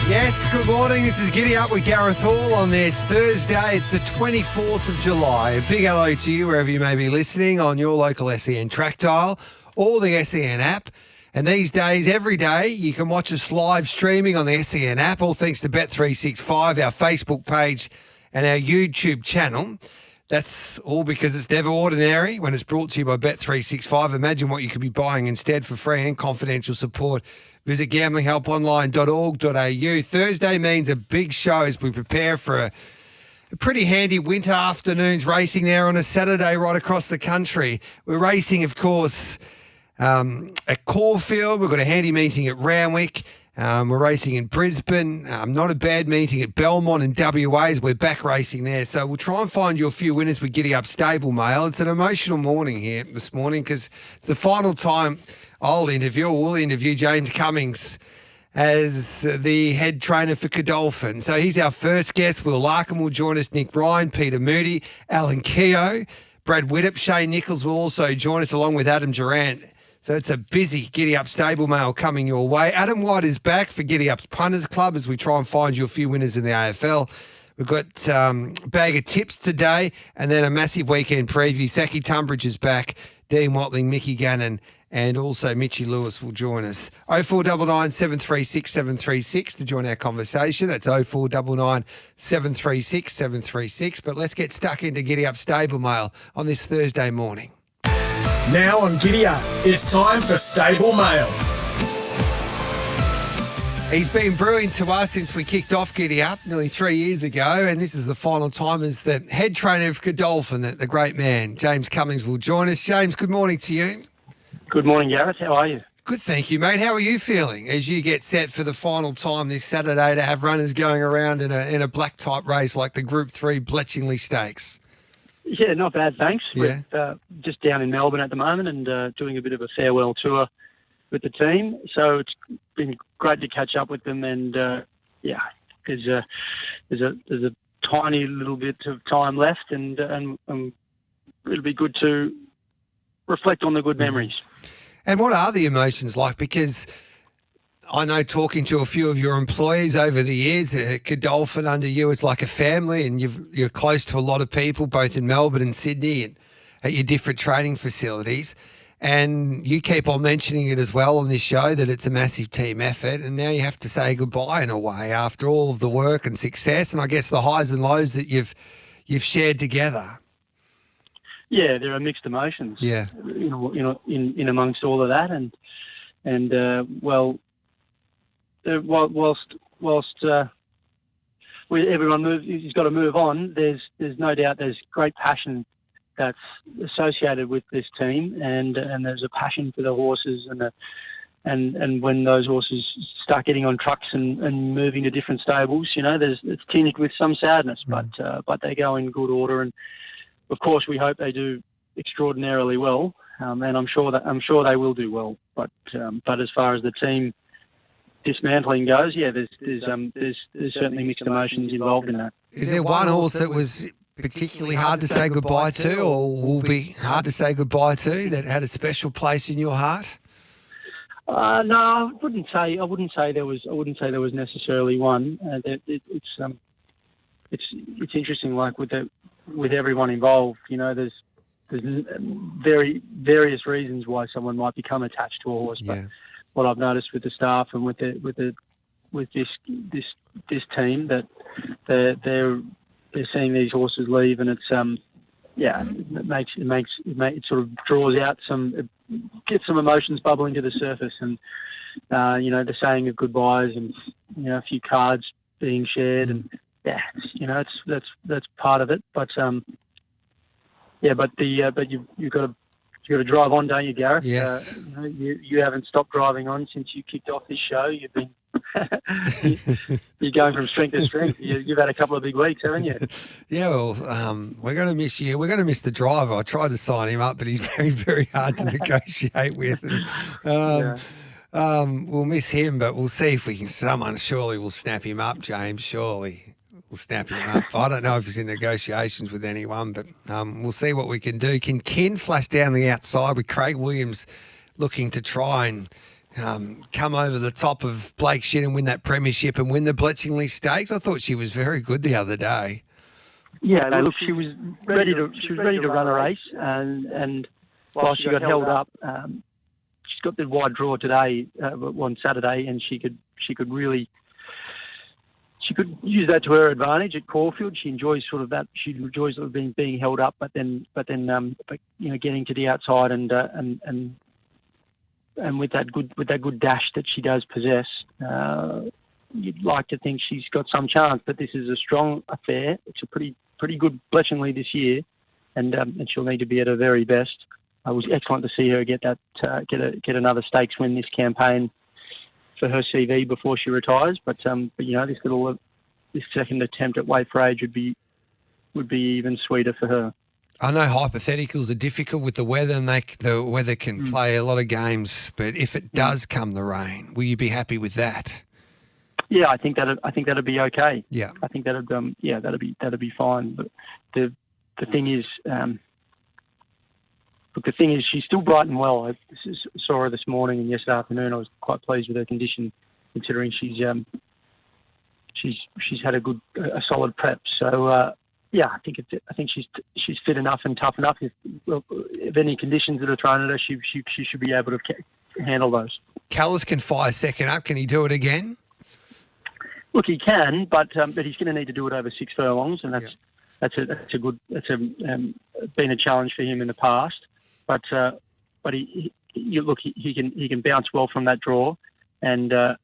Yes, good morning. This is Giddy Up with Gareth Hall on this Thursday. It's the 24th of July. A big hello to you wherever you may be listening on your local SEN track dial or the SEN app. And these days, every day, you can watch us live streaming on the SEN app, all thanks to Bet365, our Facebook page and our YouTube channel. That's all because it's never ordinary when it's brought to you by Bet365. Imagine what you could be buying instead for free and confidential support. Visit gamblinghelponline.org.au. Thursday means a big show as we prepare for a pretty handy winter afternoons racing there on a Saturday right across the country. We're racing, of course, at Caulfield. We've got a handy meeting at Randwick. We're racing in Brisbane. Not a bad meeting at Belmont and WAs. We're back racing there. So we'll try and find you a few winners with Giddy Up Stable Mail. It's an emotional morning here this morning because it's the final time we'll interview James Cummings as the head trainer for Godolphin. So he's our first guest. Will Larkin will join us, Nick Ryan, Peter Moody, Alan Keogh, Brad Widdop, Shane Nichols will also join us along with Adam Durant. So it's a busy Giddy Up Stable Mail coming your way. Adam White is back for Giddy Up's Punters Club as we try and find you a few winners in the AFL. We've got bag of tips today and then a massive weekend preview. Saki Tunbridge is back, Dean Watling, Mickey Gannon, and also Mitchy Lewis will join us. 0499 736 736 to join our conversation. That's 0499 736 736. But let's get stuck into Giddy Up Stable Mail on this Thursday morning. Now on Giddy Up, it's time for Stable Mail. He's been brewing to us since we kicked off Giddy Up nearly 3 years ago, and this is the final time as the head trainer of Godolphin, the great man, James Cummings, will join us. James, good morning to you. Good morning, Gareth. How are you? Good, thank you, mate. How are you feeling as you get set for the final time this Saturday to have runners going around in a black type race like the Group 3 Bletchingley Stakes? Yeah, not bad, thanks. Yeah. We're just down in Melbourne at the moment and doing a bit of a farewell tour with the team. So it's been great to catch up with them. And there's a tiny little bit of time left, and it'll be good to reflect on the good memories. And what are the emotions like? Because I know talking to a few of your employees over the years, Godolphin under you, it's like a family, and you're close to a lot of people, both in Melbourne and Sydney and at your different training facilities. And you keep on mentioning it as well on this show that it's a massive team effort, and now you have to say goodbye in a way after all of the work and success and I guess the highs and lows that you've shared together. Yeah, there are mixed emotions. Yeah, in amongst all of that, whilst everyone he's got to move on. There's no doubt there's great passion that's associated with this team, and there's a passion for the horses, and when those horses start getting on trucks and moving to different stables, it's tinged with some sadness, but they go in good order, and of course we hope they do extraordinarily well, and I'm sure they will do well. But as far as the team dismantling goes, yeah, there's certainly mixed emotions involved in that. Is there one horse that was particularly hard to say goodbye to, or will be hard to say goodbye to, that had a special place in your heart? No, I wouldn't say there was necessarily one. It's interesting, like with everyone involved. There's very various reasons why someone might become attached to a horse, but what I've noticed with the staff and with this team, that they're seeing these horses leave, and it's it sort of draws out gets some emotions bubbling to the surface, and the saying of goodbyes, and a few cards being shared, and that's part of it. But you've got to drive on, don't you, Gareth? Yes. You haven't stopped driving on since you kicked off this show. You've been you're going from strength to strength. You've had a couple of big weeks, haven't you? Yeah, well, we're going to miss you. We're going to miss the driver. I tried to sign him up, but he's very, very hard to negotiate with. And, we'll miss him, but we'll see if we can. Someone surely will snap him up, James. Surely we'll snap him up. I don't know if he's in negotiations with anyone, but we'll see what we can do. Can Ken flash down the outside with Craig Williams looking to try and come over the top of Blake Shin and win that premiership and win the Bletchingley Stakes. I thought she was very good the other day. Yeah, no, look, she was ready to run a race, and while she got held up, she's got the wide draw today on Saturday, and she could use that to her advantage at Caulfield. She enjoys sort of that. She enjoys sort of being held up, but then getting to the outside and with that good dash that she does possess. You'd like to think she's got some chance, but this is a strong affair. It's a pretty good Bletchingley this year, and she'll need to be at her very best. It was excellent to see her get get another stakes win this campaign for her CV before she retires. But this second attempt at Weight for Age would be even sweeter for her. I know hypotheticals are difficult with the weather, and the weather can play a lot of games. But if it does come the rain, will you be happy with that? Yeah, I think that'd be okay. Yeah, I think that'd be fine. But the thing is, she's still bright and well. I saw her this morning and yesterday afternoon. I was quite pleased with her condition, considering she's had a solid prep. So I think she's fit enough and tough enough. If any conditions that are thrown at her, she should be able to handle those. Callis can fire second up. Can he do it again? Look, he can, but he's going to need to do it over 6 furlongs, and that's been a challenge for him in the past. But he can bounce well from that draw, and I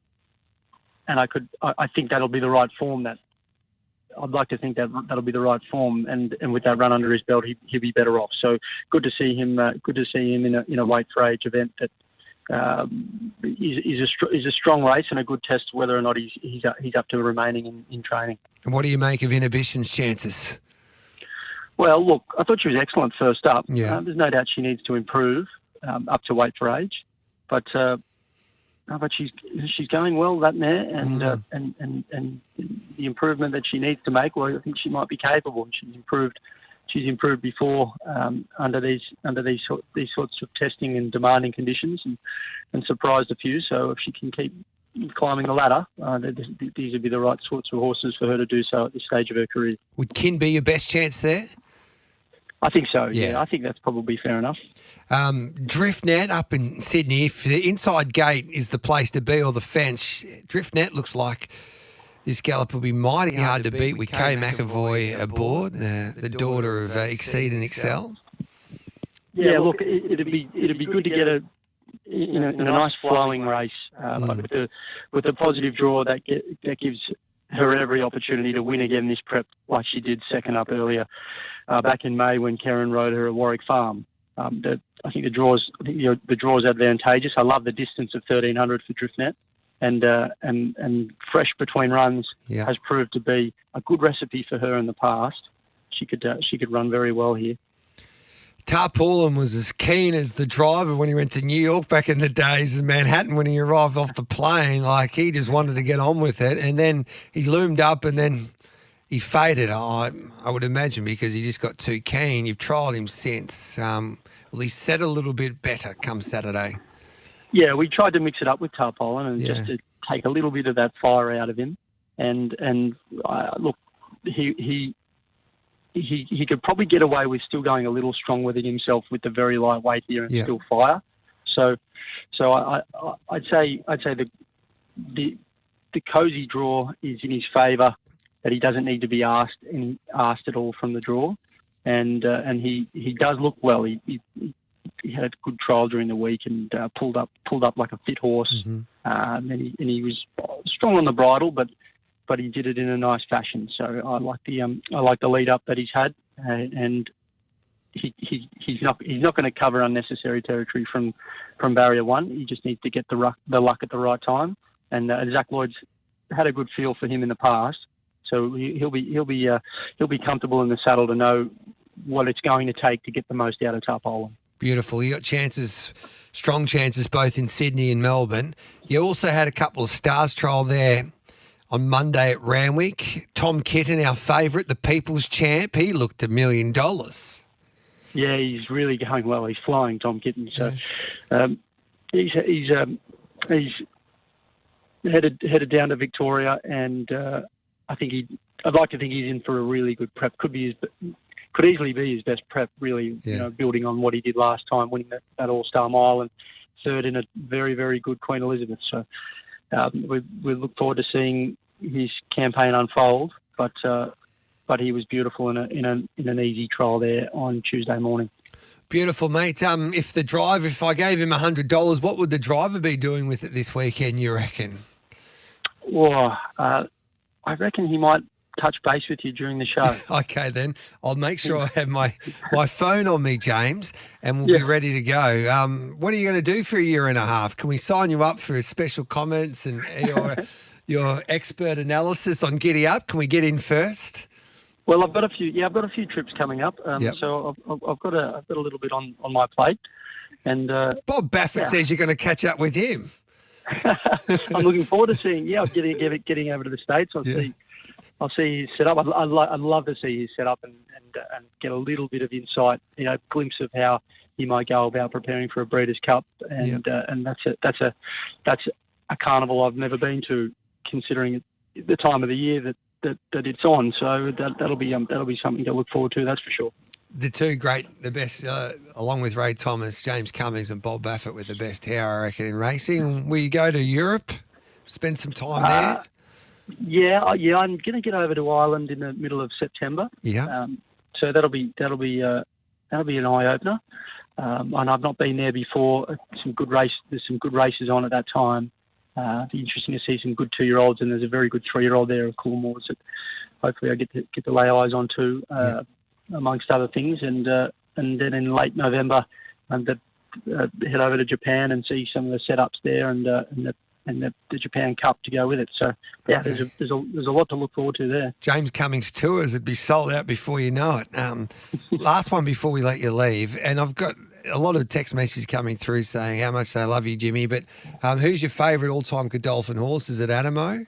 think that'll be the right form. I'd like to think that'll be the right form, and with that run under his belt, he'll be better off. So good to see him. Good to see him in a Weight for Age event that is a strong race and a good test whether or not he's up to remaining in training. And what do you make of Inhibition's chances? Well, look, I thought she was excellent first up. Yeah. There's no doubt she needs to improve up to Weight for Age, but she's going well, that mare, and the improvement that she needs to make. Well, I think she might be capable. She's improved before under these sorts of testing and demanding conditions, and surprised a few. So if she can keep climbing the ladder, these would be the right sorts of horses for her to do so at this stage of her career. Would Kin be your best chance there? I think so, yeah. I think that's probably fair enough. Driftnet up in Sydney, if the inside gate is the place to be or the fence, Driftnet looks like this gallop will be mighty hard to beat with Kay McAvoy aboard, the daughter of Exceed and Excel. Yeah, look, it'd be good to get in a nice flowing race with a positive draw that gives her every opportunity to win again this prep, like she did second up earlier back in May when Karen rode her at Warwick Farm. I think the draw's advantageous. I love the distance of 1300 for Driftnet, and fresh between runs has proved to be a good recipe for her in the past. She could run very well here. Tarpaulin was as keen as the driver when he went to New York back in the days in Manhattan when he arrived off the plane. Like, he just wanted to get on with it, and then he loomed up and then he faded. I would imagine because he just got too keen. You've trialled him since. Will he set a little bit better come Saturday? Yeah, we tried to mix it up with Tarpaulin and just to take a little bit of that fire out of him. And look, he could probably get away with still going a little strong with it himself with the very lightweight here and still fire. So I'd say the cosy draw is in his favour, that he doesn't need to be asked at all from the draw, and he does look well. He had a good trial during the week and pulled up like a fit horse, and he was strong on the bridle, but he did it in a nice fashion. So I like the lead up that he's had, and he's not going to cover unnecessary territory from barrier one. He just needs to get the luck at the right time, and Zach Lloyd's had a good feel for him in the past, so he'll be comfortable in the saddle to know what it's going to take to get the most out of Tarpaulin. Beautiful. You got chances, strong chances, both in Sydney and Melbourne. You also had a couple of stars trial there on Monday at Randwick. Tom Kitten, our favourite, the People's Champ, he looked $1 million. Yeah, he's really going well. He's flying, Tom Kitten. So he's he's headed down to Victoria, and I'd like to think he's in for a really good prep. Could easily be his best prep, really. Yeah. You know, building on what he did last time, winning that All-Star Mile and third in a very, very good Queen Elizabeth. So we look forward to seeing his campaign unfold. But he was beautiful in an easy trial there on Tuesday morning. Beautiful, mate. If I gave him $100, what would the driver be doing with it this weekend, you reckon? Well, I reckon he might touch base with you during the show. Okay, then. I'll make sure I have my phone on me, James, and we'll be ready to go. What are you going to do for a year and a half? Can we sign you up for special comments and your expert analysis on Giddy Up? Can we get in first? Well, I've got a few trips coming up. Yep. So I've got a little bit on my plate. And Bob Baffert says you're going to catch up with him. I'm looking forward to seeing. Yeah, getting over to the States. I'll see his setup. I'd love to see his setup and get a little bit of insight, glimpse of how he might go about preparing for a Breeders' Cup. And that's a carnival I've never been to, considering the time of the year that it's on. So that'll be something to look forward to. That's for sure. The best, along with Ray Thomas, James Cummings and Bob Baffert with the best hair, I reckon, in racing. Will you go to Europe, spend some time there? Yeah. I'm going to get over to Ireland in the middle of September. Yeah. So that'll be an eye opener. And I've not been there before. There's some good races on at that time. It'll be interesting to see some good 2-year-olds, and there's a very good 3-year-old there of Coolmores that hopefully I get to lay eyes on too, amongst other things. And then in late November, head over to Japan and see some of the setups there and the Japan Cup to go with it. So there's a lot to look forward to there. James Cummings tours would be sold out before you know it. Last one before we let you leave, and I've got a lot of text messages coming through saying how much they love you, Jimmy. But who's your favourite all-time Godolphin horse? Is it Adamo?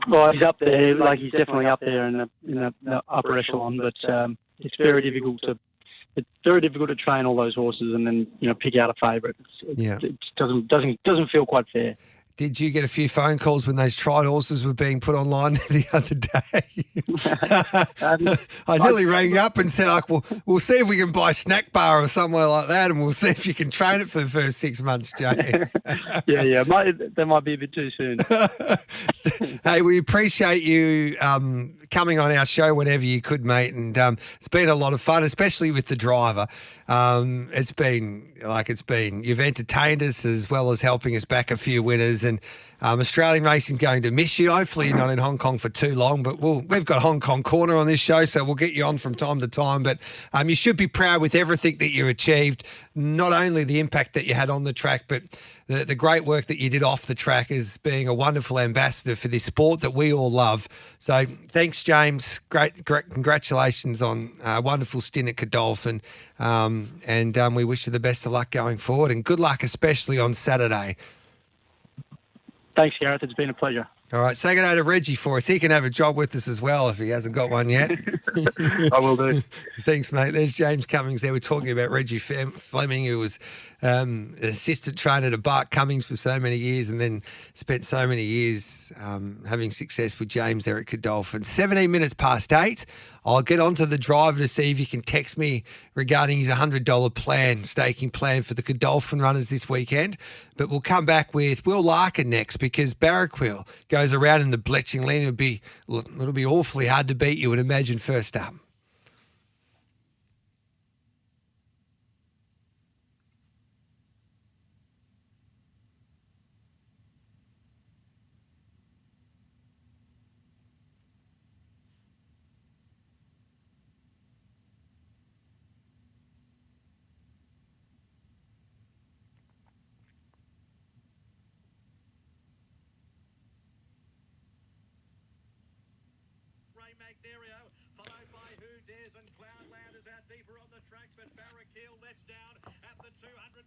Well, he's up there. Like, he's definitely up there in the upper echelon. But it's very difficult to train all those horses and then pick out a favourite. It doesn't feel quite fair. Did you get a few phone calls when those tried horses were being put online the other day? I nearly rang up and said, we'll see if we can buy a snack bar or somewhere like that, and we'll see if you can train it for the first 6 months, James. Yeah. That might be a bit too soon. Hey, we appreciate you coming on our show whenever you could, mate. And it's been a lot of fun, especially with the driver. It's been, you've entertained us as well as helping us back a few winners. And Australian racing's going to miss you. Hopefully you're not in Hong Kong for too long, but we've got Hong Kong Corner on this show, so we'll get you on from time to time. But you should be proud with everything that you achieved, not only the impact that you had on the track, but the great work that you did off the track as being a wonderful ambassador for this sport that we all love. So thanks, James. Great congratulations on a wonderful stint at Godolphin. And we wish you the best of luck going forward, and good luck, especially on Saturday. Thanks, Gareth. It's been a pleasure. All right, say good day to Reggie for us. He can have a job with us as well if he hasn't got one yet. I will do. Thanks, mate. There's James Cummings there. We're talking about Reggie Fleming, who was an assistant trainer to Bart Cummings for so many years, and then spent so many years having success with James there at Godolphin. 17 minutes past 8. I'll get on to the driver to see if you can text me regarding his $100 staking plan for the Godolphin runners this weekend. But we'll come back with Will Larkin next, because Barraquil goes around in the Bletching Lane. It'll be awfully hard to beat, you would imagine, first up. Followed by Who Dares, and Cloudland is out deeper on the track, but Barraquil lets down at the 200.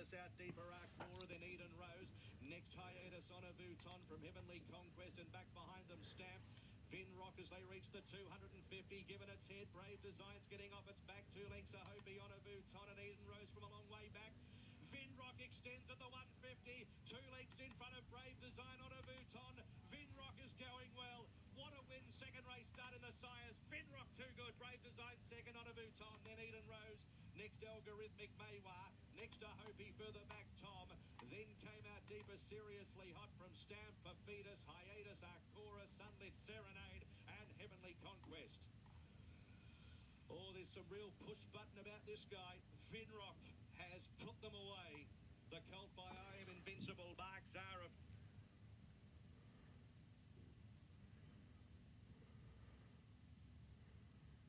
hiatus out deeper, Arkora, then Eden Rose. Next hiatus on a Vuitton from Heavenly Conquest, and back behind them Stamp. Finrock as they reach the 250, given its head. Brave Design's getting off its back. 2 lengths a Hobie on a Vuitton, and Eden Rose from a long way back. Finrock extends at the 150. 2 lengths in front of Brave Design on a Vuitton. Finrock is going well. What a win. Second race start in the Sires. Finrock too good. Brave Design second on a Vuitton. Then Eden Rose. Next Algorithmic Maywa. Next a Hopi further back Tom. Then came out deeper Seriously Hot from Stamp for Fetus. Hiatus Arkora. Sunlit Serenade. And Heavenly Conquest. Oh, there's some real push button about this guy. Finrock has put them away. The colt by I Am Invincible, Mark Zara.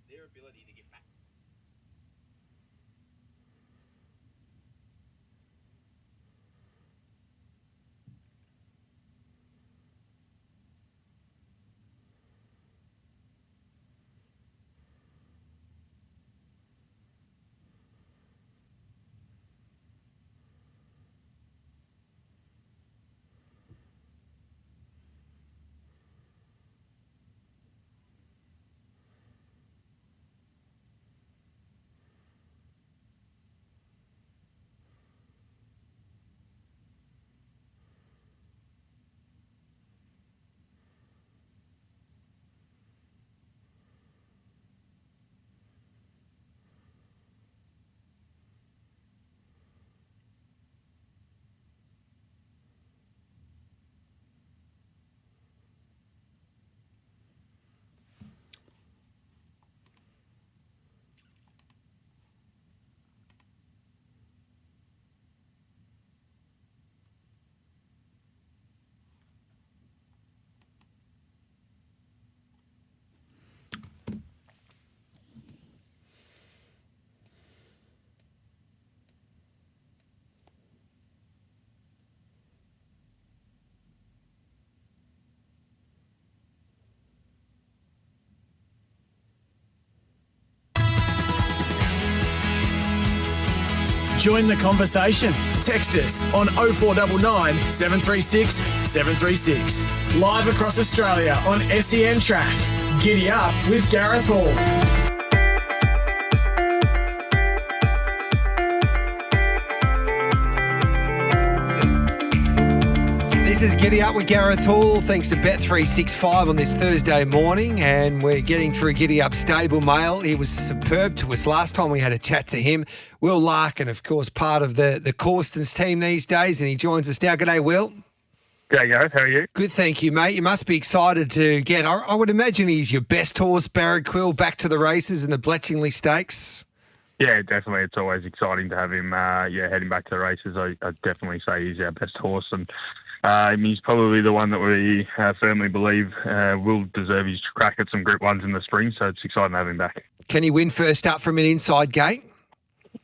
Their ability to get back. Join the conversation. Text us on 0499 736 736. Live across Australia on SEN Track. Giddy Up with Gareth Hall. This is Giddy Up with Gareth Hall, thanks to Bet365 on this Thursday morning, and we're getting through Giddy Up stable mail. He was superb to us last time we had a chat to him. Will Larkin, of course, part of the Corstons team these days, and he joins us now. G'day, Will. G'day, Gareth. How are you? Good, thank you, mate. You must be excited to get, I would imagine he's your best horse, Barraquill, back to the races in the Bletchingley Stakes. Yeah, definitely. It's always exciting to have him heading back to the races. I'd definitely say he's our best horse, and he's probably the one that we firmly believe will deserve his crack at some Group 1s in the spring, so it's exciting to have him back. Can he win first up from an inside gate?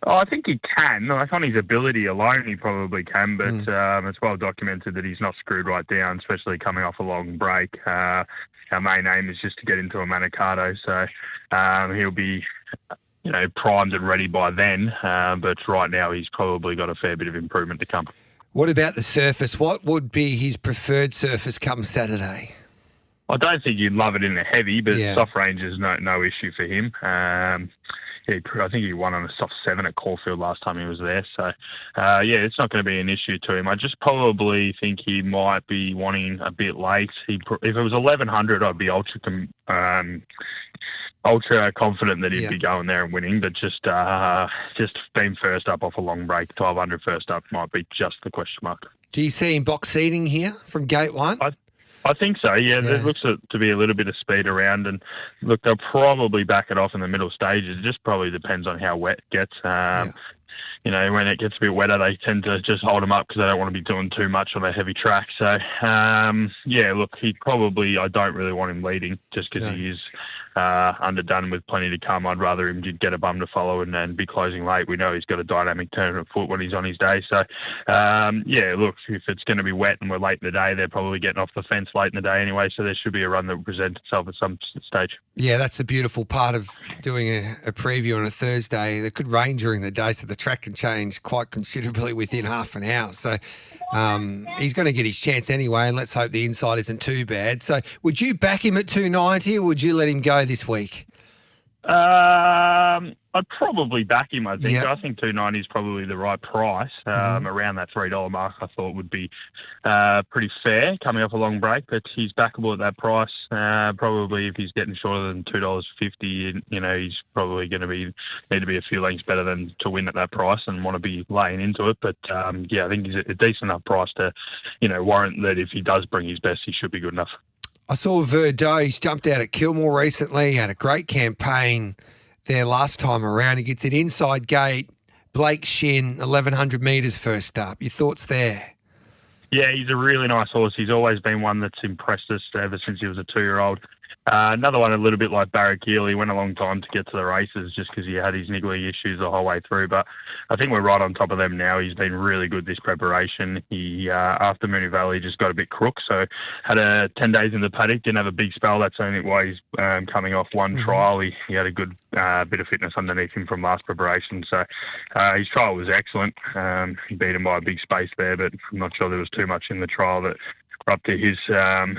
Oh, I think he can. Like, on his ability alone, he probably can, but it's well documented that he's not screwed right down, especially coming off a long break. Our main aim is just to get into a Manicato, so he'll be primed and ready by then, but right now he's probably got a fair bit of improvement to come. What about the surface? What would be his preferred surface come Saturday? I don't think you'd love it in a heavy, but soft range is no issue for him. I think he won on a soft 7 at Caulfield last time he was there. So, it's not going to be an issue to him. I just probably think he might be wanting a bit late. If it was 1100, I'd be ultra confident that he'd be going there and winning, but just being first up off a long break, 1200 first up might be just the question mark. Do you see him box seating here from gate 1? I think so, yeah. There looks to be a little bit of speed around, and look, they'll probably back it off in the middle stages. It just probably depends on how wet it gets. When it gets a bit wetter, they tend to just hold him up because they don't want to be doing too much on a heavy track. So, I don't really want him leading just because he is underdone with plenty to come. I'd rather him get a bum to follow and be closing late. We know he's got a dynamic turn of foot when he's on his day. So, look, if it's going to be wet and we're late in the day, they're probably getting off the fence late in the day anyway, so there should be a run that will present itself at some stage. Yeah, that's a beautiful part of doing a preview on a Thursday. It could rain during the day, so the track can change quite considerably within half an hour. So he's going to get his chance anyway, and let's hope the inside isn't too bad. So would you back him at 290 or would you let him go this week? I'd probably back him, I think. Yep. I think 290 is probably the right price. Around that $3 mark, I thought would be pretty fair coming off a long break, but he's backable at that price. Probably if he's getting shorter than $2.50, he's probably going to need to be a few lengths better than to win at that price and want to be laying into it. But I think he's a decent enough price to, warrant that if he does bring his best, he should be good enough. I saw Verdot. He's jumped out at Kilmore recently, had a great campaign there last time around. He gets an inside gate, Blake Shin, 1,100 metres first up. Your thoughts there? Yeah, he's a really nice horse. He's always been one that's impressed us ever since he was a 2-year-old. Another one a little bit like Barrack Eel. He went a long time to get to the races just because he had his niggly issues the whole way through. But I think we're right on top of them now. He's been really good this preparation. He, after Moonee Valley, just got a bit crook. So had 10 days in the paddock, didn't have a big spell. That's only why he's coming off one trial. He had a good bit of fitness underneath him from last preparation. So his trial was excellent. He beat him by a big space there, but I'm not sure there was too much in the trial that up to his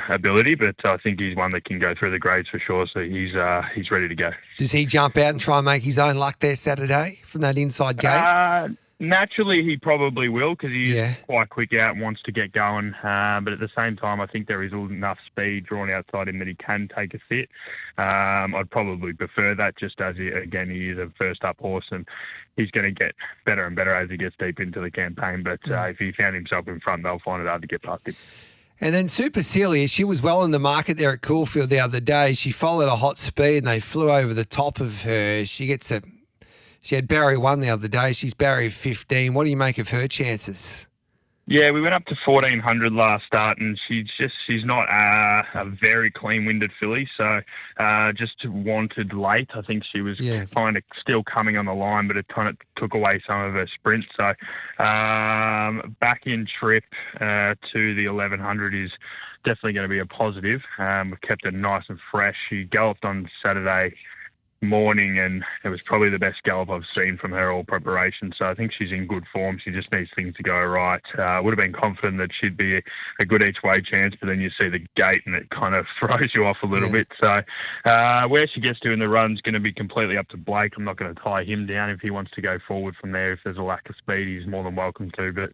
ability, but I think he's one that can go through the grades for sure, so he's ready to go. Does he jump out and try and make his own luck there Saturday from that inside gate? Naturally, he probably will because he's quite quick out and wants to get going, but at the same time, I think there is enough speed drawn outside him that he can take a sit. I'd probably prefer that just as, he is a first-up horse and he's going to get better and better as he gets deep into the campaign, but if he found himself in front, they'll find it hard to get past him. And then Super Celia, she was well in the market there at Caulfield the other day. She followed a hot speed and they flew over the top of her. She had barrier 1 the other day. She's barrier 15. What do you make of her chances? Yeah, we went up to 1,400 last start, and she's not a very clean-winded filly, so just wanted late. I think she was kind of still coming on the line, but it kind of took away some of her sprint. So back in trip to the 1,100 is definitely going to be a positive. We've kept it nice and fresh. She galloped on Saturday morning, and it was probably the best gallop I've seen from her all preparation. So I think she's in good form. She just needs things to go right. Would have been confident that she'd be a good each way chance, but then you see the gate and it kind of throws you off a little bit. So where she gets to in the run is going to be completely up to Blake. I'm not going to tie him down. If he wants to go forward from there, if there's a lack of speed, he's more than welcome to. But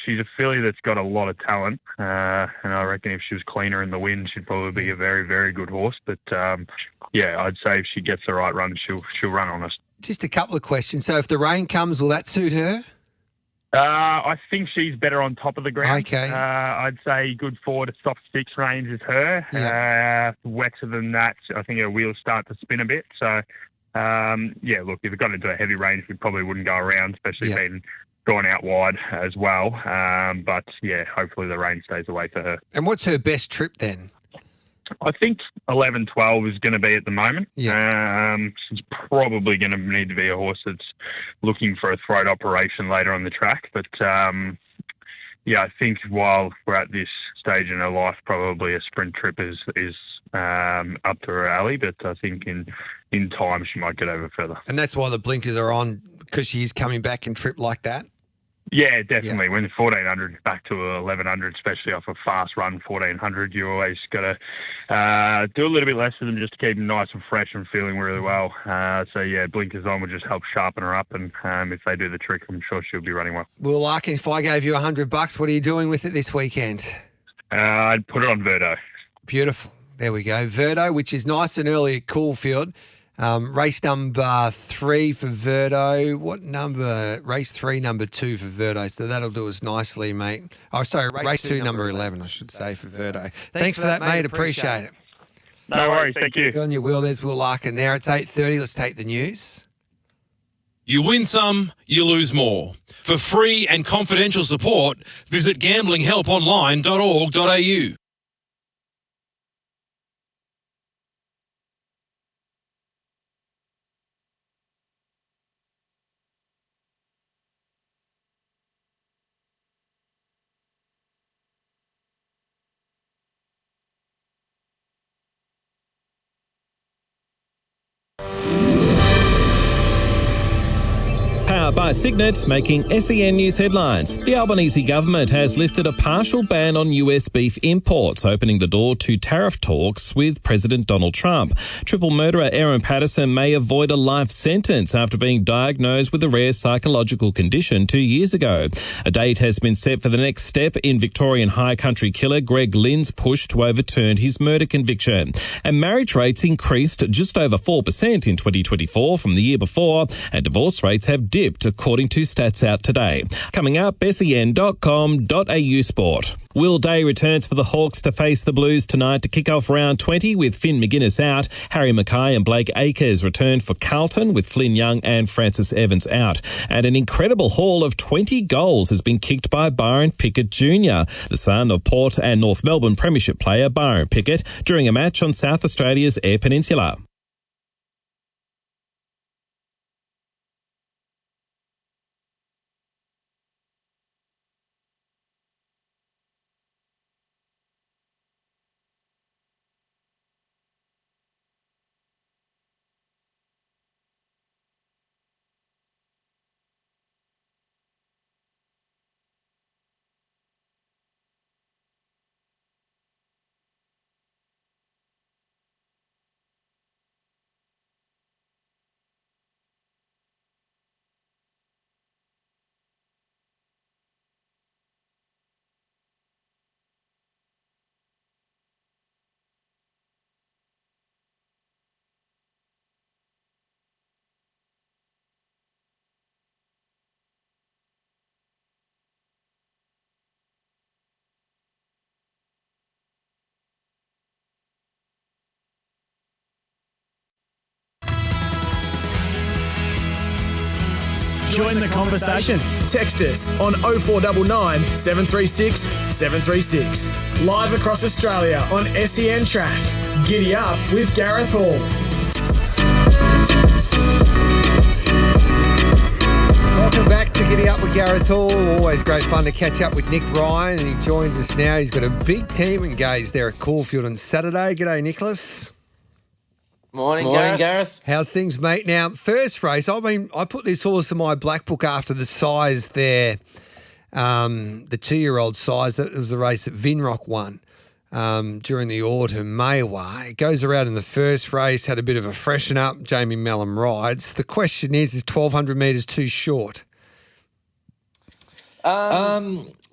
she's a filly that's got a lot of talent, and I reckon if she was cleaner in the wind, she'd probably be a very, very good horse. But I'd say if she gets the right run, she'll run on us. Just a couple of questions. So if the rain comes, will that suit her? I think she's better on top of the ground. Okay. I'd say good 4 to soft 6 range is her. Wetter than that, I think her wheels start to spin a bit. So, look, if it got into a heavy range, we probably wouldn't go around, especially being drawn out wide as well. But hopefully the rain stays away for her. And what's her best trip then? I think 11-12 is going to be at the moment. She's probably going to need to be a horse that's looking for a throat operation later on the track. But, I think while we're at this stage in her life, probably a sprint trip is up to her alley. But I think in time she might get over further. And that's why the blinkers are on, because she is coming back in trip like that? Yeah, definitely. When 1,400 back to 1,100, especially off a fast run 1,400, you always got to do a little bit less of them just to keep them nice and fresh and feeling really well. Blinkers on will just help sharpen her up, and if they do the trick, I'm sure she'll be running well. Well, Larkin, if I gave you $100, what are you doing with it this weekend? I'd put it on Verdo. Beautiful. There we go. Verdo, which is nice and early at Caulfield. Race number 3 for Verdo. What number? Race 3, number 2 for Verdo. So that'll do us nicely, mate. Oh, sorry, race 2, number 11, I should say, for Verdo. Thanks for that, mate. Appreciate it. No worries. Thank you. Good on your wheel. There's Will Larkin there. It's 8:30. Let's take the news. You win some, you lose more. For free and confidential support, visit gamblinghelponline.org.au. powered by Signet, making SEN News headlines. The Albanese government has lifted a partial ban on US beef imports, opening the door to tariff talks with President Donald Trump. Triple murderer Aaron Patterson may avoid a life sentence after being diagnosed with a rare psychological condition 2 years ago. A date has been set for the next step in Victorian High Country killer Greg Lynn's push to overturn his murder conviction. And marriage rates increased just over 4% in 2024 from the year before, and divorce rates have dipped according to stats out today. Coming up, sen.com.au sport. Will Day returns for the Hawks to face the Blues tonight to kick off round 20 with Finn McGuinness out. Harry Mackay and Blake Acres return for Carlton with Flynn Young and Francis Evans out. And an incredible haul of 20 goals has been kicked by Byron Pickett Jr., the son of Port and North Melbourne Premiership player Byron Pickett, during a match on South Australia's Eyre Peninsula. Join the conversation. Text us on 0499 736 736. Live across Australia on SEN Track. Giddy up with Gareth Hall. Welcome back to Giddy Up with Gareth Hall. Always great fun to catch up with Nick Ryan, and he joins us now. He's got a big team engaged there at Caulfield on Saturday. G'day, Nicholas. Morning, Gareth. How's things, mate? Now, first race, I put this horse in my black book after the size there, the 2-year-old size. That was the race that Vinrock won during the autumn, Maywa. It goes around in the first race, had a bit of a freshen up. Jamie Mellon rides. The question is 1,200 metres too short?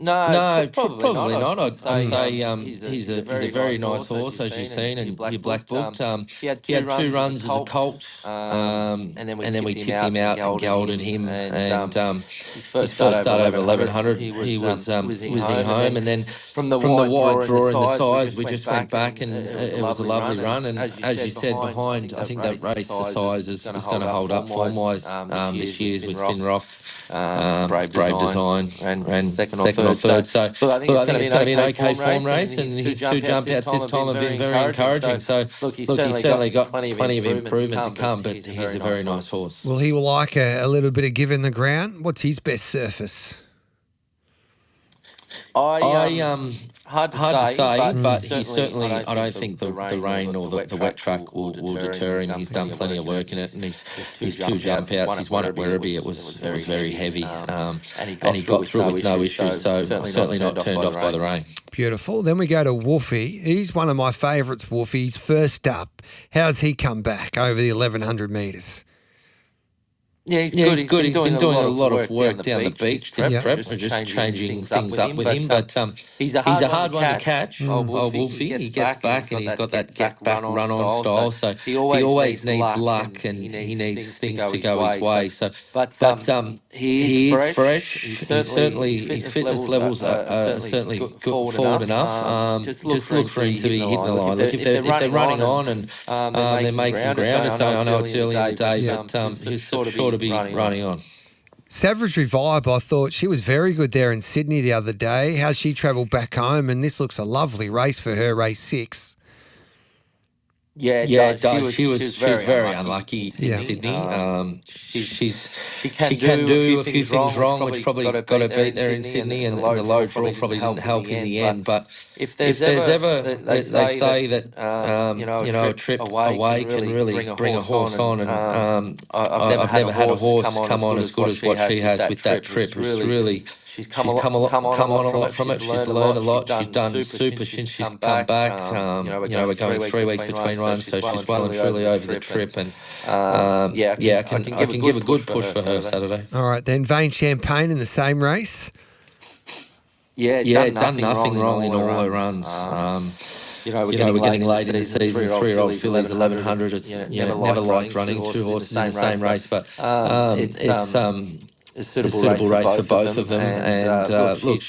No, probably not. I'd say he's a very nice horse, as you've seen, and your black booked. He had two runs as a colt, and then we tipped him out and gelded him. And his first start over 1100, he was whizzing home. And then from the wide draw and the size, we just went back, and it was a lovely run. And as you said, behind, I think that race, the size is going to hold up form-wise this year's with Finrock. Brave Design and second or third. So I think it's going to be an okay form race, and his two jump outs this time have been very encouraging. So look, he's certainly got plenty of improvement to come, but he's a very nice horse. Well, he will like a little bit of give in the ground. What's his best surface? Hard to say, but he certainly, I don't think the rain or the wet track will deter him. He's done plenty of work in it, and his two jump outs, he's won at Werribee, it was very heavy, and he got through it with no issues, so certainly not turned off by the rain. Beautiful. Then we go to Woofy. He's one of my favourites, Woofy. He's first up. How's he come back over the 1,100 metres? Yeah, he's good. He's been doing a lot of work down the beach. We're just changing things up with him, but he's a hard one to catch. Wolfie, he gets back and he's got that get back run on style. So he always needs luck and he needs things to go his way. So, but he is fresh. His fitness levels are certainly forward enough. Just look for him to be hitting the line. Look, if they're running on and they're making ground, I know it's early in the day, but he's sure to be running on. Savagery Vibe, I thought she was very good there in Sydney the other day. How she travelled back home, and this looks a lovely race for her, race 6. Yeah, he's good. He's been doing a lot of work down the beach. He's just changing things up with him, but he's a hard one to catch. Wolfie, he gets back and he's got that get back run on style. So he always needs luck and he needs things to go his way. So, but he's fresh. He's certainly his fitness levels are certainly forward enough. Just look for him to be hitting the line. Look, if they're running on and they're making ground, I know it's early in the day, but he's sure to be running on. Savagery Vibe, I thought she was very good there in Sydney the other day. How she travelled back home, and this looks a lovely race for her, race 6. Yeah, it does. She was very unlucky in Sydney. She can do a few things wrong, which probably got her beat there in Sydney, and the low draw probably didn't help in the end. But if there's ever, they say that a trip away can really bring a horse on, and I've never had a horse come on as good as what she has with that trip. It's really. She's come on a lot from it. She's learned a lot. She's done super since she's come back. We're going 3 weeks between runs, so she's well and truly over the trip. And I can give a good push for her Saturday. All right, then Vane Champagne in the same race. Done nothing wrong in all her runs. We're getting late in the season. 3-year-old fillies, 1100. It's never liked running two horses in the same race, but it's a suitable race for both of them. And look,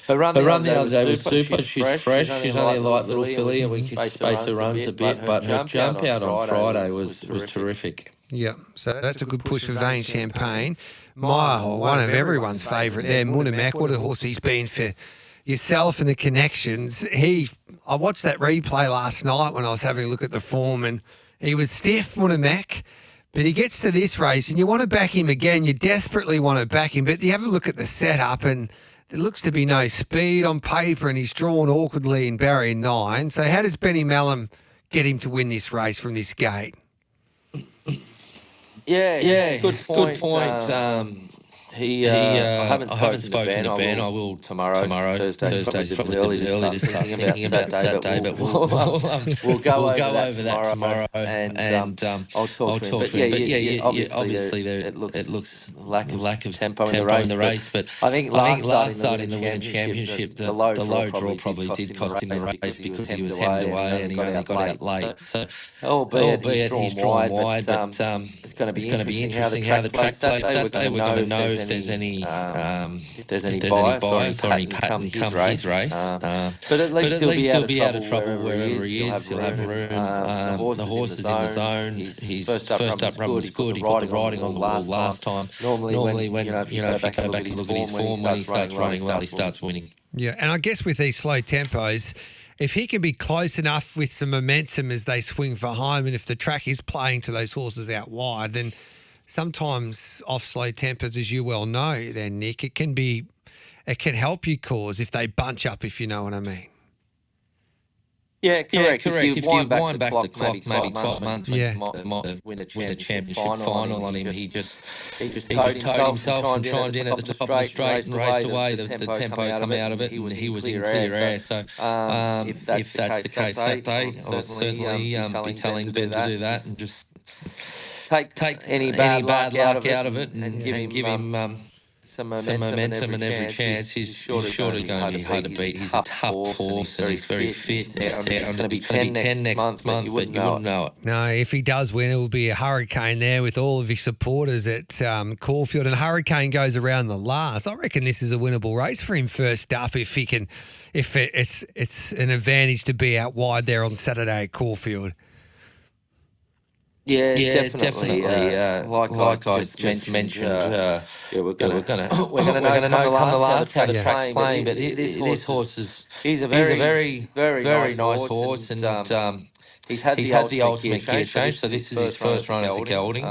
her run the other day was super. She's fresh. She's only a light little filly, and we can space her runs a bit. But her jump out on Friday was terrific. Yeah, so that's a good push for Vane Champagne. One of everyone's favourite there, Munamek. What a horse he's been for yourself and the connections. I watched that replay last night when I was having a look at the form, and he was stiff, Munamek. But he gets to this race and you want to back him again. You desperately want to back him. But you have a look at the setup and there looks to be no speed on paper and he's drawn awkwardly in barrier 9. So how does Benny Mallam get him to win this race from this gate? Yeah, good point. I haven't spoken to Ben. I will tomorrow. Thursday's probably early to start thinking about that day, but we'll go over that tomorrow, and I'll talk to him. But obviously it looks lack of tempo in the race. But I think last start in the Winning Championship, the low draw probably did cost him the race because he was hemmed away and he only got out late. So albeit he's drawn wide, but it's going to be interesting how the track plays Saturday. We're going to know if there's any bias or any pattern come his race. But at least he'll be out of trouble wherever he is. He'll have room. The horse is in the zone. His first up run was good. He put the riding on the wall last time. Normally when if you go back and look at his form, when he starts running well, he starts winning. Yeah, and I guess with these slow tempos, if he can be close enough with some momentum as they swing for home, and if the track is playing to those horses out wide, then sometimes off slow tempers, as you well know then, Nick, it can help you cause if they bunch up, if you know what I mean. Yeah, correct. If you wind back the clock, maybe 12 months when he might win a championship final on him, he just towed himself and chimed in at the top of the straight and raced away. The tempo come out of it, and he was in clear air. So if that's the case that day, I'll certainly be telling Ben to do that and just take any bad luck out of it and give him some momentum and every chance. He's surely going to be hard to beat. He's a tough horse and he's very fit. He's going to be 10 next month, but you wouldn't know it. No, if he does win, it will be a hurricane there with all of his supporters at Caulfield, and Hurricane goes around the last. I reckon this is a winnable race for him first up if it's an advantage to be out wide there on Saturday at Caulfield. Yeah, definitely. Like I just mentioned, we're going to know come the last how the track's playing. But this horse he's a very nice horse, and he's had the ultimate gear change. So this is his first run as a gelding.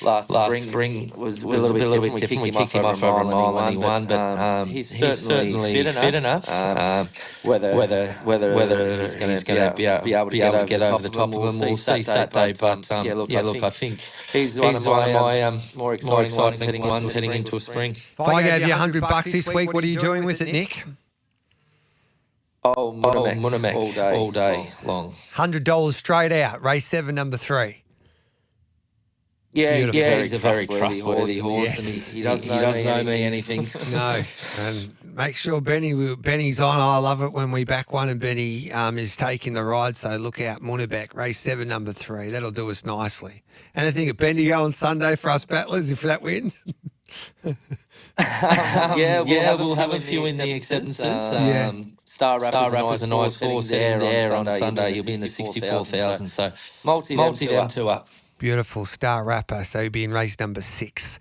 Last spring was a little bit different. We kicked him off over a mile and he won, but he's certainly fit enough. Whether he's going to be able to get over the top of them, we'll see Saturday. But look, I think he's one of my more exciting ones heading into a spring. If I gave you $100 this week, what are you doing with it, Nick? Munamek all day long. $100 straight out. Race 7, number 3. Yeah, he's a very trustworthy horse, yes. And he doesn't owe me anything. No, and make sure Benny's on. I love it when we back one and Benny is taking the ride, so look out, Munamek, race 7, number 3. That'll do us nicely. Anything at Bendigo on Sunday for us battlers if that wins? We'll have a few in the acceptances. Star Rapper's a nice horse there on Sunday. He'll be in the 64,000, so multi them two up. Beautiful, Star Rapper. So he'll be in race number 6,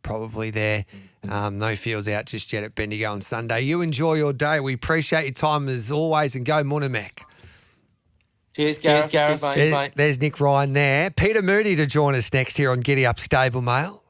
probably there. No fields out just yet at Bendigo on Sunday. You enjoy your day. We appreciate your time as always, and go Munamek. Cheers, Gareth. Cheers, mate. There's Nick Ryan there. Peter Moody to join us next here on Giddy Up Stable Mail.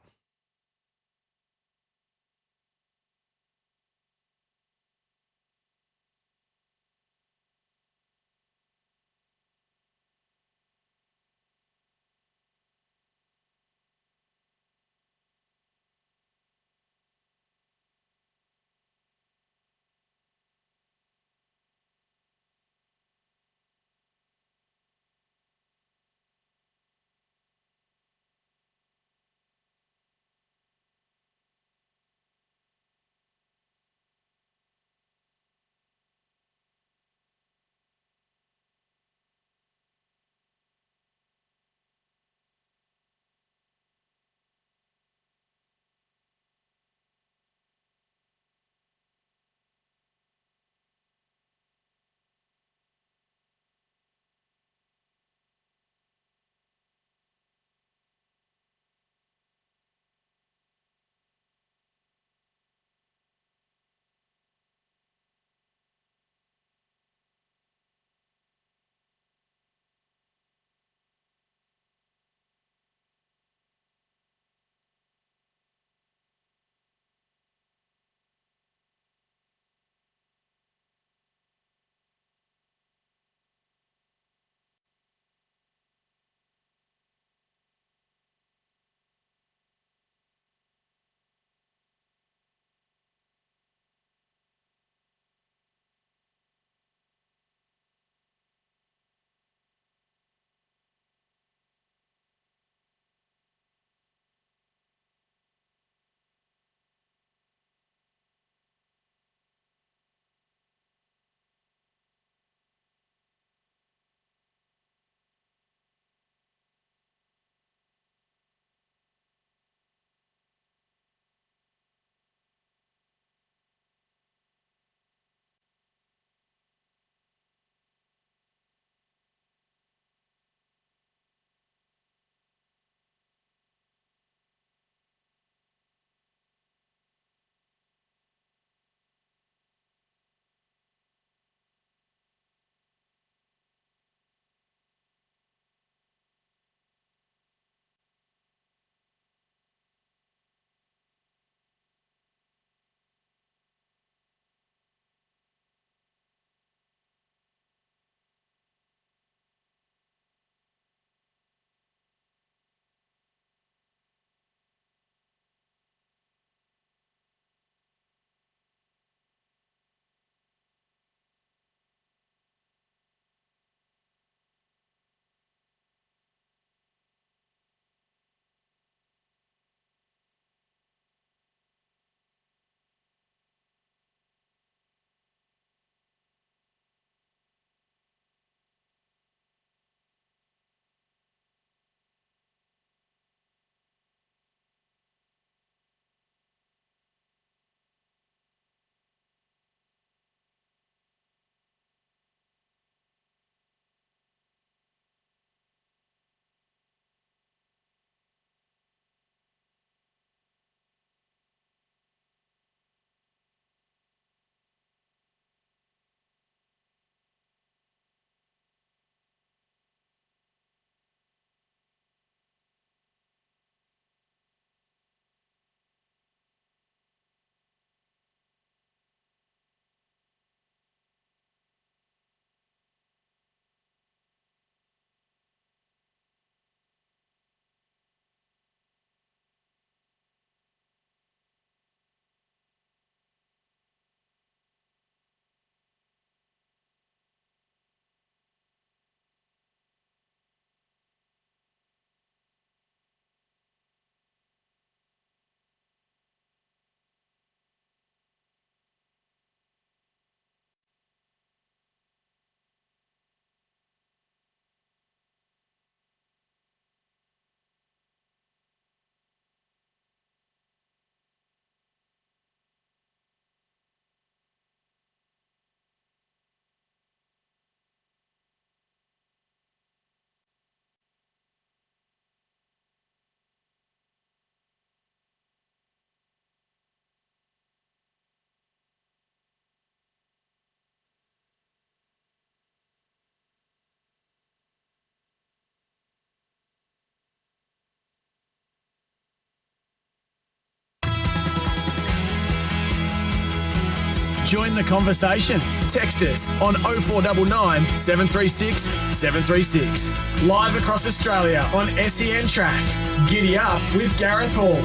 Join the conversation. Text us on 0499 736 736. Live across Australia on SEN Track. Giddy up with Gareth Hall.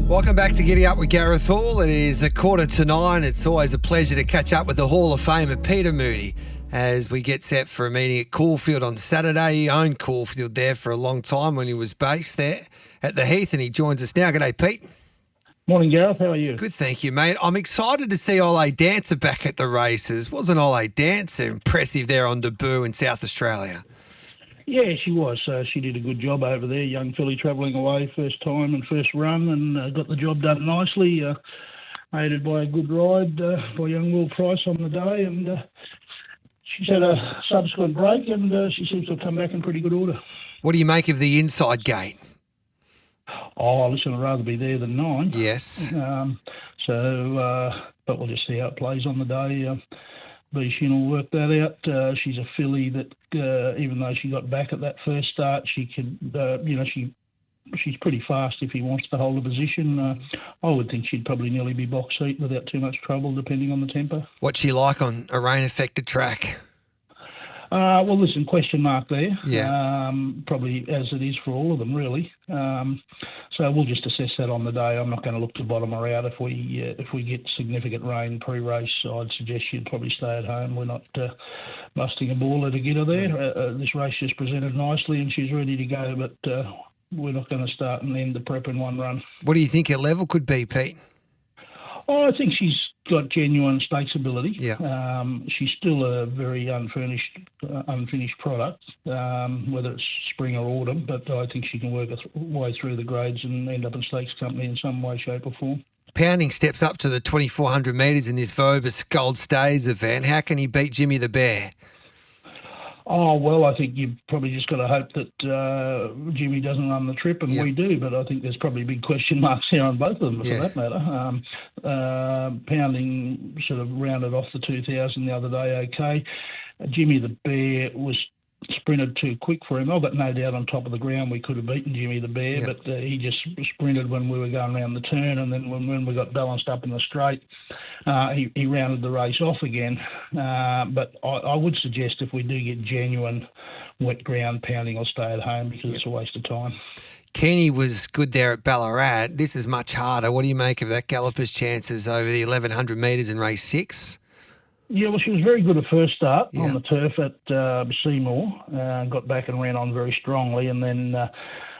Welcome back to Giddy Up with Gareth Hall. It is 8:45. It's always a pleasure to catch up with the Hall of Famer Peter Moody as we get set for a meeting at Caulfield on Saturday. He owned Caulfield there for a long time when he was based there at the Heath, and he joins us now. G'day, Pete. Morning, Gareth. How are you? Good, thank you, mate. I'm excited to see Ole Dancer back at the races. Wasn't Ole Dancer impressive there on debut in South Australia? Yeah, she was. She did a good job over there. Young filly travelling away first time and first run, and got the job done nicely. Aided by a good ride by young Will Price on the day, and she's had a subsequent break, and she seems to have come back in pretty good order. What do you make of the inside gate? Oh, listen, I'd rather be there than 9. Yes. But we'll just see how it plays on the day. Bishin will work that out. She's a filly that, even though she got back at that first start, she can, she's pretty fast if he wants to hold a position. I would think she'd probably nearly be box seat without too much trouble, depending on the tempo. What's she like on a rain-affected track? Well, listen, question mark there. Yeah. Probably as it is for all of them, really. So we'll just assess that on the day. I'm not going to look to bottom her out if we get significant rain pre-race. I'd suggest she'd probably stay at home. We're not busting a baller to get her there. This race just presented nicely and she's ready to go, but we're not going to start and end the prep in one run. What do you think her level could be, Pete? Oh, I think she's got genuine stakes ability. Yeah. She's still a very unfinished product, whether it's spring or autumn, but I think she can work her way through the grades and end up in stakes company in some way, shape or form. Pounding steps up to the 2,400 metres in this Vobis Gold Stays event. How can he beat Jimmy the Bear? Oh, well, I think you've probably just got to hope that Jimmy doesn't run the trip, and we do, but I think there's probably big question marks here on both of them, for that matter. Pounding sort of rounded off the 2,000 the other day, okay. Jimmy the Bear was sprinted too quick for him. I've got no doubt on top of the ground we could have beaten Jimmy the Bear, but he just sprinted when we were going around the turn, and then when we got balanced up in the straight, he rounded the race off again. But I would suggest if we do get genuine wet ground, Pounding will stay at home because it's a waste of time. Kenny was good there at Ballarat. This is much harder. What do you make of that galloper's chances over the 1,100 metres in race 6? Yeah, well, she was very good at first start on the turf at Seymour. Got back and ran on very strongly, and then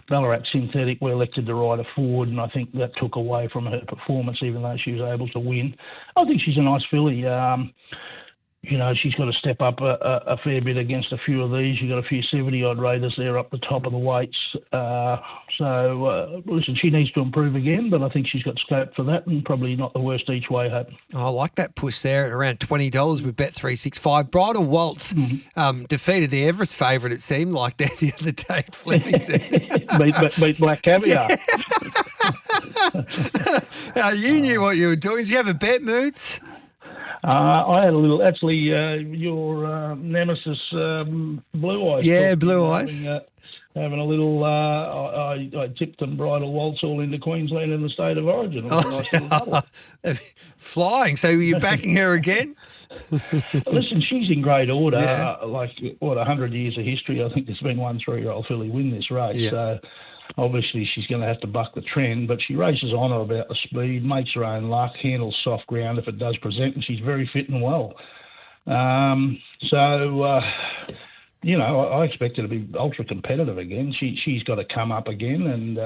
Ballarat Synthetic, we elected to ride her forward, and I think that took away from her performance, even though she was able to win. I think she's a nice filly. She's got to step up a fair bit against a few of these. You've got a few 70-odd raters there up the top of the weights. Listen, she needs to improve again, but I think she's got scope for that and probably not the worst each way hope. I like that push there at around $20 with Bet365. Bridal Waltz defeated the Everest favourite, it seemed like that the other day at Flemington. beat Black Caviar. You knew what you were doing. Did you have a bet, Moots? I had a little, actually, your nemesis, Blue Eyes. Yeah, Blue Eyes. Having a little, I tipped them Bridal Waltz all into Queensland in the state of origin. It was a nice little double. Flying. So you're backing her again? Listen, she's in great order. 100 years of history. I think there's been one 3-year-old filly win this race. Yeah. So obviously she's going to have to buck the trend, but she races on her about the speed, makes her own luck, handles soft ground if it does present, and she's very fit and well. I expect her to be ultra competitive again. She's got to come up again,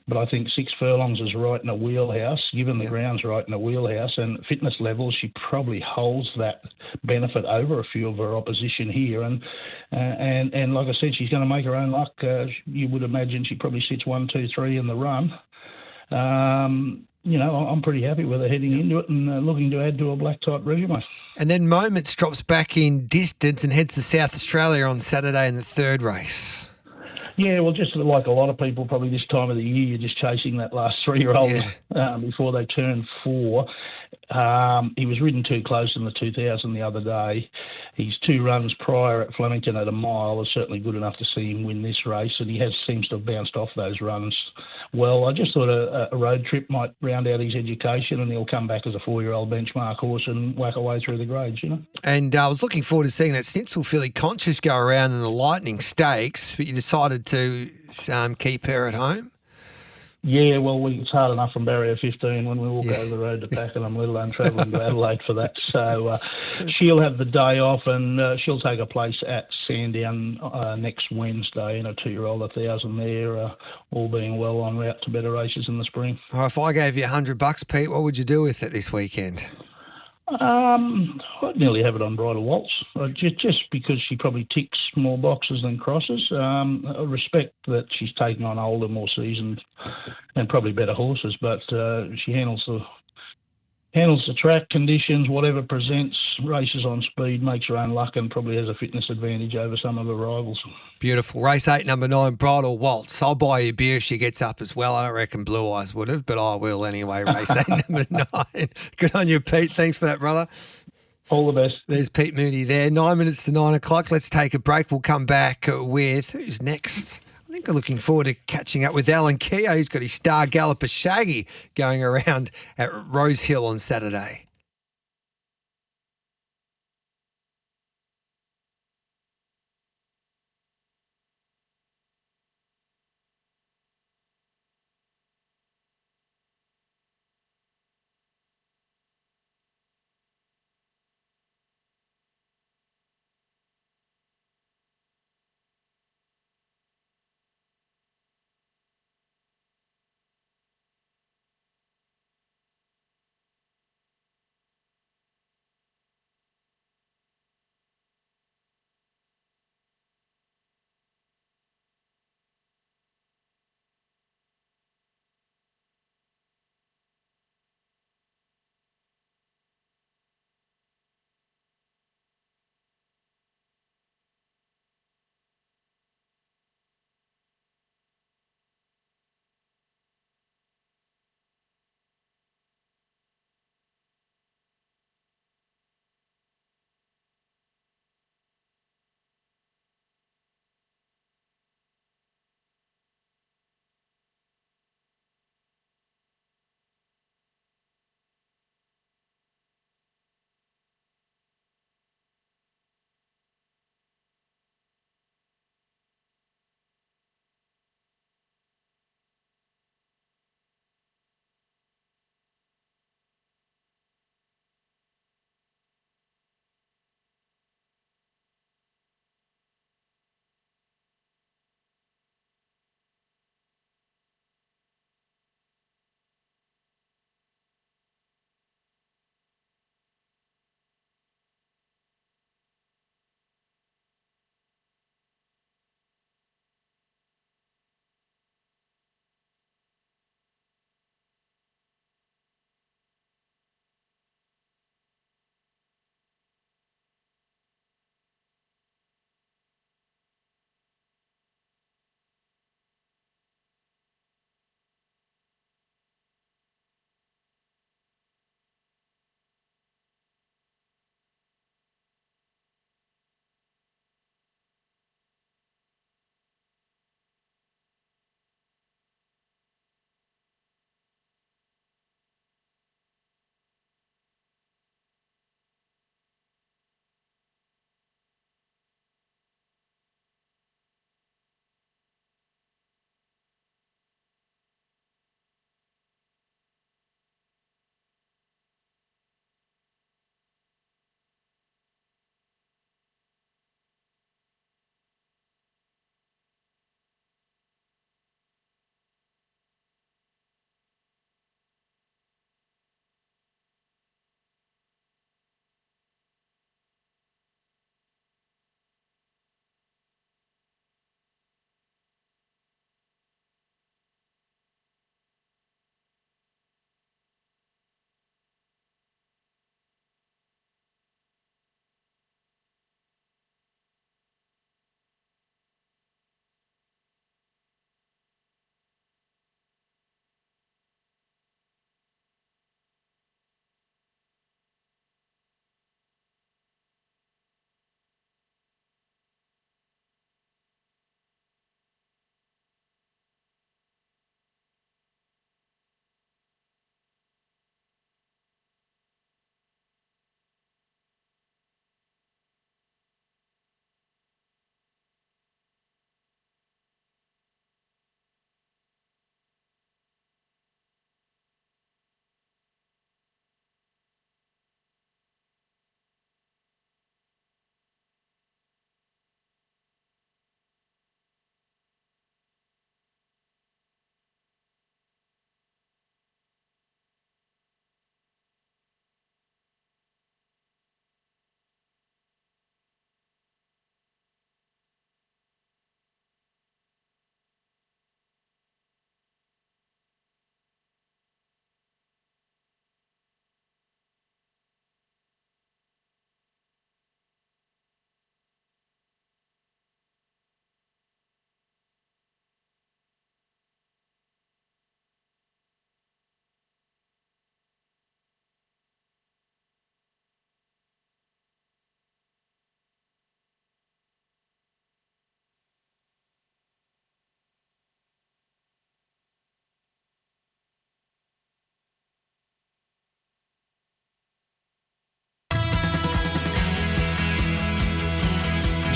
but I think 6 furlongs is right in a wheelhouse, given the ground's right in a wheelhouse, and fitness levels, she probably holds that benefit over a few of her opposition here. And like I said, she's going to make her own luck. You would imagine she probably sits 1, 2, 3 in the run. I'm pretty happy with her heading into it and looking to add to a black type resume. And then Moments drops back in distance and heads to South Australia on Saturday in the 3rd race. Yeah, well, just like a lot of people, probably this time of the year, you're just chasing that last 3-year-old before they turn 4. He was ridden too close in the 2000 the other day. His 2 runs prior at Flemington at a mile was certainly good enough to see him win this race, and he seems to have bounced off those runs well. I just thought a road trip might round out his education, and he'll come back as a 4-year-old benchmark horse and whack away through the grades, you know. And I was looking forward to seeing that Snitzel Filly Conscious go around in the Lightning Stakes, but you decided to keep her at home. Yeah, well, it's hard enough from barrier 15 when we walk over the road to Pakenham, let alone travelling to Adelaide for that. So she'll have the day off, and she'll take a place at Sandown next Wednesday in a 2-year-old 1,000 there, all being well en route to better races in the spring. Oh, if I gave you $100, Pete, what would you do with it this weekend? I'd nearly have it on Bridal Waltz, just because she probably ticks more boxes than crosses. I respect that she's taking on older, more seasoned, and probably better horses, but she handles the track conditions, whatever presents, races on speed, makes her own luck, and probably has a fitness advantage over some of her rivals. Beautiful. Race 8, number 9, Bridal Waltz. I'll buy you a beer if she gets up as well. I don't reckon Blue Eyes would have, but I will anyway. Race 8, number 9. Good on you, Pete. Thanks for that, brother. All the best. There's Pete Mooney there. 9 minutes to 9 o'clock. Let's take a break. We'll come back with who's next. I think we're looking forward to catching up with Alan Keogh. He's got his star galloper Shaggy going around at Rosehill on Saturday.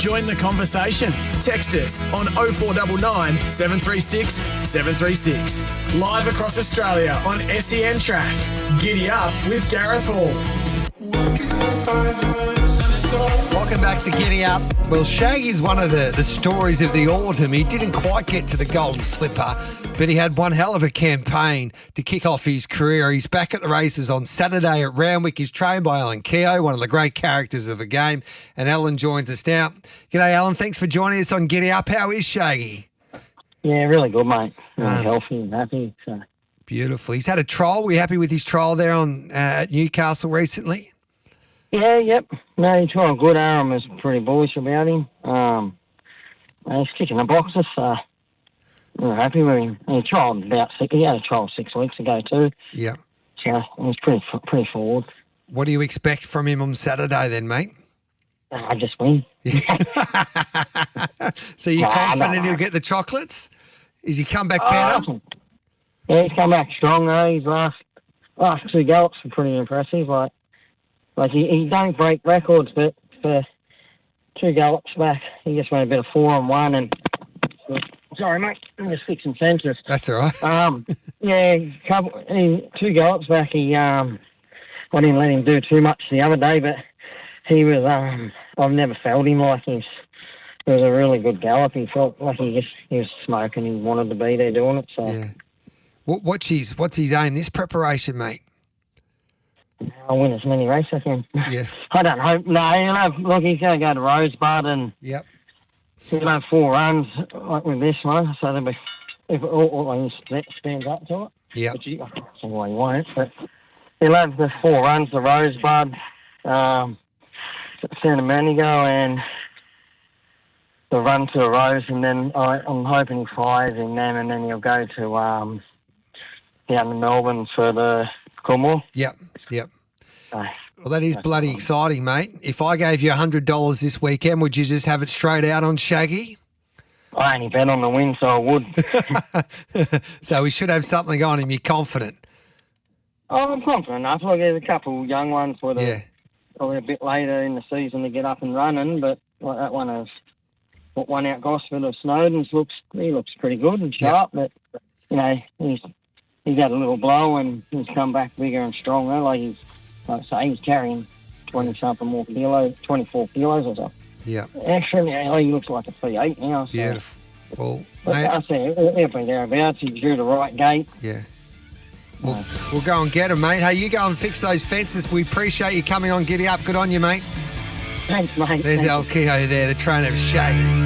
Join the conversation. Text us on 0499 736 736. Live across Australia on SEN Track. Giddy up with Gareth Hall. Welcome back to Giddy Up. Well, Shaggy's one of the stories of the autumn. He didn't quite get to the Golden Slipper, but he had one hell of a campaign to kick off his career. He's back at the races on Saturday at Randwick. He's trained by Alan Keogh, one of the great characters of the game, and Alan joins us now. G'day, Alan. Thanks for joining us on Giddy Up. How is Shaggy? Yeah, really good, mate. Really healthy and happy. So. Beautiful. He's had a trial. Were you happy with his trial there at Newcastle recently? Yeah, yep. No, he tried good. Aaron was pretty bullish about him. He's kicking the boxes, so we're happy with him. He had a trial 6 weeks ago too. Yeah. So he was pretty forward. What do you expect from him on Saturday then, mate? I just win. So you're confident he'll get the chocolates? Is he come back better? Yeah, he's come back strong though. His last 2 gallops were pretty impressive. Like he don't break records, but for 2 gallops back, he just went a bit of 4 on 1 and. Sorry, mate. I'm just fixing sensors. That's all right. 2 gallops back. I didn't let him do too much the other day, but he was. I've never felt him like him. It was a really good gallop. He felt like he was smoking. He wanted to be there doing it. So. Yeah. What's his aim this preparation, mate? I'll win as many races as I can. Yeah. I don't hope. No, he's going to go to Rosebud and he'll have 4 runs like with this one. So there'll be, if all he stands up to it. Yeah. I don't know why he won't, but he'll have the 4 runs, the Rosebud, Santa Monica and the run to the Rose, and then I'm hoping he fires in them, and then he'll go to down to Melbourne for the Coolmore. Yep. Well, that is bloody exciting, mate. If I gave you $100 this weekend, would you just have it straight out on Shaggy? I only bet on the win, so I would. So we should have something on him. You're confident? Oh, I'm confident enough. Look, there's a couple young ones where they're probably a bit later in the season to get up and running, but like that one of one out Gosford of Snowden's looks pretty good and sharp, but he's had a little blow and he's come back bigger and stronger. He's carrying 20-something more kilos, 24 kilos or so. Yeah. Actually, he looks like a P8 now. So. Beautiful. Well, mate, I say he'll be thereabouts. He drew the right gate. Yeah. We'll go and get him, mate. Hey, you go and fix those fences. We appreciate you coming on Giddy Up. Good on you, mate. Thanks, mate. There's Al Keogh there, the trainer of Shaggy.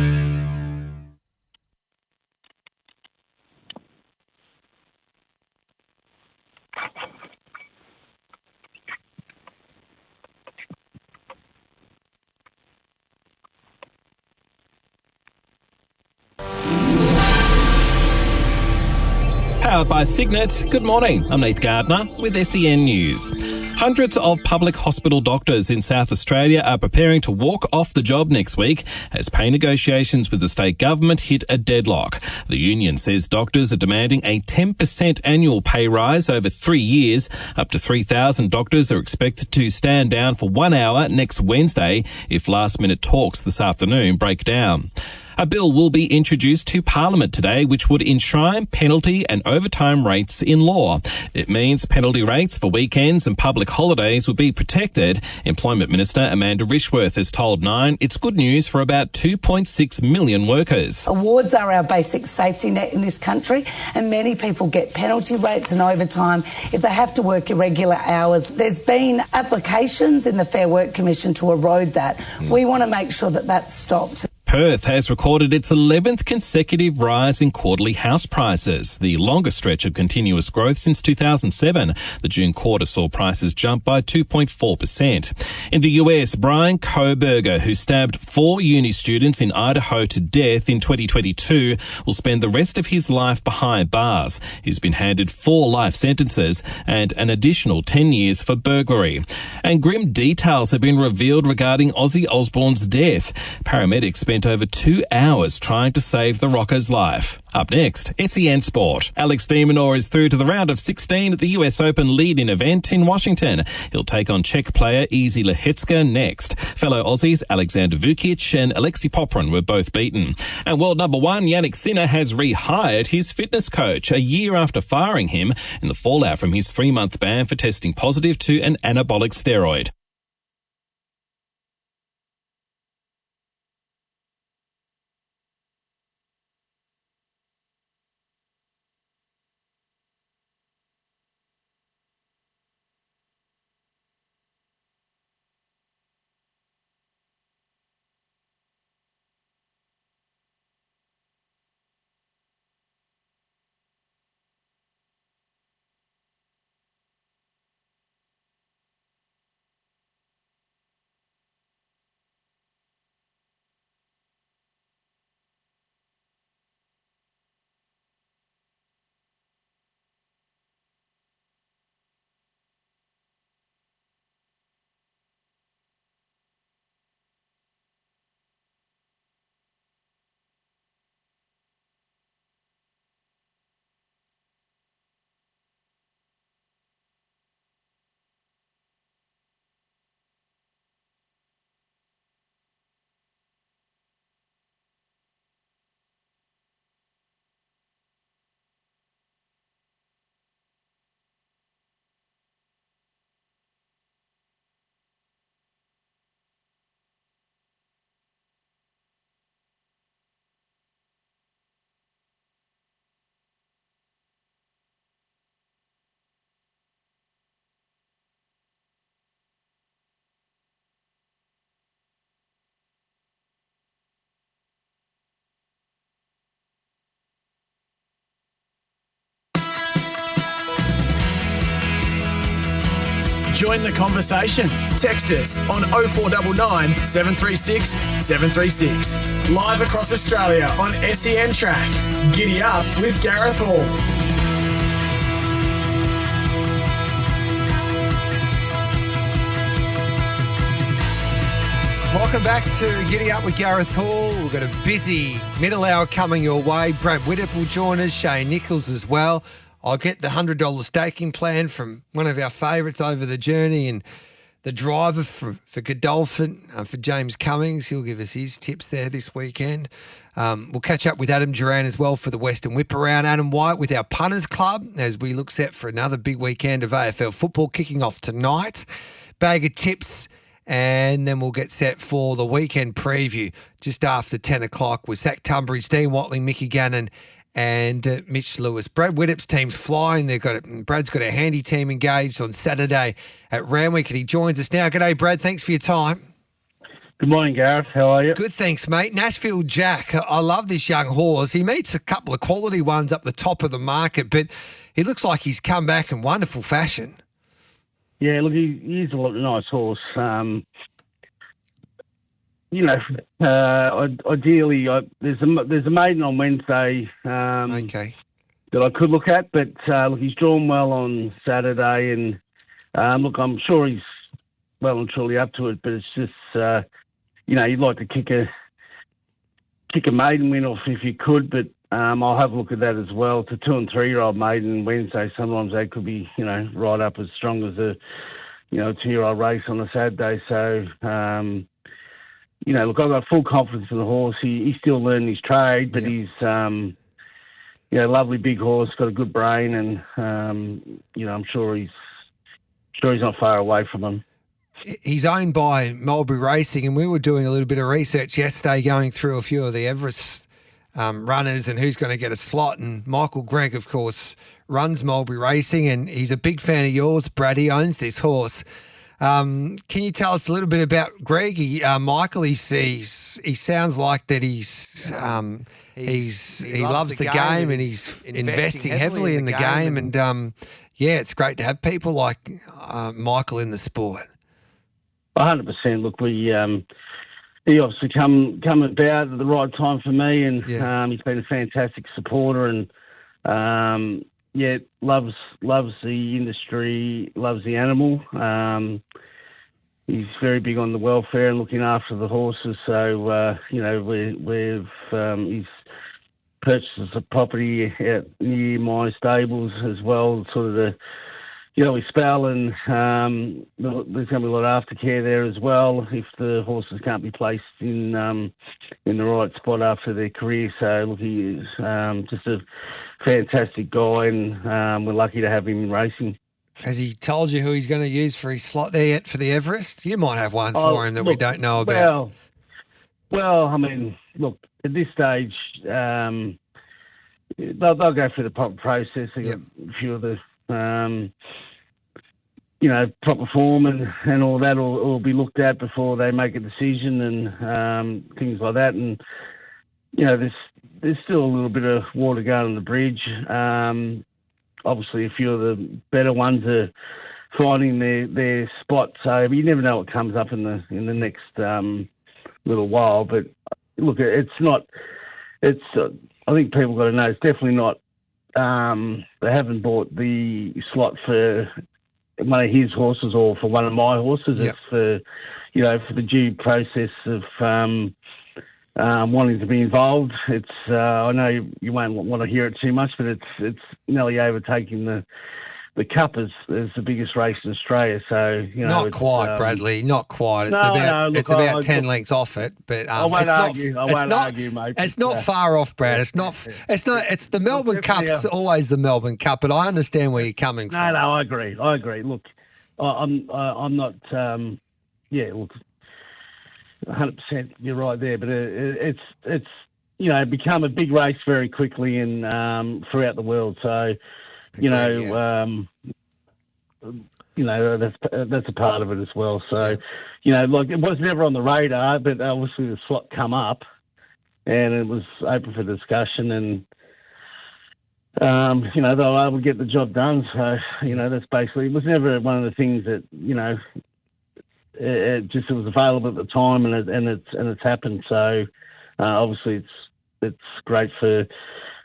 Powered by Signet. Good morning. I'm Nate Gardner with SEN News. Hundreds of public hospital doctors in South Australia are preparing to walk off the job next week as pay negotiations with the state government hit a deadlock. The union says doctors are demanding a 10% annual pay rise over 3 years. Up to 3,000 doctors are expected to stand down for 1 hour next Wednesday if last-minute talks this afternoon break down. A bill will be introduced to Parliament today which would enshrine penalty and overtime rates in law. It means penalty rates for weekends and public holidays will be protected. Employment Minister Amanda Rishworth has told Nine it's good news for about 2.6 million workers. Awards are our basic safety net in this country, and many people get penalty rates and overtime if they have to work irregular hours. There's been applications in the Fair Work Commission to erode that. We want to make sure that that's stopped. Perth has recorded its 11th consecutive rise in quarterly house prices, the longest stretch of continuous growth since 2007. The June quarter saw prices jump by 2.4%. In the US, Brian Koberger, who stabbed 4 uni students in Idaho to death in 2022, will spend the rest of his life behind bars. He's been handed 4 life sentences and an additional 10 years for burglary. And grim details have been revealed regarding Ozzy Osbourne's death. Paramedics spent over 2 hours trying to save the Rocker's life. Up next, SEN Sport. Alex de Minaur is through to the round of 16 at the US Open lead-in event in Washington. He'll take on Czech player Easy Lehecka next. Fellow Aussies Alexander Vukic and Alexei Poprin were both beaten. And world number one Yannick Sinner has rehired his fitness coach a year after firing him in the fallout from his 3-month ban for testing positive to an anabolic steroid. Join the conversation. Text us on 0499 736 736. Live across Australia on SEN Track. Giddy up with Gareth Hall. Welcome back to Giddy Up with Gareth Hall. We've got a busy middle hour coming your way. Brad Whittip will join us, Shane Nichols as well. I'll get the $100 staking plan from one of our favourites over the journey, and the driver for Godolphin, for James Cummings. He'll give us his tips there this weekend. We'll catch up with Adam Duran as well for the Western Whip Around. Adam White with our Punters Club as we look set for another big weekend of AFL football kicking off tonight. Bag of tips, and then we'll get set for the weekend preview just after 10 o'clock with Zach Tunbury, Dean Watling, Mickey Gannon, and Mitch Lewis. Brad Whittip's team's flying. Brad's got a handy team engaged on Saturday at Randwick, and he joins us now. G'day, Brad. Thanks for your time. Good morning, Gareth. How are you? Good, thanks, mate. Nashville Jack. I love this young horse. He meets a couple of quality ones up the top of the market, but he looks like he's come back in wonderful fashion. Yeah, look, he's a nice horse. Ideally, there's a maiden on Wednesday okay, that I could look at, but look, he's drawn well on Saturday, and look, I'm sure he's well and truly up to it, but it's just, you'd like to kick a maiden win off if you could, but I'll have a look at that as well. It's a 2- and 3-year-old maiden Wednesday. Sometimes they could be, right up as strong as a 2-year-old race on a Saturday. So, look, I've got full confidence in the horse. He's still learning his trade, but he's, lovely big horse, got a good brain, and, I'm sure he's not far away from him. He's owned by Mulberry Racing, and we were doing a little bit of research yesterday going through a few of the Everest runners and who's going to get a slot. And Michael Gregg, of course, runs Mulberry Racing, and he's a big fan of yours, Brad. He owns this horse. Can you tell us a little bit about Greg? Michael, he sounds like that he loves the game and he's investing heavily in the game. And it's great to have people like Michael in the sport. 100%. Look, he obviously come about at the right time for me, and he's been a fantastic supporter, and loves the industry, loves the animal. he's very big on the welfare and looking after the horses. So he's purchased a property out near my stables as well, sort of the early spell, and there's going to be a lot of aftercare there as well if the horses can't be placed in the right spot after their career. So look, he is just a fantastic guy, and we're lucky to have him in racing. Has he told you who he's going to use for his slot there yet for the Everest? You might have one for him that we don't know about. Well, I mean, look, at this stage, they'll go through the proper process. They got a few of the proper form and all that will be looked at before they make a decision and things like that. And, there's still a little bit of water going on the bridge. Obviously, a few of the better ones are finding their spot. So you never know what comes up in the next little while. But look, I think people got to know it's definitely not. They haven't bought the slot for one of his horses or for one of my horses. It's for the due process of wanting to be involved. It's I know you won't want to hear it too much, but it's nearly overtaking the Cup as the biggest race in Australia. So not quite, Bradley. Not quite. It's about 10 lengths off it, but I won't argue. I won't argue, mate. It's not far off, Brad. It's not. It's the Melbourne Cup's always the Melbourne Cup, but I understand where you're coming from. No, I agree. Look, I'm not. Look, 100%. You're right there, but it's become a big race very quickly and throughout the world. So. That's a part of it as well. So, it was never on the radar, but obviously the slot come up and it was open for discussion and, they were able to get the job done. So, that's basically, it was never one of the things that, it was available at the time and it's happened. So, obviously it's great for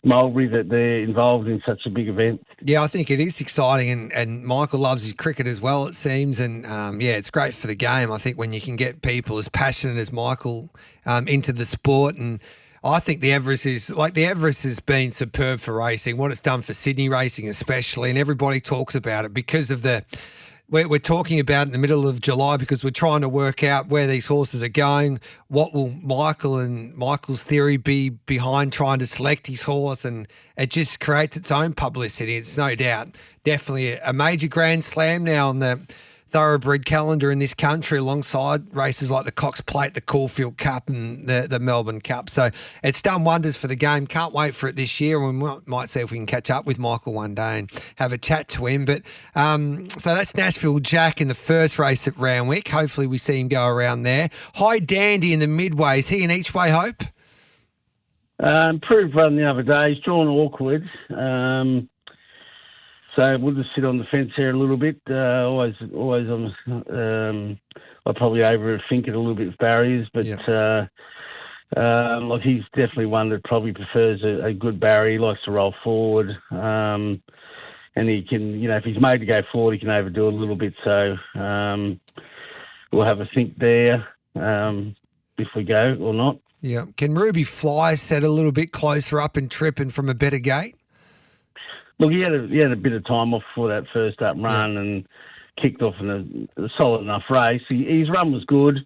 Mulberry that they're involved in such a big event. Yeah, I think it is exciting, and Michael loves his cricket as well, it seems, and it's great for the game. I think when you can get people as passionate as Michael into the sport, and I think the Everest has been superb for racing, what it's done for Sydney racing especially, and everybody talks about it because of we're talking about it in the middle of July because we're trying to work out where these horses are going. What will Michael's theory be behind trying to select his horse? And it just creates its own publicity. It's no doubt definitely a major Grand Slam now on the thoroughbred calendar in this country alongside races like the Cox Plate, the Caulfield Cup and the Melbourne Cup. So it's done wonders for the game. Can't wait for it this year, and we might see if we can catch up with Michael one day and have a chat to him. But so that's Nashville Jack in the first race at Randwick. Hopefully we see him go around there. High Dandy in the midway. Is he an each way hope? Improved run the other day. He's drawn awkward. So we'll just sit on the fence here a little bit. Always on. I probably overthink it a little bit with barriers, but he's definitely one that probably prefers a good barrier. He likes to roll forward, and he can, if he's made to go forward, he can overdo it a little bit. So we'll have a think there if we go or not. Yeah. Can Ruby Fly set a little bit closer up and trip and from a better gate? Look, he had a bit of time off for that first up run and kicked off in a solid enough race. His run was good.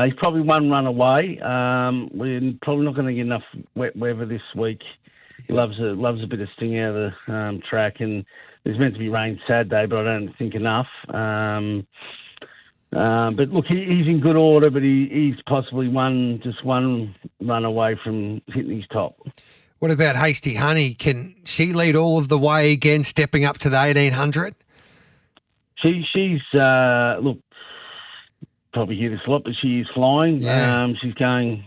He's probably one run away. We're probably not going to get enough wet weather this week. He loves a bit of sting out of the track, and there's meant to be rain Saturday, but I don't think enough. But look, he's in good order, but he's possibly one run away from hitting his top. What about Hasty Honey? Can she lead all of the way again, stepping up to the 1800? She's look, probably hear this a lot, but she is flying. Yeah. She's going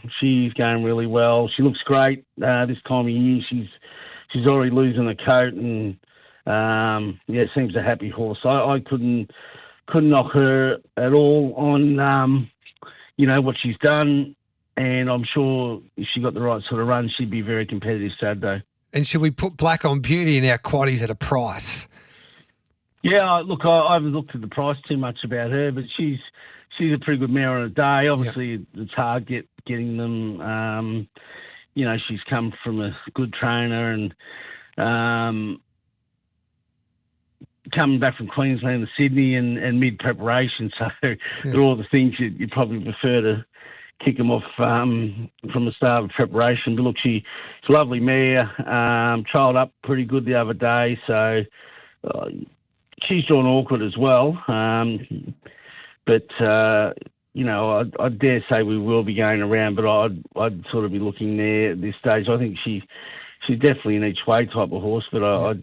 really well. She looks great this time of year. She's already losing the coat, and seems a happy horse. I couldn't knock her at all on what she's done. And I'm sure if she got the right sort of run, she'd be very competitive Saturday. And should we put Black on Beauty in our quaddies at a price? Yeah, look, I haven't looked at the price too much about her, but she's she's a pretty good mare on a day. Obviously, it's hard getting them. She's come from a good trainer and coming back from Queensland and Sydney and mid-preparation. So they're all the things you probably prefer to kick them off from the start of preparation. But look, she's a lovely mare. Trialled up pretty good the other day. So she's drawn awkward as well. But I dare say we will be going around, but I'd sort of be looking there at this stage. I think she's definitely an each way type of horse, but I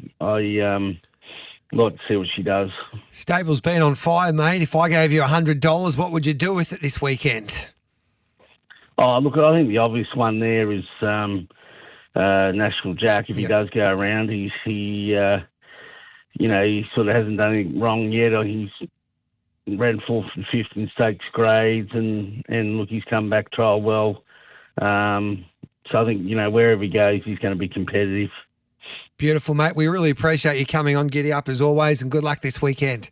like to see what she does. Stable's been on fire, mate. If I gave you $100, what would you do with it this weekend? Oh, look, I think the obvious one there is Nashville Jack. If he does go around, he sort of hasn't done anything wrong yet. He's ran fourth and fifth in stakes grades, and look, he's come back trial well. So I think wherever he goes, he's going to be competitive. Beautiful, mate. We really appreciate you coming on Giddy Up as always, and good luck this weekend.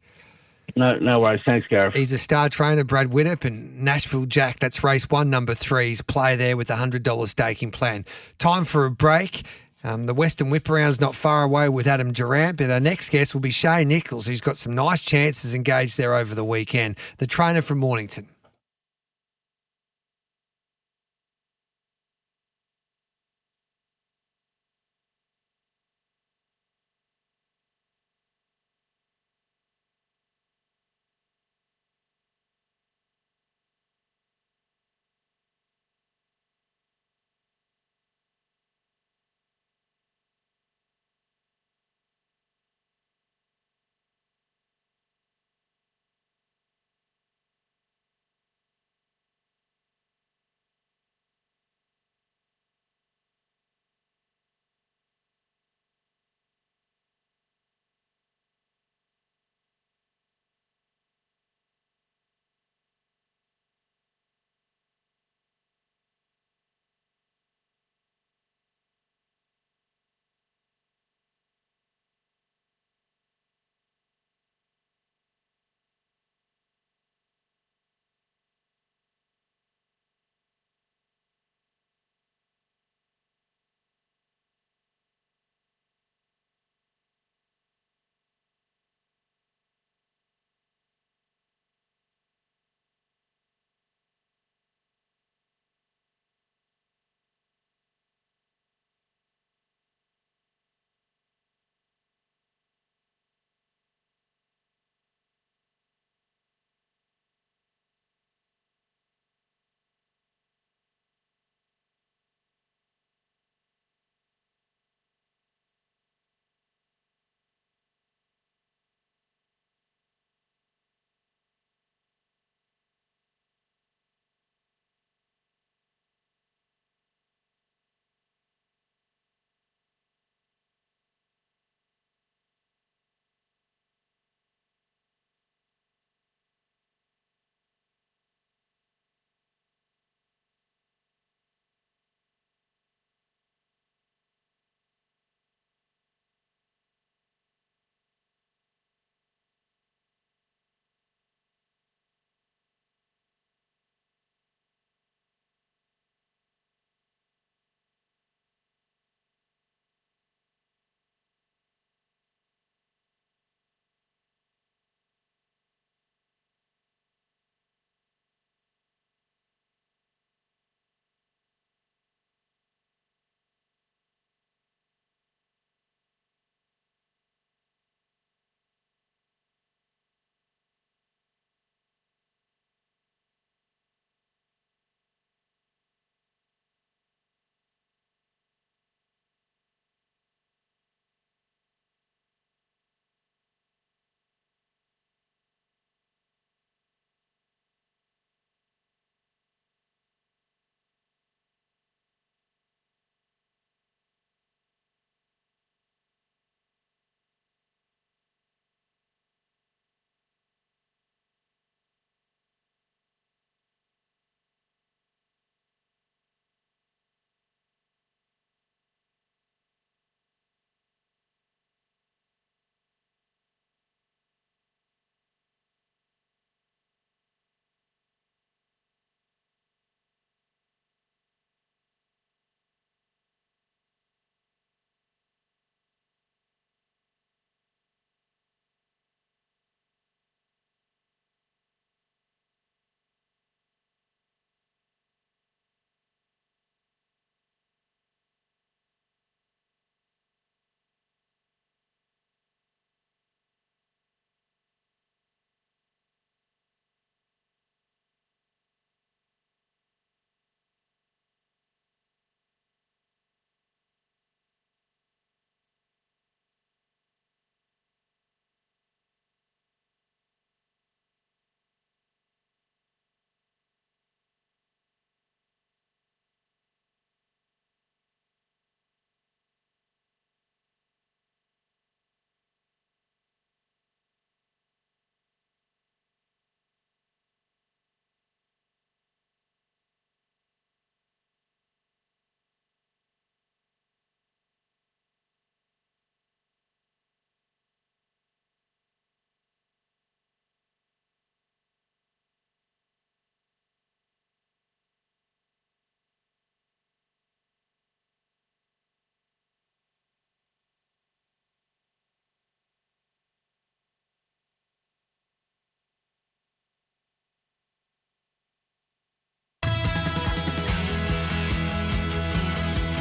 No worries. Thanks, Gareth. He's a star trainer, Brad Winnip, and Nashville Jack. That's race 1, number 3's play there with the $100 staking plan. Time for a break. The Western Whip Around's not far away with Adam Durant, but our next guest will be Shay Nichols, who's got some nice chances engaged there over the weekend. The trainer from Mornington.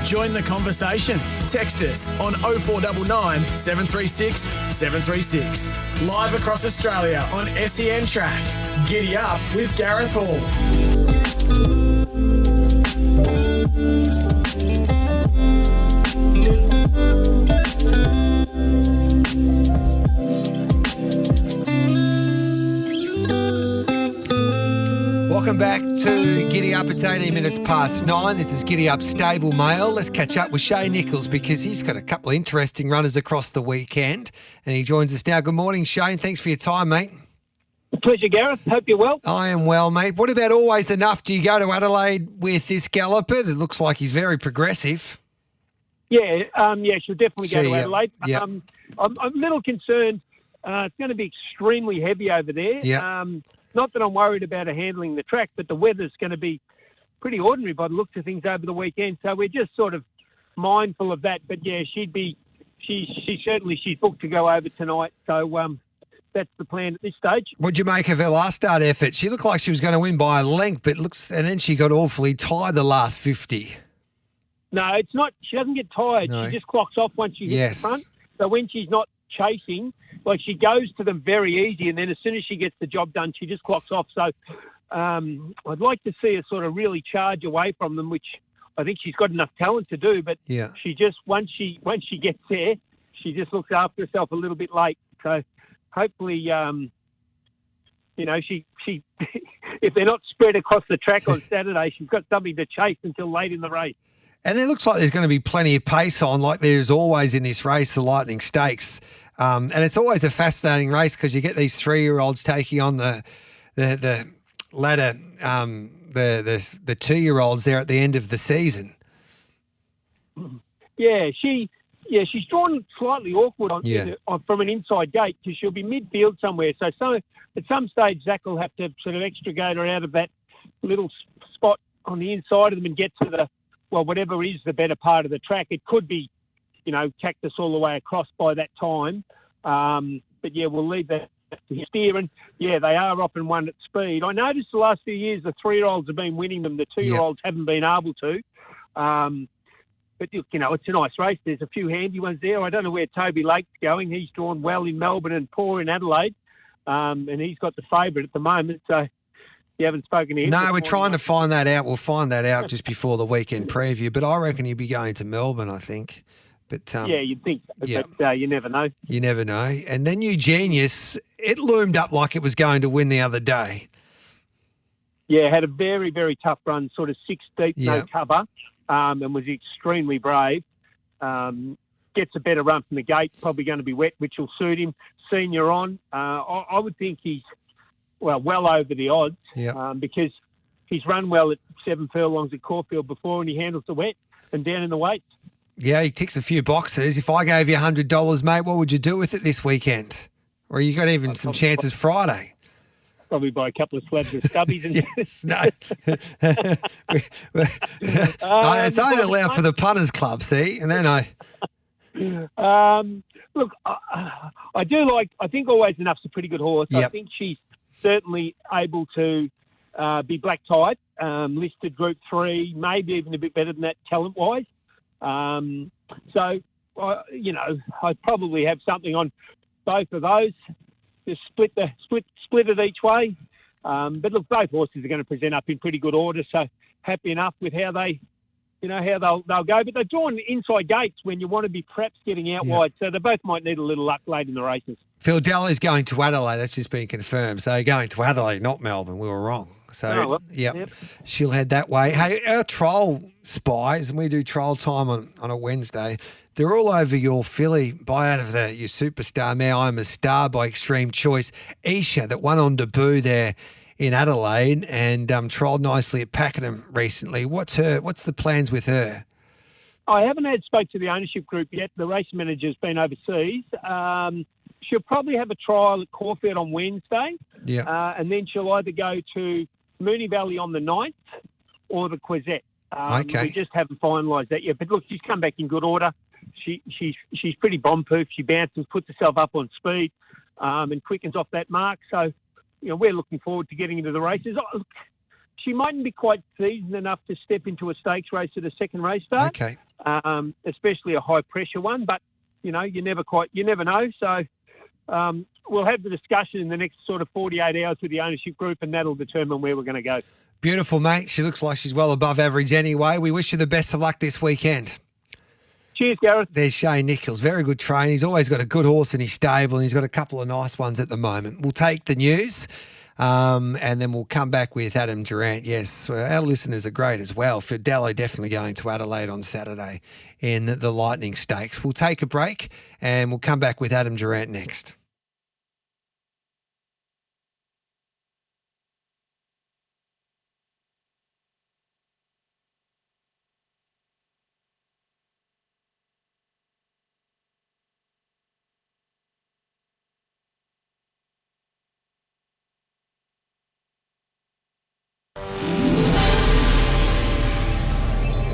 Join the conversation. Text us on 0499 736 736. Live across Australia on SEN Track. Giddy up with Gareth Hall. Welcome back to Giddy Up. It's 18 minutes past 9. This is Giddy Up Stable Mail. Let's catch up with Shane Nichols because he's got a couple of interesting runners across the weekend and he joins us now. Good morning, Shane. Thanks for your time, mate. Pleasure, Gareth. Hope you're well. I am well, mate. What about Always Enough? Do you go to Adelaide with this galloper that looks like he's very progressive? Yeah, she'll definitely go to Adelaide. Yep. I'm a little concerned. It's going to be extremely heavy over there. Yep. Not that I'm worried about her handling the track, but the weather's going to be pretty ordinary by the looks of things over the weekend. So we're just sort of mindful of that. But yeah, she's booked to go over tonight. So that's the plan at this stage. What'd you make of her last start effort? She looked like she was going to win by a length, and then she got awfully tired the last 50. No, it's not. She doesn't get tired. No. She just clocks off once she hits the front. So when she's not chasing, like she goes to them very easy, and then as soon as she gets the job done, she just clocks off. So I'd like to see her sort of really charge away from them, which I think she's got enough talent to do. But she just once she gets there, she just looks after herself a little bit late. So hopefully, she if they're not spread across the track on Saturday, she's got something to chase until late in the race. And it looks like there's going to be plenty of pace on, like there's always in this race, the Lightning Stakes. And it's always a fascinating race because you get these 3-year-olds taking on the latter, the 2-year-olds there at the end of the season. Yeah, she's drawn slightly awkward from an inside gate because she'll be midfield somewhere. So at some stage, Zach will have to sort of extricate her out of that little spot on the inside of them and get to whatever is the better part of the track. It could be, cactus all the way across by that time. But yeah, we'll leave that to his steer. And yeah, they are up and one at speed. I noticed the last few years the 3-year-olds have been winning them. The 2-year-olds haven't been able to. But, it's a nice race. There's a few handy ones there. I don't know where Toby Lake's going. He's drawn well in Melbourne and poor in Adelaide. And he's got the favourite at the moment. So you haven't spoken to him. No, we're trying to find that out. We'll find that out just before the weekend preview. But I reckon he'll be going to Melbourne, I think. But yeah, you'd think so, but you never know. You never know. And then New Genius, it loomed up like it was going to win the other day. Yeah, had a very, very tough run, sort of 6 deep, no cover, and was extremely brave. Gets a better run from the gate, probably going to be wet, which will suit him. Senior on, I would think he's, well over the odds because he's run well at 7 furlongs at Caulfield before and he handles the wet and down in the weights. Yeah, he ticks a few boxes. If I gave you $100, mate, what would you do with it this weekend? Or you got even some chances Friday? Probably buy a couple of slabs of stubbies. Yes, no. It's only allowed for the punters club, see? And then look, I think Always Enough's a pretty good horse. Yep. I think she's certainly able to be black tied, listed Group 3, maybe even a bit better than that talent-wise. So, I'd probably have something on both of those. Just split it each way. But look, both horses are going to present up in pretty good order. So happy enough with how they'll go. But they're drawn inside gates when you want to be perhaps getting out wide. So they both might need a little luck late in the races. Phil Dallow's going to Adelaide. That's just been confirmed. So going to Adelaide, not Melbourne. We were wrong. So, she'll head that way. Hey, our trial spies, and we do trial time on a Wednesday, they're all over your filly by out of your superstar mare, I'm a Star by Extreme Choice. Isha, that won on debut there in Adelaide and trialled nicely at Pakenham recently. What's the plans with her? I haven't spoke to the ownership group yet. The race manager's been overseas. She'll probably have a trial at Caulfield on Wednesday. Yeah. And then she'll either go to Moonee Valley on the 9th or the Quezette. Okay. We just haven't finalised that yet. But look, she's come back in good order. She's pretty bomb-proof. She bounces, puts herself up on speed, and quickens off that mark. So, we're looking forward to getting into the races. Oh, look, she mightn't be quite seasoned enough to step into a stakes race at a second race start. Okay. especially a high pressure one. But you never know. So we'll have the discussion in the next sort of 48 hours with the ownership group, and that'll determine where we're going to go. Beautiful, mate. She looks like she's well above average anyway. We wish you the best of luck this weekend. Cheers, Gareth. There's Shane Nichols. Very good trainer. He's always got a good horse in his stable, and he's got a couple of nice ones at the moment. We'll take the news, and then we'll come back with Adam Durant. Yes, our listeners are great as well. Fidello definitely going to Adelaide on Saturday in the Lightning Stakes. We'll take a break, and we'll come back with Adam Durant next.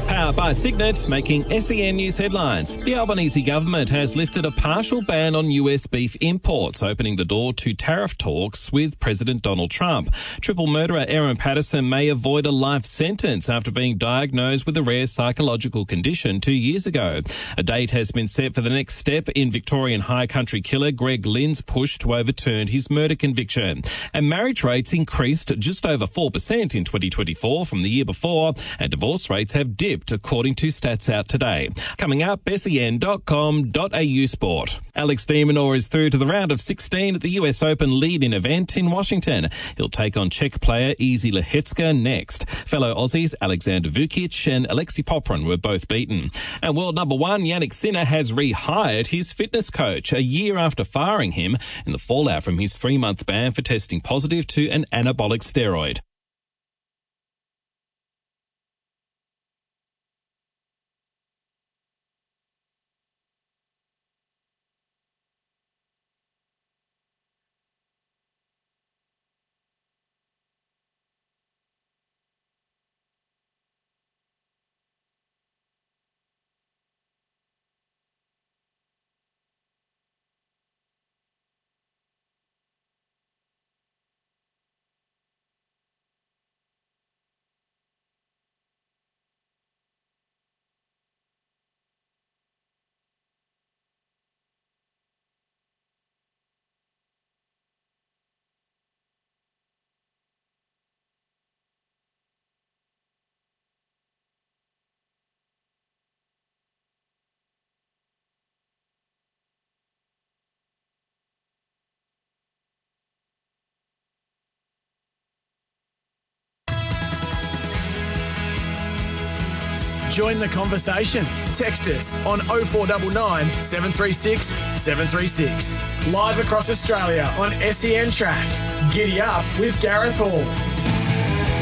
Powered by Signet, making SEN News headlines. The Albanese government has lifted a partial ban on US beef imports, opening the door to tariff talks with President Donald Trump. Triple murderer Aaron Patterson may avoid a life sentence after being diagnosed with a rare psychological condition 2 years ago. A date has been set for the next step in Victorian high country killer Greg Lynn's push to overturn his murder conviction. And marriage rates increased just over 4% in 2024 from the year before, and divorce rates have dipped according to stats out today. Coming up, sen.com.au sport. Alex de Minaur is through to the round of 16 at the US Open lead-in event in Washington. He'll take on Czech player Easy Lehecka next. Fellow Aussies Alexander Vukic and Alexei Poprin were both beaten. And world number one Yannick Sinner has rehired his fitness coach a year after firing him in the fallout from his 3-month ban for testing positive to an anabolic steroid. Join the conversation. Text us on 0499 736 736. Live across Australia on SEN Track. Giddy up with Gareth Hall.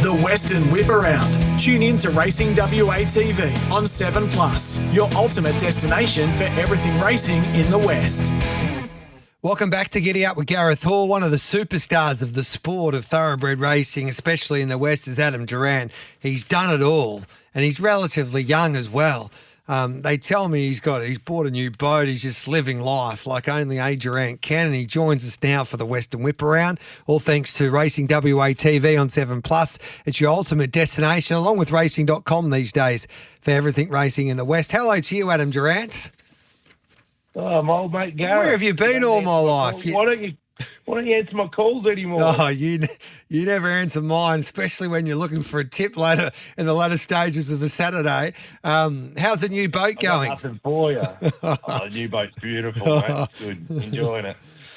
The Western Whip Around. Tune in to Racing WA TV on 7+, your ultimate destination for everything racing in the West. Welcome back to Giddy Up with Gareth Hall. One of the superstars of the sport of thoroughbred racing, especially in the West, is Adam Durant. He's done it all, and he's relatively young as well. They tell me he's bought a new boat. He's just living life like only A. Durant can, and he joins us now for the Western Whip Around, all thanks to Racing WA TV on 7+. It's your ultimate destination, along with racing.com these days, for everything racing in the West. Hello to you, Adam Durant. Oh, my old mate Gareth. Where have you been all my life? Why don't you answer my calls anymore? Oh, you never answer mine, especially when you're looking for a tip later in the latter stages of a Saturday. How's the new boat going? Nothing for you. The new boat's beautiful, mate. It's good. Enjoying it.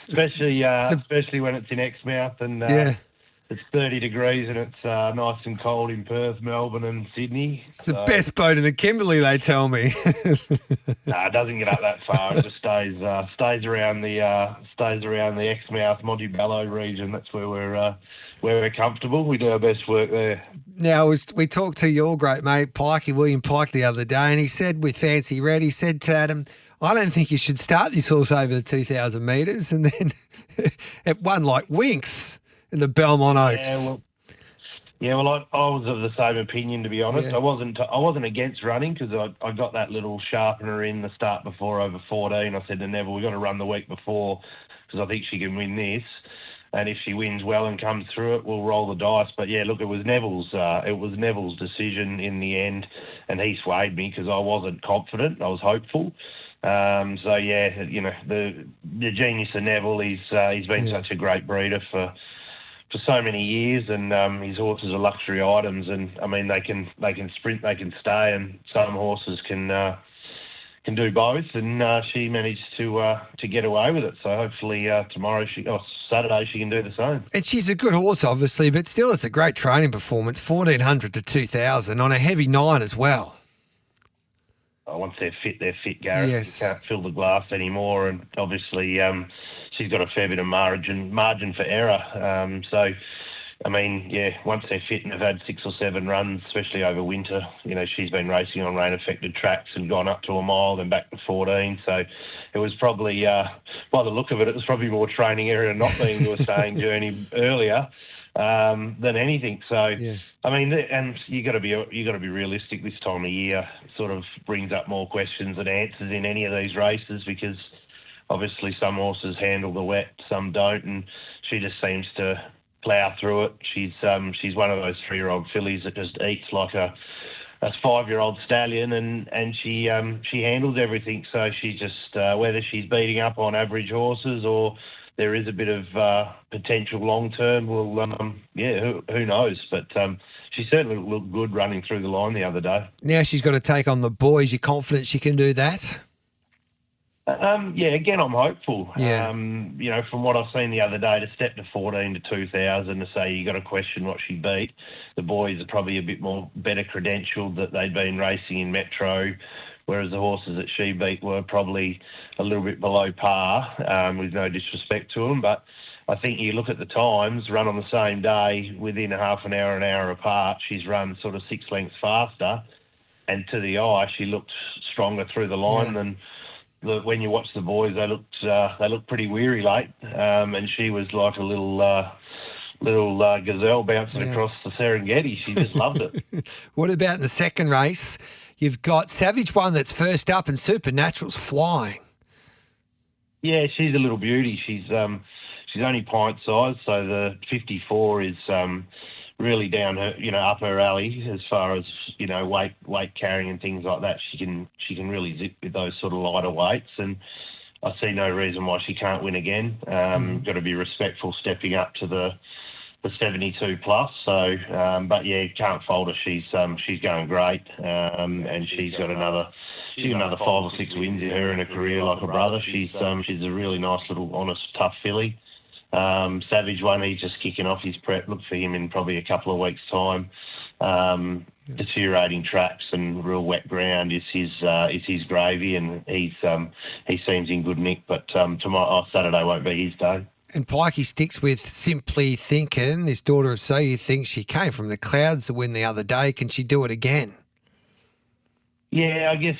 Especially when it's in Exmouth and it's 30 degrees and it's nice and cold in Perth, Melbourne and Sydney. It's the best boat in the Kimberley, they tell me. No, it doesn't get up that far. It just stays around the Exmouth, Montebello region. That's where we're comfortable. We do our best work there. Now, we talked to your great mate, William Pike, the other day, and he said with Fancy Red, he said to Adam, I don't think you should start this horse over the 2,000 metres. And then it won like winks in the Belmont Oaks. I was of the same opinion, to be honest. Yeah. I wasn't against running because I got that little sharpener in the start before over 14. I said to Neville, we've got to run the week before because I think she can win this. And if she wins well and comes through it, we'll roll the dice. But yeah, look, it was Neville's decision in the end, and he swayed me because I wasn't confident. I was hopeful. So yeah, you know, the genius of Neville. He's been such a great breeder for so many years, and his horses are luxury items. And I mean, they can sprint, they can stay, and some horses can do both. And she managed to get away with it. So hopefully Saturday she can do the same. And she's a good horse, obviously, but still, it's a great training performance. 1,400 to 2,000 on a heavy 9 as well. Once they're fit, Gareth. Yes. You can't fill the glass anymore, and obviously she's got a fair bit of margin for error. So, I mean, yeah, once they're fit and have had 6 or 7 runs, especially over winter, you know, she's been racing on rain-affected tracks and gone up to a mile, then back to 14. So it was probably, by the look of it was probably more training area and not being to a staying journey earlier than anything. So, yeah. I mean, and you got to be realistic this time of year. It sort of brings up more questions than answers in any of these races, because obviously some horses handle the wet, some don't, and she just seems to plough through it. She's one of those 3-year-old fillies that just eats like a 5-year-old stallion, and she handles everything. So she just whether she's beating up on average horses or there is a bit of potential long term, well, who knows? But she certainly looked good running through the line the other day. Now she's got to take on the boys. You're confident she can do that? Again, I'm hopeful. Yeah. You know, from what I've seen the other day, to step to 14 to 2,000, to say you got to question what she beat. The boys are probably a bit more better credentialed, that they'd been racing in Metro, whereas the horses that she beat were probably a little bit below par, with no disrespect to them. But I think you look at the times, run on the same day, within half an hour apart, she's run sort of 6 lengths faster, and to the eye, she looked stronger through the line than... When you watch the boys, they looked pretty weary late, and she was like a little gazelle bouncing across the Serengeti. She just loved it. What about in the second race? You've got Savage One that's first up, and Supernatural's flying. Yeah, she's a little beauty. She's only pint size, so the 54 is really down her, up her alley as far as, weight carrying and things like that. She can really zip with those sort of lighter weights, and I see no reason why she can't win again. Got to be respectful stepping up to the 72 plus. So, but yeah, can't fault her. She's going great, and she's got another 5 or 6 wins in her career like her brother. She's a really nice little honest tough filly. Savage One, he's just kicking off his prep. Look for him in probably a couple of weeks' time. Deteriorating tracks and real wet ground is his gravy, and he seems in good nick. But Saturday won't be his day. And Pikey sticks with Simply Thinking. This daughter of So You Think, she came from the clouds to win the other day. Can she do it again? Yeah, I guess,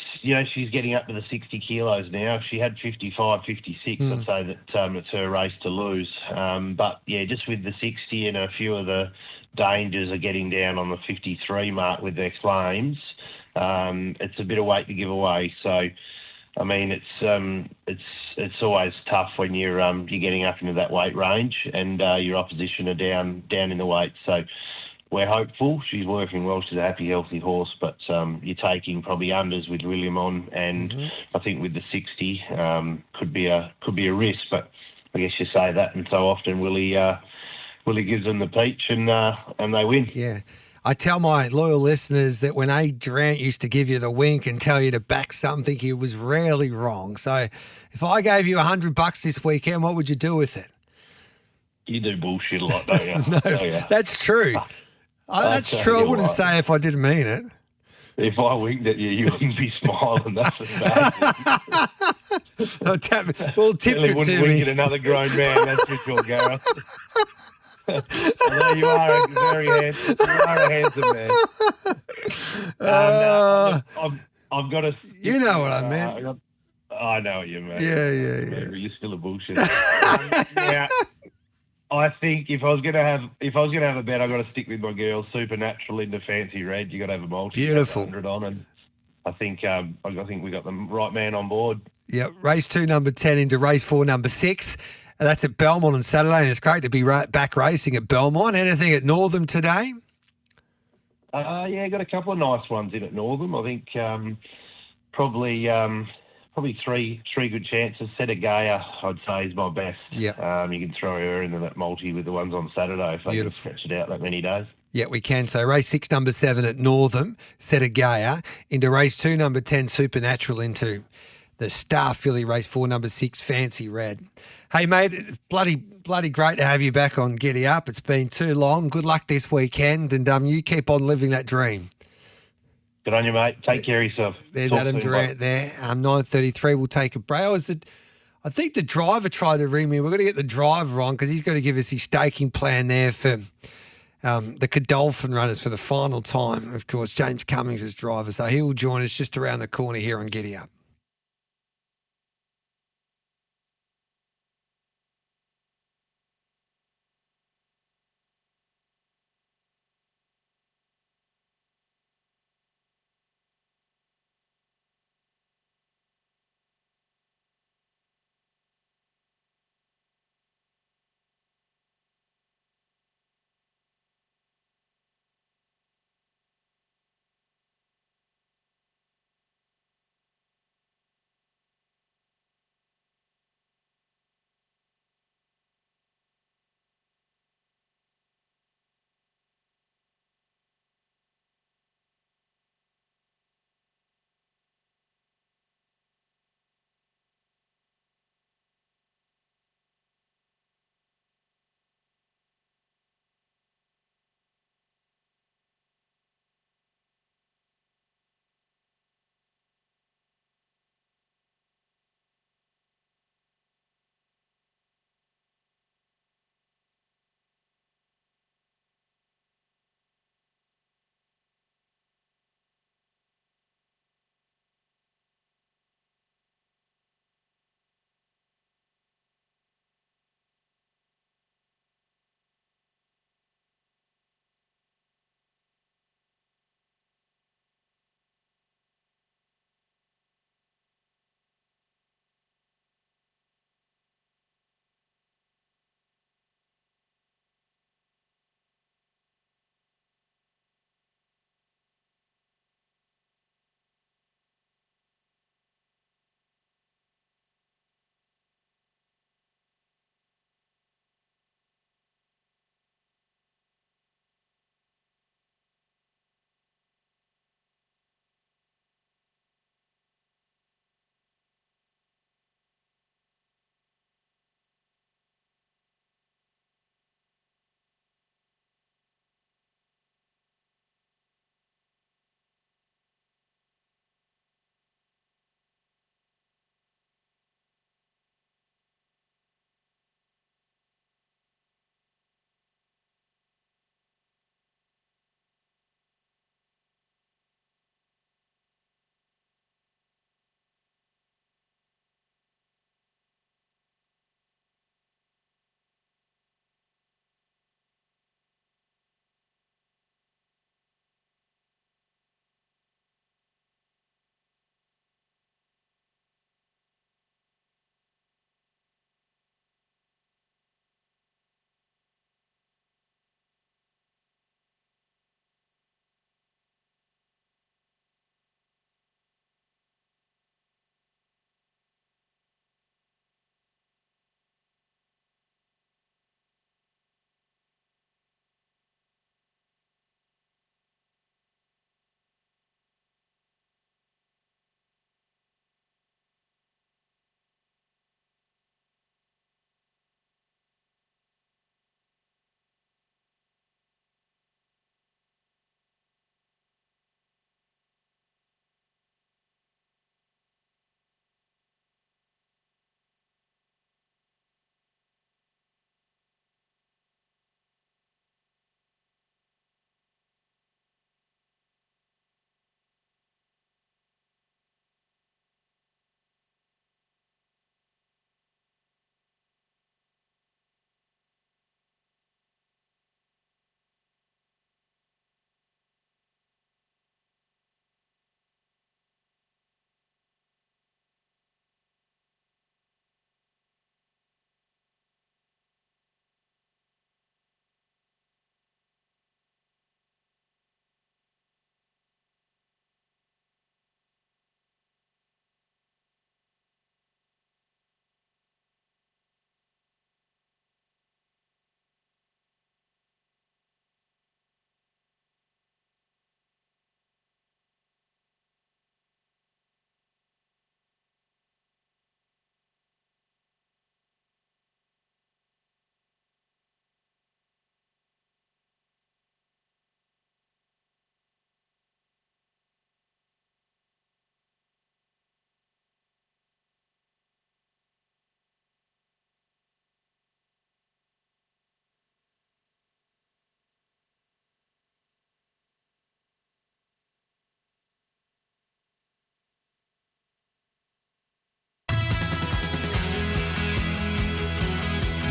she's getting up to the 60 kilos now. If she had 55, 56, I'd say that it's her race to lose. But, yeah, just with the 60 and a few of the dangers of getting down on the 53 mark with their claims, it's a bit of weight to give away. So, I mean, it's always tough when you're getting up into that weight range and your opposition are down in the weight. So, we're hopeful. She's working well. She's a happy, healthy horse, but you're taking probably unders with William on, and I think with the 60 could be a risk. But I guess you say that, and so often Willie gives them the peach, and they win. Yeah. I tell my loyal listeners that when A. Durant used to give you the wink and tell you to back something, he was rarely wrong. So if I gave you $100 this weekend, what would you do with it? You do bullshit a lot, don't you? No, that's true. That's true. I wouldn't say if I didn't mean it. If I winked at you, you wouldn't be smiling. That's a bad Well, tipped it to me. Wouldn't wink at another grown man, that's for sure, Gareth. I know you are a handsome man. I've got to... You know what I meant. I know what you mean. Yeah. You're still a bullshit. Yeah. I think if I was gonna have a bet, I've got to stick with my girls. Supernatural into Fancy Red. You got to have a multi. Beautiful. 100 on, and I think we got the right man on board. Yeah, race 2, number 10 into race 4, number 6. And that's at Belmont on Saturday, and it's great to be back racing at Belmont. Anything at Northam today? Yeah, got a couple of nice ones in at Northam. I think probably three good chances. Seta Gaia, I'd say, is my best. Yeah. You can throw her into that multi with the ones on Saturday if they can stretch it out that many days. Yeah, we can. So race 6, number 7 at Northam, Seta Gaia, into race 2, number 10, Supernatural, into the Star Filly, race 4, number 6, Fancy Red. Hey, mate, bloody great to have you back on Giddy Up. It's been too long. Good luck this weekend, and you keep on living that dream. Good on you, mate. Take care of yourself. There's Adam Durant there. 9:33. We'll take a break. I think the driver tried to ring me. We're going to get the driver on because he's going to give us his staking plan there for the Godolphin runners for the final time. Of course, James Cummings is driver, so he will join us just around the corner here on Giddy Up.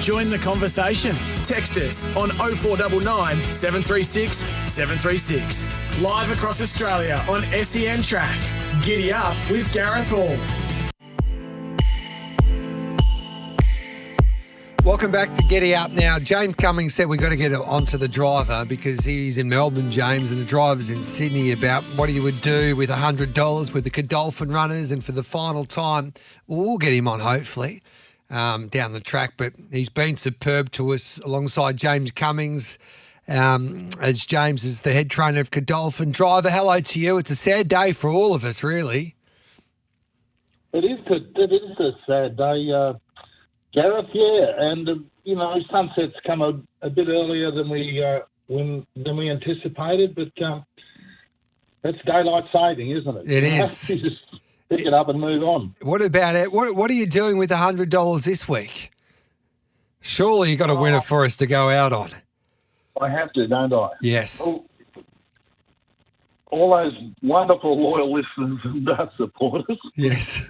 Join the conversation. Text us on 0499 736 736. Live across Australia on SEN Track. Giddy up with Gareth Hall. Welcome back to Giddy Up. Now, James Cummings said we've got to get onto the driver because he's in Melbourne, James, and the driver's in Sydney about what he would do with $100 with the Godolphin runners. And for the final time, we'll get him on, hopefully, down the track. But he's been superb to us alongside James Cummings, as James is the head trainer of Godolphin. Driver, hello to you. It's a sad day for all of us, really. It is a sad day, Gareth, and sunset's come a bit earlier than we anticipated, but that's daylight saving, isn't it? It is. You just pick it up and move on. What about it? What are you doing with $100 this week? Surely you got a winner for us to go out on. I have to, don't I? Yes. All those wonderful loyal listeners and supporters. Yes.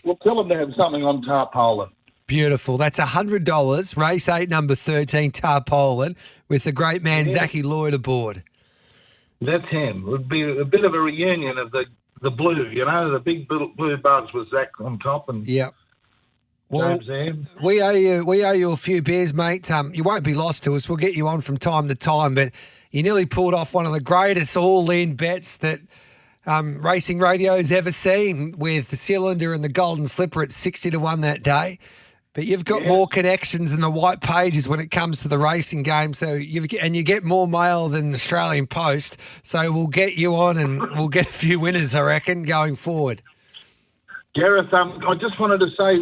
We'll tell them to have something on tarpaulin. Beautiful. That's $100. Race 8, number 13, tarpaulin, with the great man Zachy Lloyd aboard. That's him. It would be a bit of a reunion of the blue, the big blue bugs with Zach on top and Well, James there. We owe you a few beers, mate. You won't be lost to us. We'll get you on from time to time, but you nearly pulled off one of the greatest all-in bets that racing radio's ever seen, with the Cylinder and the Golden Slipper at 60-1 that day. But you've got more connections than the white pages when it comes to the racing game. So you get more mail than the Australian Post. So we'll get you on and we'll get a few winners, I reckon, going forward. Gareth, I just wanted to say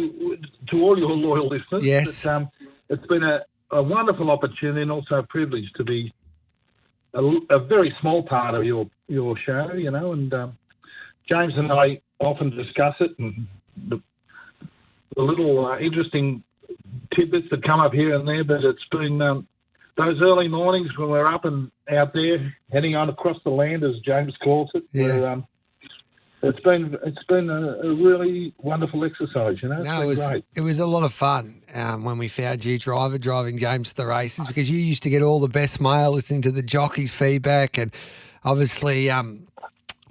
to all your loyal listeners that it's been a wonderful opportunity and also a privilege to be a very small part of your show, and James and I often discuss it and the little interesting tidbits that come up here and there, but it's been those early mornings when we're up and out there heading on across the land, as James calls it. Yeah. It's been a really wonderful exercise, Great. It was a lot of fun when we found you, driver, driving James to the races, because you used to get all the best mail listening to the jockeys' feedback, and obviously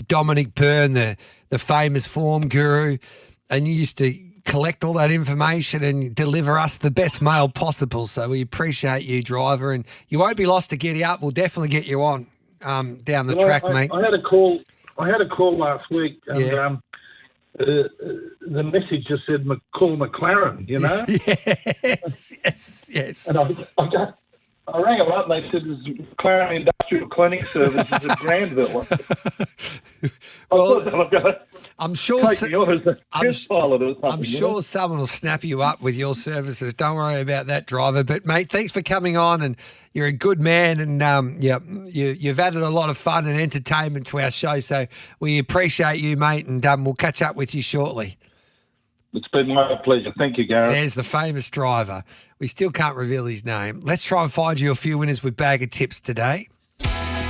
Dominic Byrne, the famous form guru, and you used to collect all that information and deliver us the best mail possible. So we appreciate you, driver, and you won't be lost to Giddy Up. We'll definitely get you on down the track, mate. I had a call last week, and the message just said call McLaren, Yes. And I rang them up and they said it's McLaren Industrial Cleaning Services at Granville. I'm sure someone will snap you up with your services. Don't worry about that, driver. But, mate, thanks for coming on, and you're a good man, and you've added a lot of fun and entertainment to our show. So we appreciate you, mate, and we'll catch up with you shortly. It's been my pleasure. Thank you, Gareth. There's the famous driver. We still can't reveal his name. Let's try and find you a few winners with Bag of Tips today.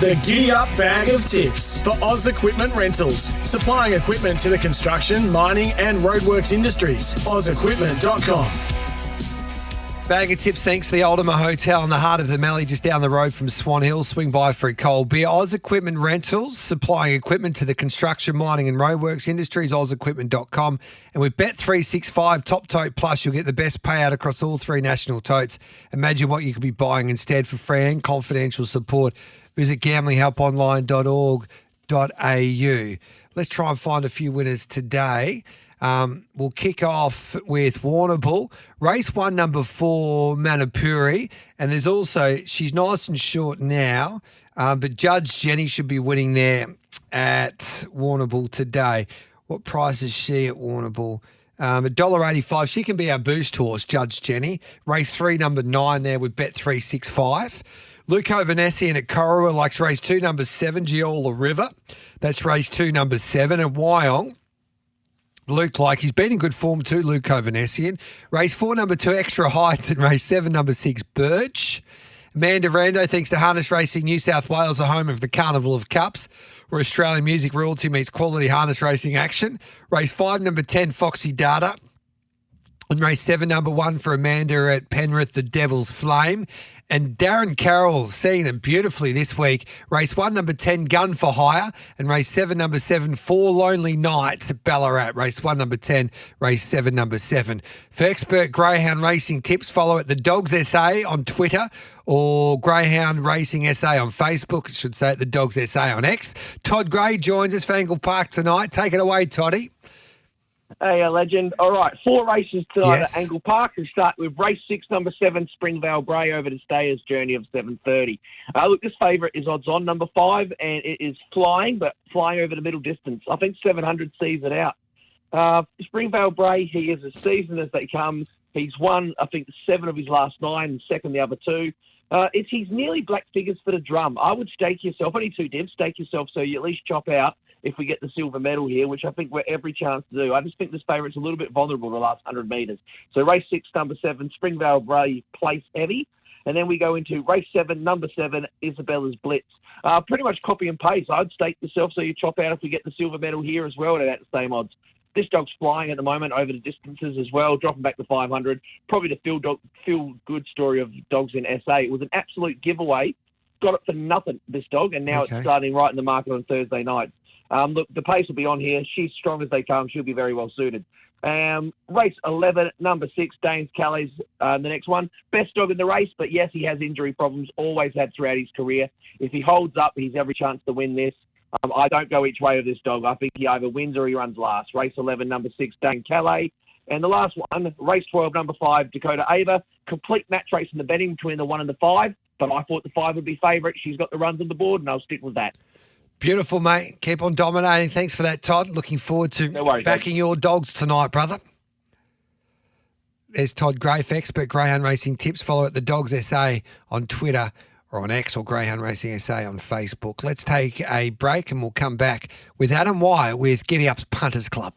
The Giddy Up Bag of Tips for Oz Equipment Rentals. Supplying equipment to the construction, mining and roadworks industries. OzEquipment.com. Bag of Tips, thanks to the Ultima Hotel in the heart of the Mallee, just down the road from Swan Hill. Swing by for a cold beer. Oz Equipment Rentals, supplying equipment to the construction, mining and roadworks industries. OzEquipment.com. And with Bet365 Top Tote Plus, you'll get the best payout across all three national totes. Imagine what you could be buying instead. For free and confidential support, visit gamblinghelponline.org.au. Let's try and find a few winners today. We'll kick off with Warrnambool. Race 1, number 4, Manapuri. And there's also, she's nice and short now, but Judge Jenny should be winning there at Warrnambool today. What price is she at Warrnambool? $1.85. She can be our boost horse, Judge Jenny. Race 3, number 9 there with Bet365. Luke Ovanessian at Corrowa likes race 2, number 7, Giola River. That's race 2, number 7. And Wyong, Luke, he's been in good form too, Luke Ovanessian. Race 4, number 2, Extra Heights, and race 7, number 6, Birch. Amanda Rando, thanks to Harness Racing New South Wales, the home of the Carnival of Cups, where Australian music royalty meets quality harness racing action. Race 5, number 10, Foxy Data. And race 7, number 1 for Amanda at Penrith, the Devil's Flame. And Darren Carroll seeing them beautifully this week. Race 1, number 10, Gun for Hire. And race 7, number 7, Four Lonely Nights at Ballarat. Race 1, number 10, race 7, number 7. For expert greyhound racing tips, follow at the Dogs SA on Twitter or Greyhound Racing SA on Facebook. I should say at the Dogs SA on X. Todd Gray joins us for Angle Park tonight. Take it away, Toddy. Hey, a legend. All right, 4 races tonight at Angle Park. We start with race 6, number 7, Springvale Bray over to Stayers Journey of 7:30. Look, this favourite is odds on, number 5, and it is flying, but flying over the middle distance. I think 700 sees it out. Springvale Bray, he is as seasoned as they come. He's won, I think, 7 of his last 9 and second the other 2. He's nearly black figures for the drum. I would stake yourself, only 2 divs, stake yourself so you at least chop out if we get the silver medal here, which I think we're every chance to do. I just think this favourite's a little bit vulnerable the last 100 metres. So race 6, number 7, Springvale Bray, place heavy. And then we go into race 7, number 7, Isabella's Blitz. Pretty much copy and paste. I'd stake yourself so you chop out if we get the silver medal here as well at about the same odds. This dog's flying at the moment over the distances as well, dropping back to 500. Probably the feel-good story of dogs in SA. It was an absolute giveaway. Got it for nothing, this dog, and now it's starting right in the market on Thursday night. Look, the pace will be on here. She's strong as they come. She'll be very well suited. Race 11, number 6, Danes Calais, the next one. Best dog in the race, but yes, he has injury problems, always had throughout his career. If he holds up, he's every chance to win this. I don't go each way with this dog. I think he either wins or he runs last. Race 11, number 6, Dane Calais. And the last one, race 12, number 5, Dakota Ava. Complete match race in the betting between the 1 and the 5, but I thought the 5 would be favourite. She's got the runs on the board, and I'll stick with that. Beautiful, mate. Keep on dominating. Thanks for that, Todd. Looking forward to backing your dogs tonight, brother. There's Todd Gray for expert greyhound racing tips. Follow at the Dogs SA on Twitter or on X or Greyhound Racing SA on Facebook. Let's take a break and we'll come back with Adam Wire with Giddy Up's Punters Club.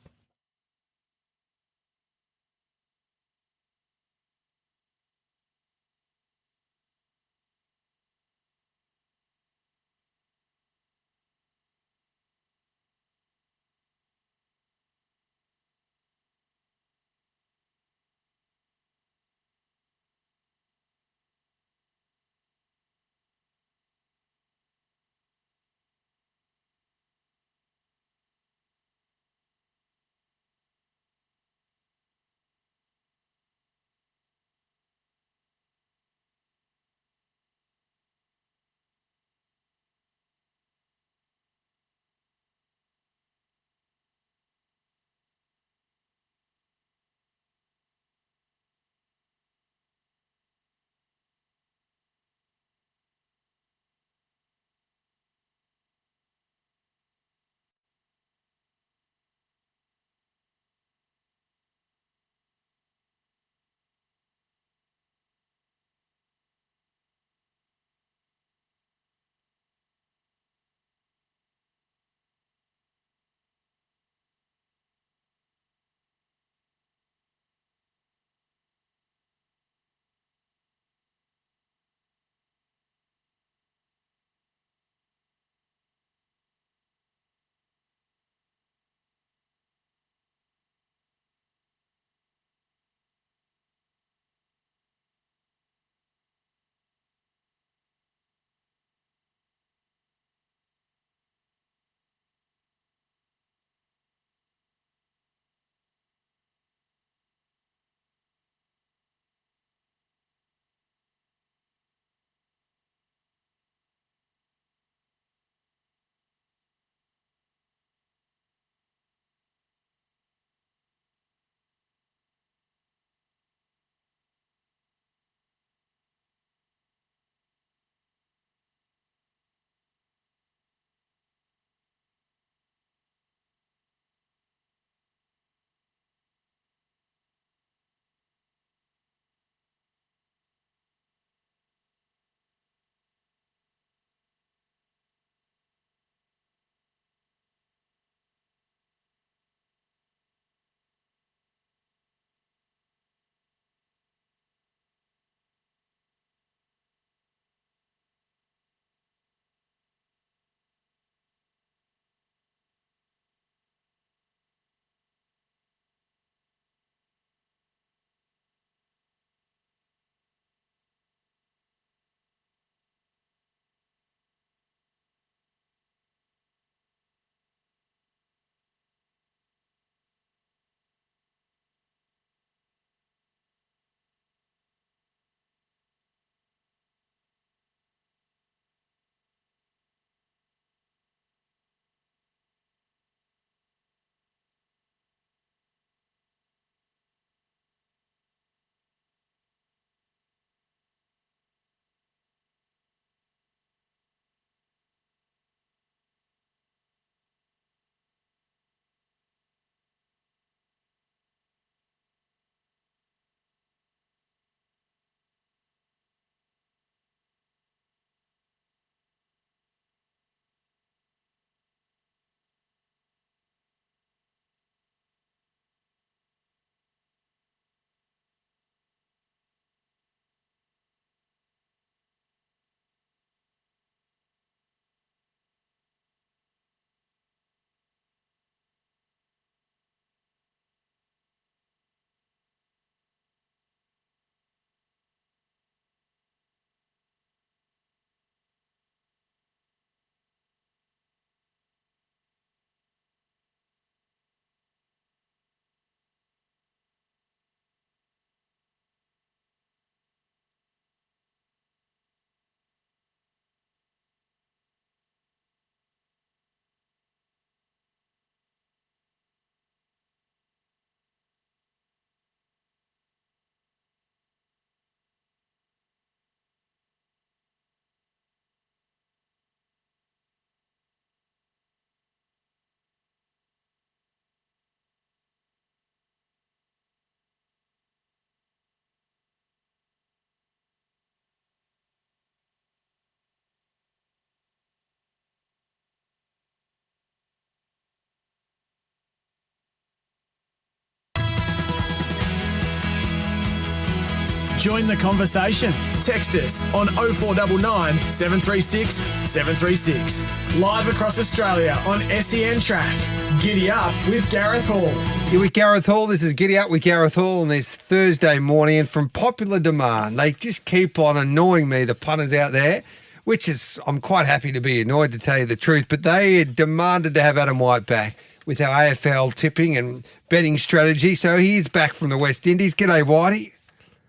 Join the conversation. Text us on 0499 736 736. Live across Australia on SEN Track. Giddy Up with Gareth Hall. You're with Gareth Hall. This is Giddy Up with Gareth Hall on this Thursday morning. And from popular demand, they just keep on annoying me, the punters out there, which is, I'm quite happy to be annoyed to tell you the truth, but they demanded to have Adam White back with our AFL tipping and betting strategy. So he's back from the West Indies. G'day, Whitey.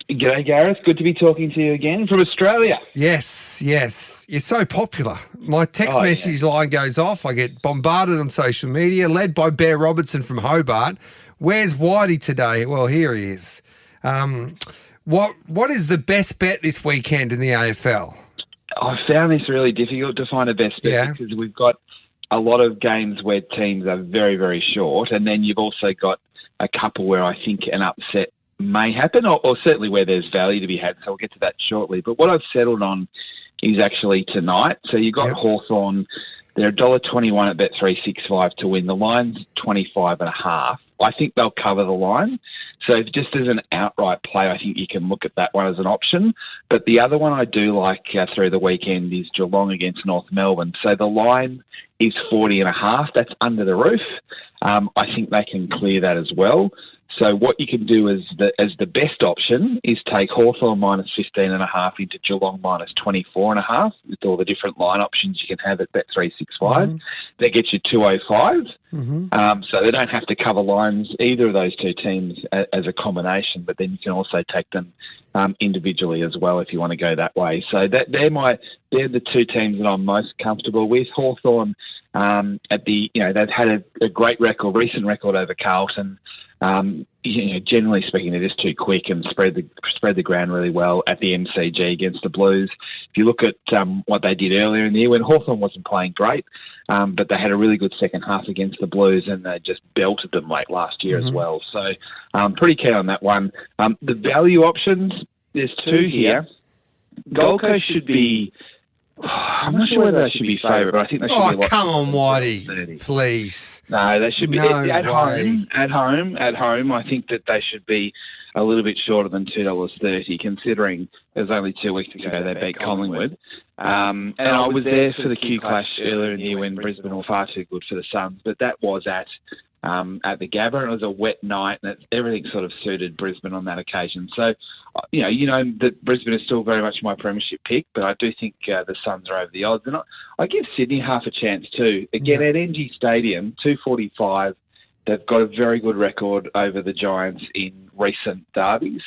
G'day, Gareth. Good to be talking to you again from Australia. Yes. You're so popular. My text message line goes off. I get bombarded on social media, led by Bear Robertson from Hobart. Where's Whitey today? Well, here he is. What is the best bet this weekend in the AFL? I found this really difficult to find a best bet because we've got a lot of games where teams are very, very short, and then you've also got a couple where I think an upset may happen, or certainly where there's value to be had. So we'll get to that shortly. But what I've settled on is actually tonight. So you've got Hawthorn. They're $1.21 at Bet365 to win. The line's 25.5. I think they'll cover the line. So just as an outright play, I think you can look at that one as an option. But the other one I do like through the weekend is Geelong against North Melbourne. So the line is 40.5. That's under the roof. I think they can clear that as well. So what you can do as the best option is take Hawthorn minus 15.5 into Geelong minus 24.5 with all the different line options you can have at Bet365. That gets you 205. So they don't have to cover lines, either of those two teams, as a combination, but then you can also take them individually as well if you want to go that way. So they're the two teams that I'm most comfortable with. Hawthorn, they've had a great recent record over Carlton. Generally speaking, they're just too quick and spread the ground really well at the MCG against the Blues. If you look at what they did earlier in the year when Hawthorn wasn't playing great, but they had a really good second half against the Blues and they just belted them late last year as well. So pretty keen on that one. The value options, there's two here. Gold Coast should be... I'm not sure whether they should be favourite, but I think they should be a lot. Come on, Whitey, please. No, they should be at home. At home, I think that they should be a little bit shorter than $2.30, considering there's only 2 weeks ago they beat Collingwood. And I was there for the Q Clash earlier in the year when Brisbane were far too good for the Suns, but that was at the Gabba, and it was a wet night, and everything sort of suited Brisbane on that occasion. So, you know that Brisbane is still very much my premiership pick, but I do think the Suns are over the odds, and I give Sydney half a chance too. Again, at NG Stadium, 245. They've got a very good record over the Giants in recent derbies.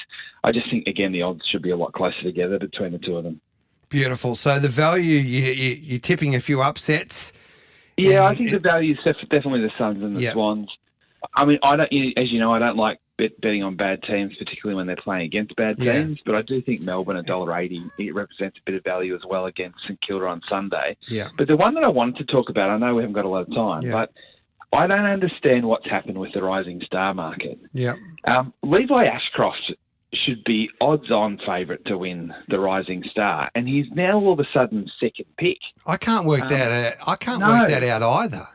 I just think, again, the odds should be a lot closer together between the two of them. Beautiful. So the value, you're tipping a few upsets. Yeah, I think the value is definitely the Suns and the Swans. I mean, as you know, I don't like betting on bad teams, particularly when they're playing against bad teams. But I do think Melbourne $1.80, it represents a bit of value as well against St Kilda on Sunday. Yeah. But the one that I wanted to talk about, I know we haven't got a lot of time, but I don't understand what's happened with the Rising Star market. Yeah. Levi Ashcroft should be odds-on favourite to win the Rising Star, and he's now all of a sudden second pick. I can't work that out. I can't work that out either.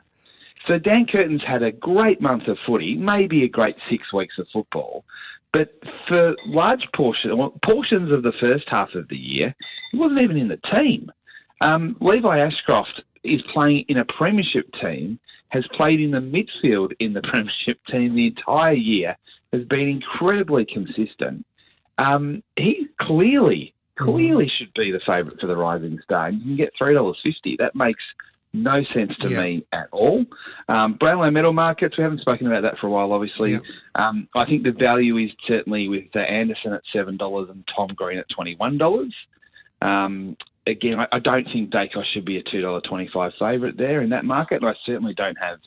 So Dan Curtin's had a great month of footy, maybe a great 6 weeks of football, but for large portions of the first half of the year, he wasn't even in the team. Levi Ashcroft is playing in a premiership team, has played in the midfield in the premiership team the entire year, has been incredibly consistent. He clearly should be the favourite for the Rising Star. You can get $3.50. That makes no sense to me at all. Brownlow medal markets, we haven't spoken about that for a while, obviously. I think the value is certainly with Anderson at $7 and Tom Green at $21. Again, I don't think Dacos should be a $2.25 favourite there in that market, and I certainly don't have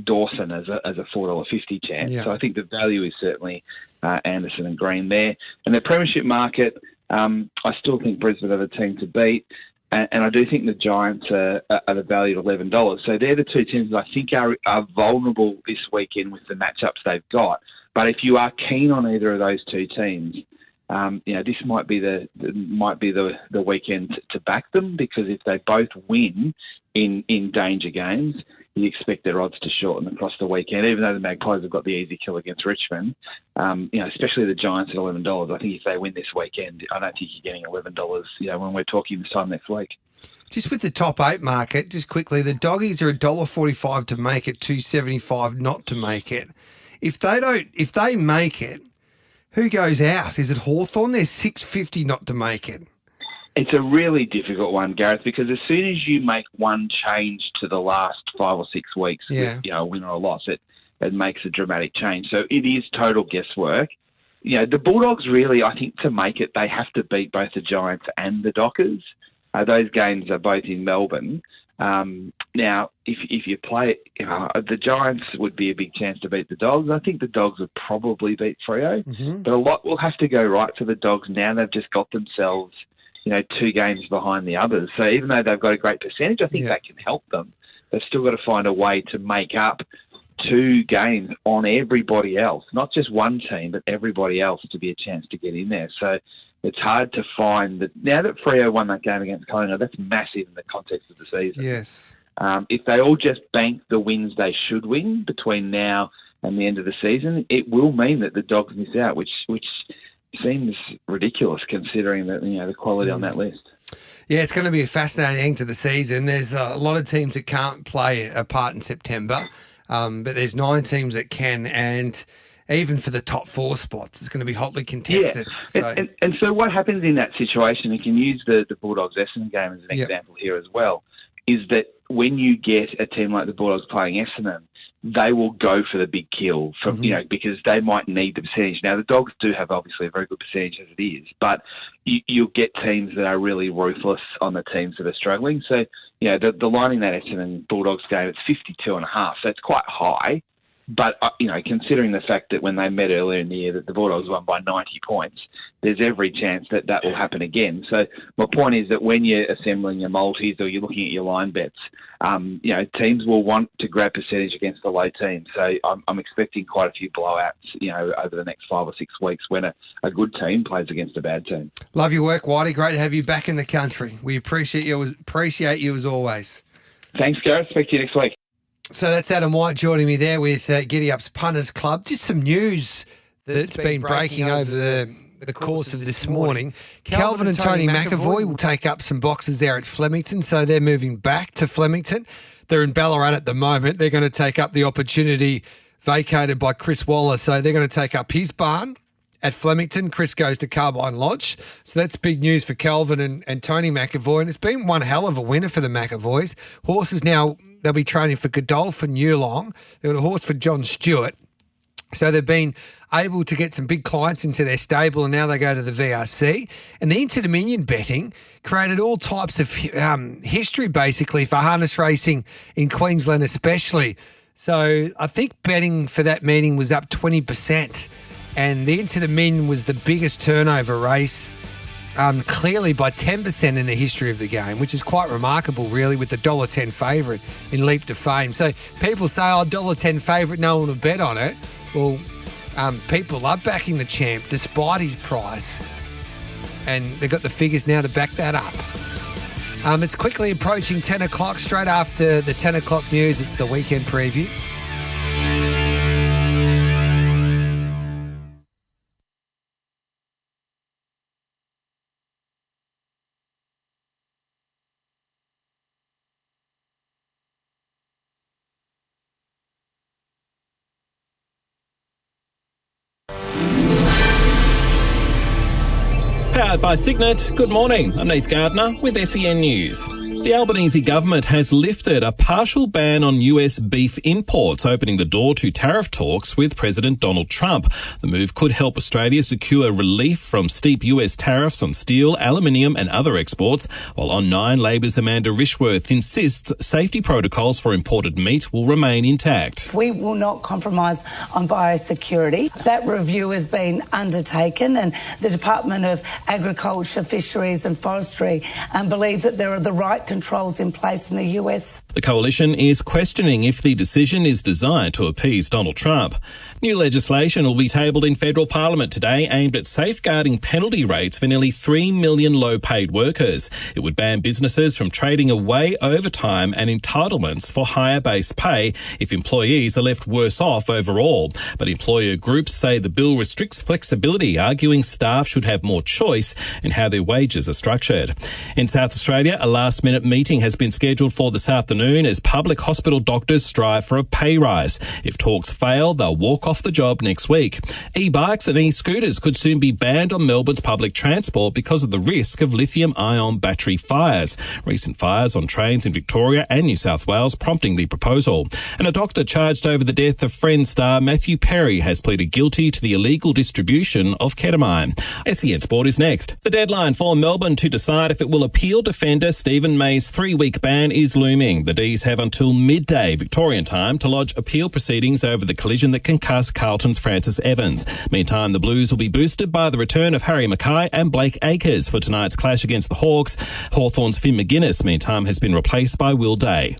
Dawson as a $4.50 chance. So I think the value is certainly Anderson and Green there. And the premiership market, I still think Brisbane are the team to beat, and I do think the Giants are the value at $11. So they're the two teams that I think are vulnerable this weekend with the matchups they've got. But if you are keen on either of those two teams, this might be the weekend to back them, because if they both win in danger games, you expect their odds to shorten across the weekend. Even though the Magpies have got the easy kill against Richmond, especially the Giants at $11. I think if they win this weekend, I don't think you're getting $11. When we're talking this time next week. Just with the top 8 market, just quickly, the doggies are $1.45 to make it, $2.75 not to make it. If they make it, who goes out? Is it Hawthorn? They're $6.50 not to make it. It's a really difficult one, Gareth, because as soon as you make one change to the last 5 or 6 weeks, with, a win or a loss, it makes a dramatic change. So it is total guesswork. The Bulldogs really, I think, to make it, they have to beat both the Giants and the Dockers. Those games are both in Melbourne. Now, if you play, the Giants would be a big chance to beat the Dogs. I think the Dogs would probably beat Freo, but a lot will have to go right for the Dogs now. They've just got themselves, 2 games behind the others. So even though they've got a great percentage, I think that can help them. They've still got to find a way to make up 2 games on everybody else, not just one team, but everybody else, to be a chance to get in there. So it's hard to find that. Now that Freo won that game against Collingwood, that's massive in the context of the season. Yes. If they all just bank the wins they should win between now and the end of the season, it will mean that the Dogs miss out, which seems ridiculous considering that the quality on that list. Yeah, it's going to be a fascinating end to the season. There's a lot of teams that can't play a part in September, but there's 9 teams that can, and even for the top 4 spots, it's going to be hotly contested. Yeah. And so what happens in that situation, you can use the Bulldogs-Essendon game as an example here as well, is that when you get a team like the Bulldogs playing Essendon, they will go for the big kill from because they might need the percentage. Now, the Dogs do have obviously a very good percentage as it is, but you'll get teams that are really ruthless on the teams that are struggling. So, the line in that Essendon Bulldogs game, it's 52.5, so it's quite high. But, considering the fact that when they met earlier in the year that the Bulldogs won by 90 points, there's every chance that will happen again. So my point is that when you're assembling your multis or you're looking at your line bets, teams will want to grab percentage against the low team. So I'm expecting quite a few blowouts, over the next 5 or 6 weeks when a good team plays against a bad team. Love your work, Whitey. Great to have you back in the country. We appreciate you as always. Thanks, Gareth. Speak to you next week. So that's Adam White joining me there with Giddy Up's Punters Club. Just some news that's been breaking over the course of this morning. Kelvin and Tony McAvoy will take up some boxes there at Flemington, so they're moving back to Flemington. They're in Ballarat at the moment. They're going to take up the opportunity vacated by Chris Waller, so they're going to take up his barn at Flemington. Chris goes to Carbine Lodge. So that's big news for Kelvin and Tony McAvoy, and it's been one hell of a winner for the McAvoys. Horses now, they'll be training for Godolphin Yulong. They've got a horse for John Stewart. So they've been able to get some big clients into their stable, and now they go to the VRC. And the Inter-Dominion betting created all types of history, basically, for harness racing in Queensland especially. So I think betting for that meeting was up 20%. And the Inter-Dominion was the biggest turnover race, clearly by 10% in the history of the game, which is quite remarkable, really, with the $1.10 favourite in Leap to Fame. So people say, $1.10 favourite, no one will bet on it. Well, people love backing the champ despite his price. And they've got the figures now to back that up. It's quickly approaching 10 o'clock. Straight after the 10 o'clock news, it's the weekend preview. Powered by Signet. Good morning. I'm Nath Gardner with SEN News. The Albanese government has lifted a partial ban on US beef imports, opening the door to tariff talks with President Donald Trump. The move could help Australia secure relief from steep US tariffs on steel, aluminium and other exports, while On 9, Labor's Amanda Rishworth insists safety protocols for imported meat will remain intact. We will not compromise on biosecurity. That review has been undertaken, and the Department of Agriculture, Fisheries and Forestry believe that there are the right controls in place in the US. The coalition is questioning if the decision is designed to appease Donald Trump. New legislation will be tabled in federal parliament today aimed at safeguarding penalty rates for nearly 3 million low-paid workers. It would ban businesses from trading away overtime and entitlements for higher base pay if employees are left worse off overall. But employer groups say the bill restricts flexibility, arguing staff should have more choice in how their wages are structured. In South Australia, a last-minute meeting has been scheduled for this afternoon as public hospital doctors strive for a pay rise. If talks fail, they'll walk off the job next week. E-bikes and e-scooters could soon be banned on Melbourne's public transport because of the risk of lithium-ion battery fires. Recent fires on trains in Victoria and New South Wales prompting the proposal. And a doctor charged over the death of Friends star Matthew Perry has pleaded guilty to the illegal distribution of ketamine. SEN Sport is next. The deadline for Melbourne to decide if it will appeal defender Stephen May's 3-week ban is looming. The D's have until midday Victorian time to lodge appeal proceedings over the collision that concussed Carlton's Francis Evans. Meantime, the Blues will be boosted by the return of Harry Mackay and Blake Acres for tonight's clash against the Hawks. Hawthorn's Finn McGuinness, meantime, has been replaced by Will Day.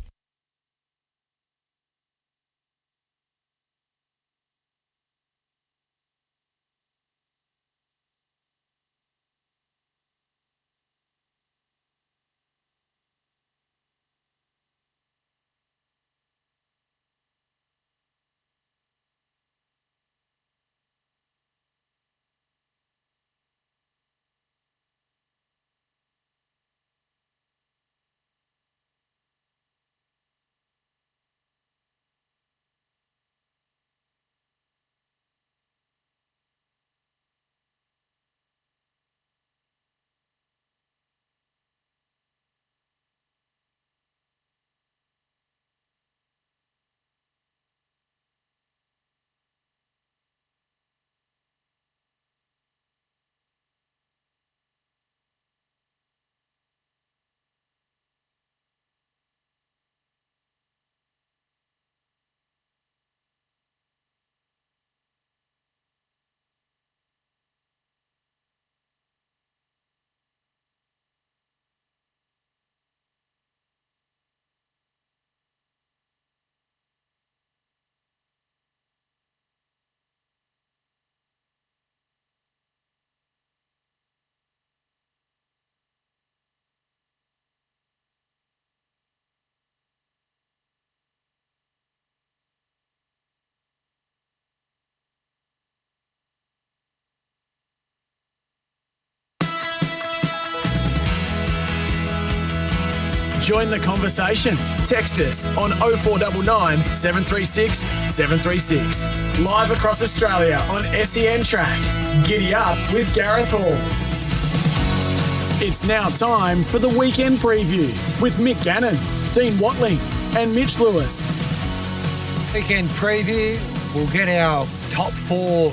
Join the conversation. Text us on 0499 736 736. Live across Australia on SEN Track. Giddy up with Gareth Hall. It's now time for the weekend preview with Mick Gannon, Dean Watling and Mitch Lewis. Weekend preview. We'll get our top 4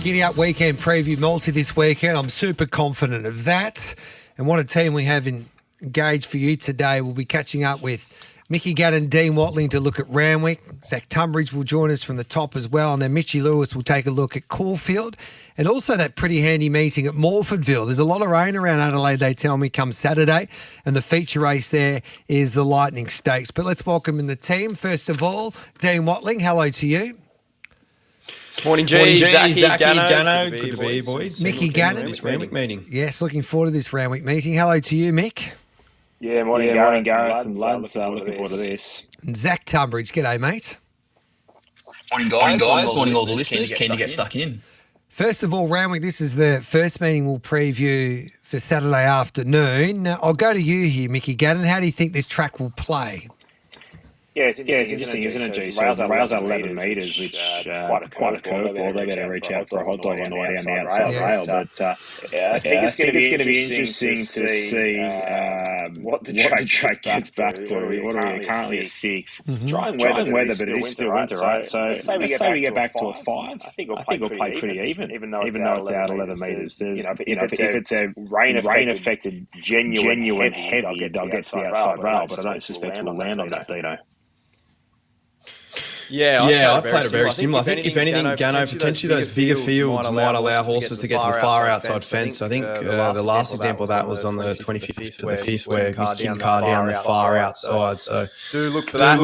Giddy Up weekend preview multi this weekend. I'm super confident of that. And what a team we have engaged for you today. We'll be catching up with Mickey Gannon, Dean Watling to look at Randwick. Zach Tunbridge will join us from the top as well. And then Mitchy Lewis will take a look at Caulfield and also that pretty handy meeting at Morfordville. There's a lot of rain around Adelaide, they tell me, come Saturday. And the feature race there is the Lightning Stakes. But let's welcome in the team. First of all, Dean Watling, hello to you. Morning, G. Zachy, Gano. Good to be, boys. Mickey Gannon. This Randwick meeting. Yes, looking forward to this Randwick meeting. Hello to you, Mick. Yeah, morning, Gareth and lads. Looking forward to this. And Zach Tunbridge, g'day, mate. Morning, guys. Morning, all the listeners. Keen to get stuck in. First of all, Randwick, this is the first meeting we'll preview for Saturday afternoon. Now, I'll go to you here, Mickey Gannon. How do you think this track will play? Yeah, it's interesting, isn't it, G? So rails at 11 metres, which quite a curveball. They better reach out for a hot dog on the way down the outside rail. But I think it's going to be interesting to see what the track gets back to. What are we currently at 6? Drying weather, but it is still winter, right? So let's say we get back to a 5. I think we'll play pretty even though it's out 11 metres. If it's a rain-affected, genuine heavy, they'll get to the outside rail, but I don't suspect we'll land on that, Dino. I played it very similar. I think, if anything, Gano, potentially those bigger fields might allow horses to get to the far outside fence. I think the last example of that was on the 25th to the 5th, where Miss Kim Carr down the far outside. So do look for that,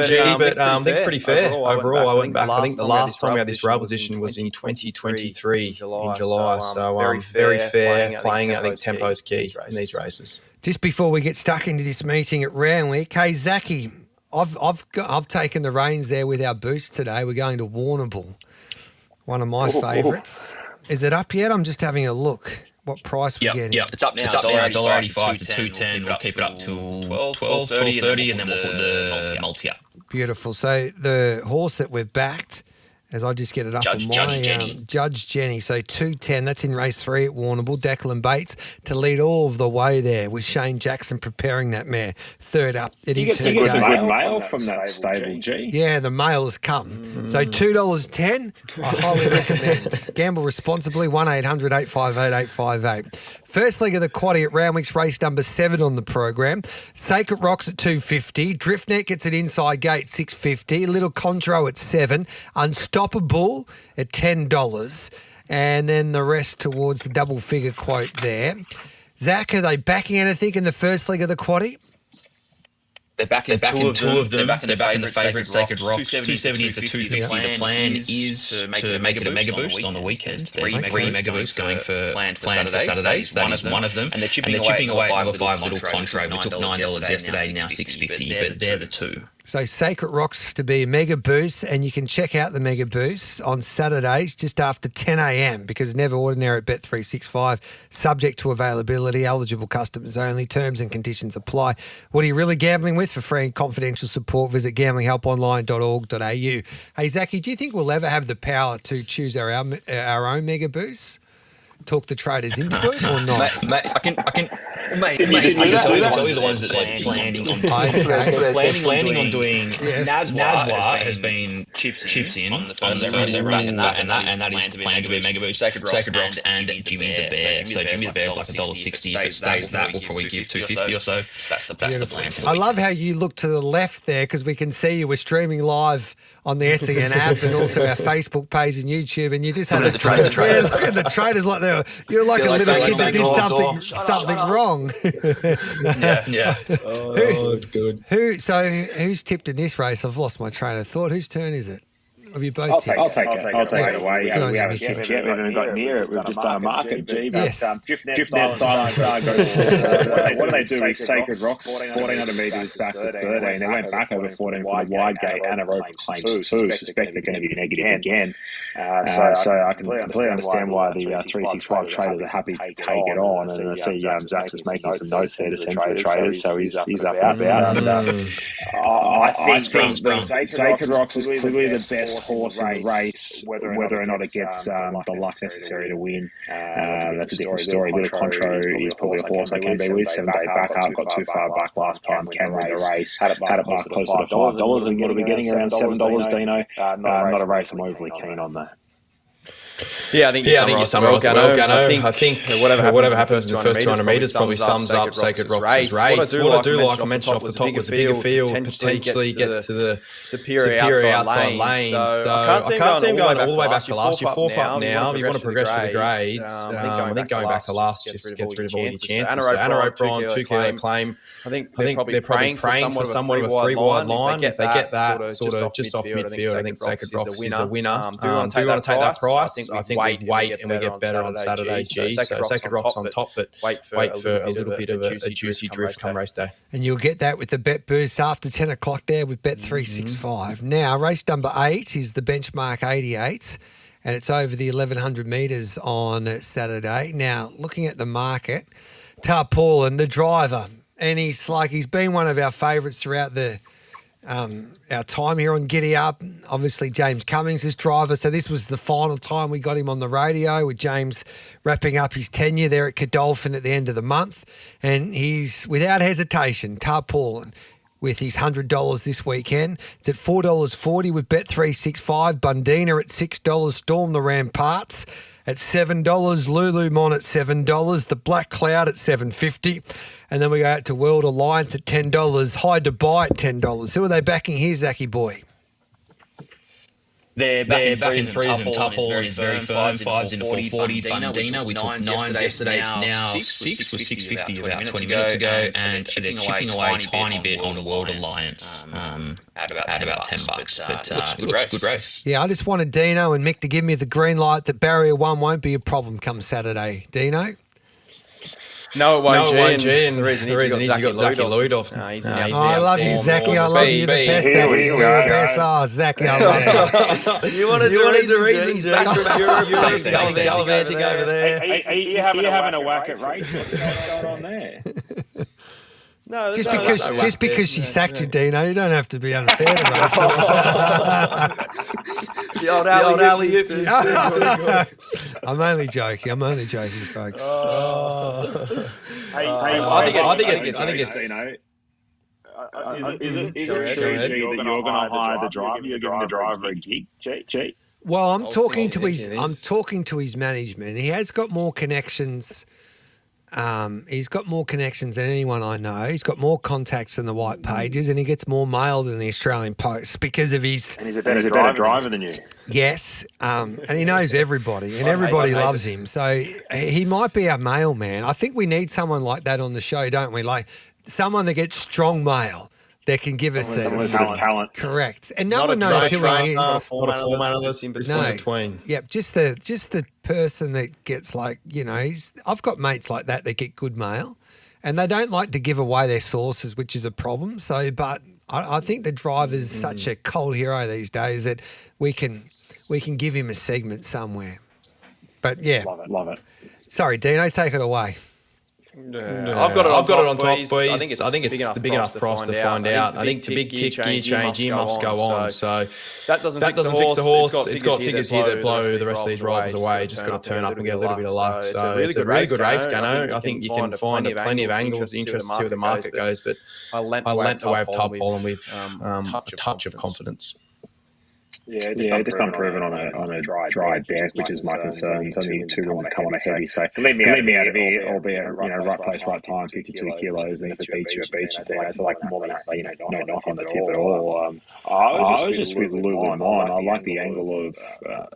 G, but I think pretty fair. Overall, I went back. I think the last time we had this rail position was in 2023 in July. So very fair playing. I think tempo's key in these races. Just before we get stuck into this meeting at Randwick, hey Zachy, I've taken the reins there with our boost today. We're going to Warrnambool, one of my favourites. Is it up yet? I'm just having a look. What price we're getting? Yep, it's up now. It's up now. $1.85 to $2.10. We'll keep it up till 12:30, and then we'll put the multi up. Beautiful. So the horse that we've backed, as I just get it up on my Judge Jenny. So 2:10. That's in race 3 at Warrnambool. Declan Bates to lead all of the way there with Shane Jackson preparing that mare. Third up. It is her You get some day. good mail from that stable, G. Yeah, the mail has come. So $2.10, I highly recommend. Gamble responsibly, 1-800-858-858. First leg of the quaddie at Randwick's race number 7 on the program. Sacred Rocks at $2.50. Driftnet gets an inside gate, $6.50. Little Contro at $7. Unstoppable at $10. And then the rest towards the double figure quote there. Zach, are they backing anything in the first leg of the quaddie? They're backing two of them. They're backing the favourite Sacred Rocks. 270 to 250. The plan is to make it a mega boost on the weekend. There's 3 mega boosts going for planned for Saturdays. That is one of them. And they're chipping away at number 5 Little Contro. We took $9 yesterday, now $6.50. But they're the two. So Sacred Rocks to be a mega boost, and you can check out the mega boost on Saturdays just after 10 a.m. because never ordinary at Bet365, subject to availability, eligible customers only, terms and conditions apply. What are you really gambling with? For free and confidential support, visit gamblinghelponline.org.au. Hey, Zachy, do you think we'll ever have the power to choose our own mega boosts? Talk the traders into it or not? I can tell you the ones that they're planning on planning on doing. Nazwa has been chips in on the first round, and that is planned to be a mega boost. Sacred Rocks and Jimmy the Bear. So Jimmy the Bear's like $1.60. If it stays that, we'll probably give $2.50 or so. That's the plan. I love how you look to the left there because we can see you. We're streaming live on the SEN app and also our Facebook page and YouTube, and you just had the traders. Look at the traders like you're like a little kid that did something wrong. Yeah. Oh, it's good. Who's tipped in this race? I've lost my train of thought. Whose turn is it? Have you both tipped? I'll take it away. We haven't tipped yet. We haven't got near it. We've just done a market, G. Yes. Driftnet, Silence, what do they do with Sacred Rocks? 1,400 metres back to 13. They went back over 14 for the wide gate and a rope claims 2. Suspect they're going to be negative again. So I can completely understand why the 365 traders are happy to take it on. And I see Zach's just making some notes there to send to the traders. So he's up and about. I think Sacred Rocks is clearly the best horse in the race, whether or not it gets the luck necessary to win. That's a different story. Little Contro is probably a horse I can be with. 7 day back up, got too far back last time, can win the race. Had it marked closer to $5, and what are we getting around $7, Dino? Not a race I'm overly keen on that. Yeah, I think you summarised Gano. I think whatever happens in the first 200 metres probably sums up Sacred Rocks' race. What I do like, I mentioned off the top, was a bigger field, potentially get to the superior outside lane. So I can't see him going all the way back to last year. 4th up now. If you want to progress for the grades, I think going back to last just gets rid of all your chances. So Anna O'Brien, 2 kilo claim. I think they're probably praying for somewhat of a 3-wide line. If they get that sort of just off midfield, I think Sacred Rocks is the winner. Do you want to take that price? I think we wait and we get better on Saturday, G. So Sacred Rocks on top, but wait for a little bit of a juicy drift come race day. And you'll get that with the Bet Boost after 10 o'clock there with Bet365. Now, race number 8 is the benchmark 88, and it's over the 1,100 metres on Saturday. Now, looking at the market, Tarpaulin, the driver, and he's been one of our favourites throughout our time here on Giddy Up. Obviously, James Cummings is driver, so this was the final time we got him on the radio with James wrapping up his tenure there at Godolphin at the end of the month. And he's, without hesitation, Tarpaulin with his $100 this weekend. It's at $4.40 with Bet365. Bundina at $6. Storm the Ramparts at $7. Lulu Mon at $7. The Black Cloud at $7.50. And then we go out to World Alliance at $10. High Dubai at $10. Who are they backing here, Zachy boy? They're back in threes and Tuple is very firm. Fives into 440. Bundina, we took nines yesterday. It's now 6. Was 650 about 20 minutes ago, and they're chipping away a tiny bit on World Alliance at about $10. But looks good race. Yeah, I just wanted Dino and Mick to give me the green light that Barrier 1 won't be a problem come Saturday. Dino? No, it won't, G. And the reason is you got Zachy Lloyd off. I love you, Zachy. I love you the best, Zachy. You're the best. Oh, Zachy, I love you. You wanted the reason, G. Back from Europe, gallivanting over there. Are you having a whack at race? What's going on there? No, just because she sacked you, Dino, you don't have to be unfair to Rachel. The old alley is too good. I'm only joking, folks. I think it's Dino. Is it true that you're going to hire the driver? You're giving the driver a gig, G? Well, I'm talking to his management. He has got more connections. He's got more connections than anyone I know. He's got more contacts than the White Pages, and he gets more mail than the Australian Post because of his. And he's a better driver than you. Yes, and he knows everybody, and everybody loves him. So he might be our mailman. I think we need someone like that on the show, don't we? Like someone that gets strong mail. That can give us talent. Correct. And no one knows who he is. Not a format of this in between. Yep, just the person that gets like, I've got mates like that get good mail and they don't like to give away their sources, which is a problem. So, but I think the driver's such a cold hero these days that we can give him a segment somewhere. But yeah. Love it. Sorry, Dino, take it away. I've got it on top, boys. I think it's the big enough price to find out. I think the big gear change here must go on. So that doesn't fix the horse. It's got figures here that blow the rest of these rivals away. Just got to turn up and get a little bit of luck. So it's a really good race, Gano. I think you can find plenty of angles. Interested to see where the market goes, but I lent the way of Tuple and with a touch of confidence. Yeah, just unproven on a dry deck, which is my concern. It's only 2 to 1 to come on a heavy, so leave me out of here, albeit right place, right time, 52 kilos, and if it beats you, it beats you. So like more than that, no knock on the tip at all. I was just with Lulu in mind. I like the angle of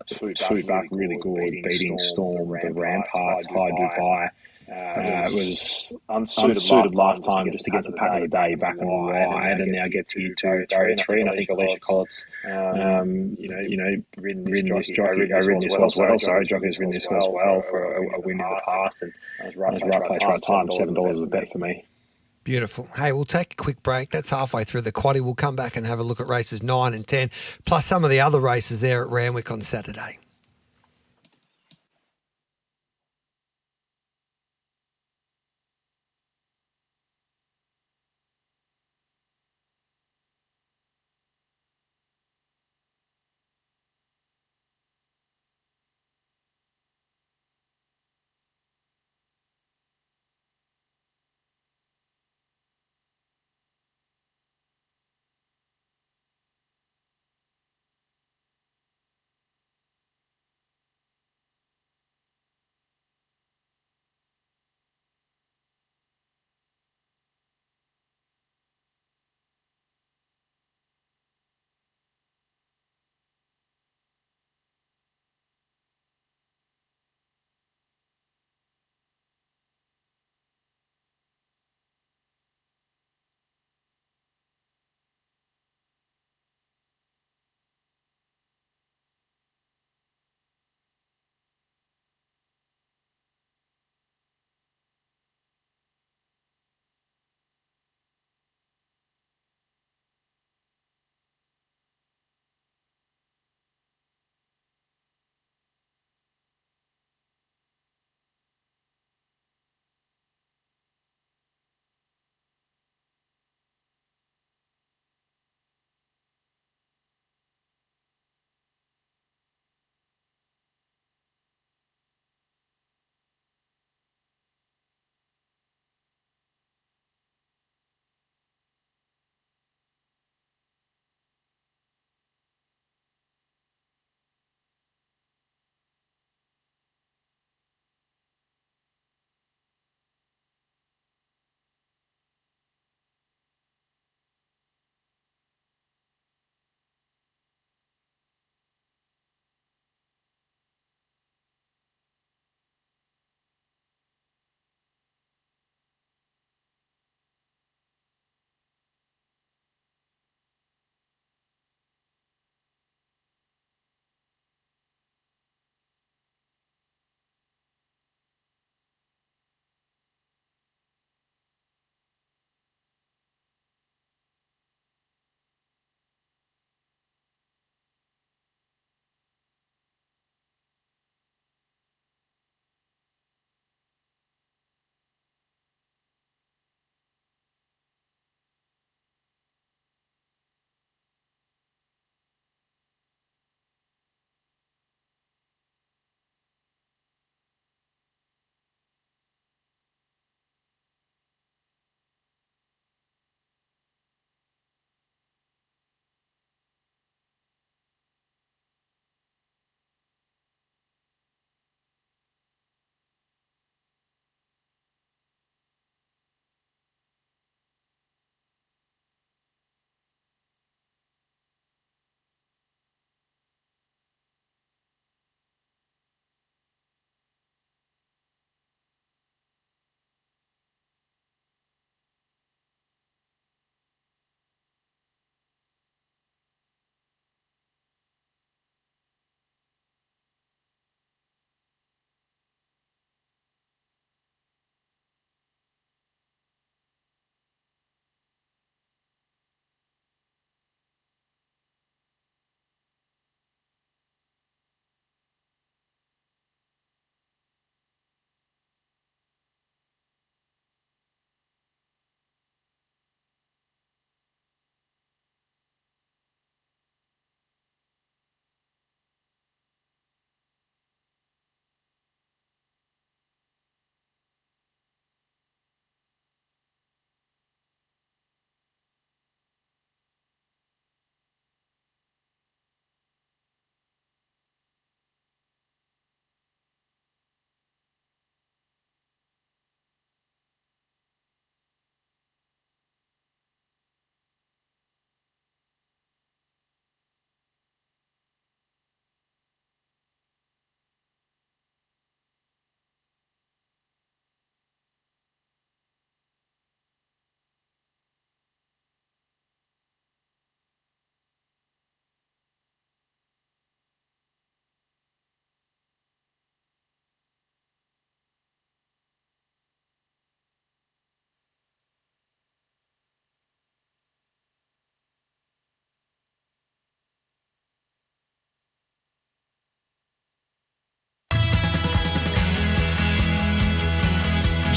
two back, really good, beating Storm, the ramparts, high Dubai. It was unsuited last time just to get some pack of the day back on the ride, and now gets here to barrier 3. And I think Alicia Collett's, ridden this well. Sorry, Jockey's ridden this well for a win in the past, and it was right place, right time. $7 is a bet for me. Beautiful. Hey, we'll take a quick break. That's halfway through the quaddie. We'll come back and have a look at races 9 and 10, plus some of the other races there at Randwick on Saturday.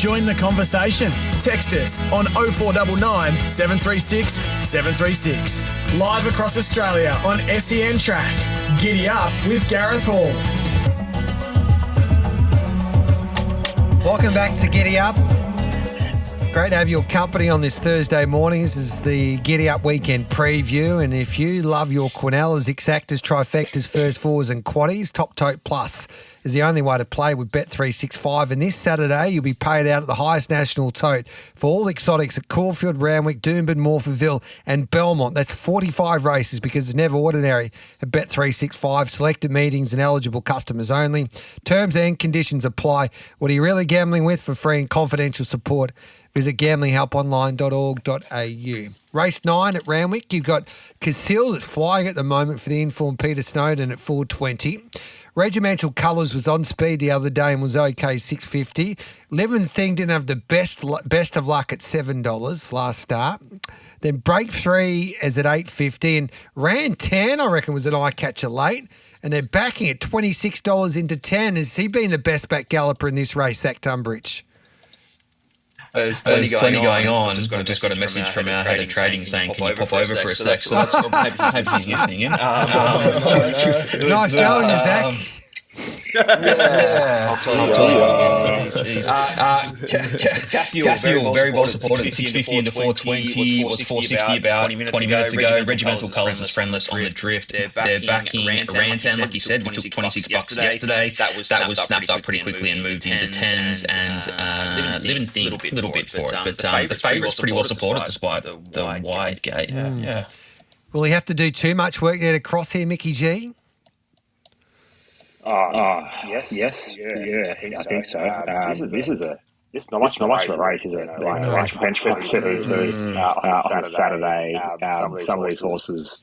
Join the conversation. Text us on 0499 736 736. Live across Australia on SEN Track. Giddy Up with Gareth Hall. Welcome back to Giddy Up. Great to have your company on this Thursday morning. This is the Giddy Up weekend preview. And if you love your Quinellas, exactas, trifectas, first fours and quaddies, Top Tote Plus is the only way to play with Bet365. And this Saturday, you'll be paid out at the highest national tote for all exotics at Caulfield, Randwick, Doomben, Morphettville and Belmont. That's 45 races because it's never ordinary at Bet365. Selected meetings and eligible customers only. Terms and conditions apply. What are you really gambling with? For free and confidential support, visit gamblinghelponline.org.au. Race 9 at Randwick, you've got Casil that's flying at the moment for the informed Peter Snowden at 420. Regimental Colours was on speed the other day and was okay, 650. Living Thing didn't have the best of luck at $7 last start. Then Break 3 is at $8.50 and Ran 10, I reckon, was an eye catcher late. And they're backing at $26 into 10. Has he been the best back galloper in this race, Zach Tunbridge? There's plenty going on. I've just got a message from our head of trading saying, can you pop over for a sec? So that's maybe he's listening in. Nice going, Zach. I'll tell you. Cassiel, very well supported, 650 into 420, was 460 about 20 minutes ago. Regimental Colours is friendless on the drift. They're backing Ran 10, like you said. We took $26 yesterday. That was snapped up pretty quickly and moved into 10s, and Living Thing, a little bit for it. But the favourite's pretty well supported despite the wide gate. Yeah. Will he have to do too much work there to cross here, Mickey G? Yes. Yeah, I think so. This is not much of a race, is it? Like Benchford 72 on Saturday. Some of these horses,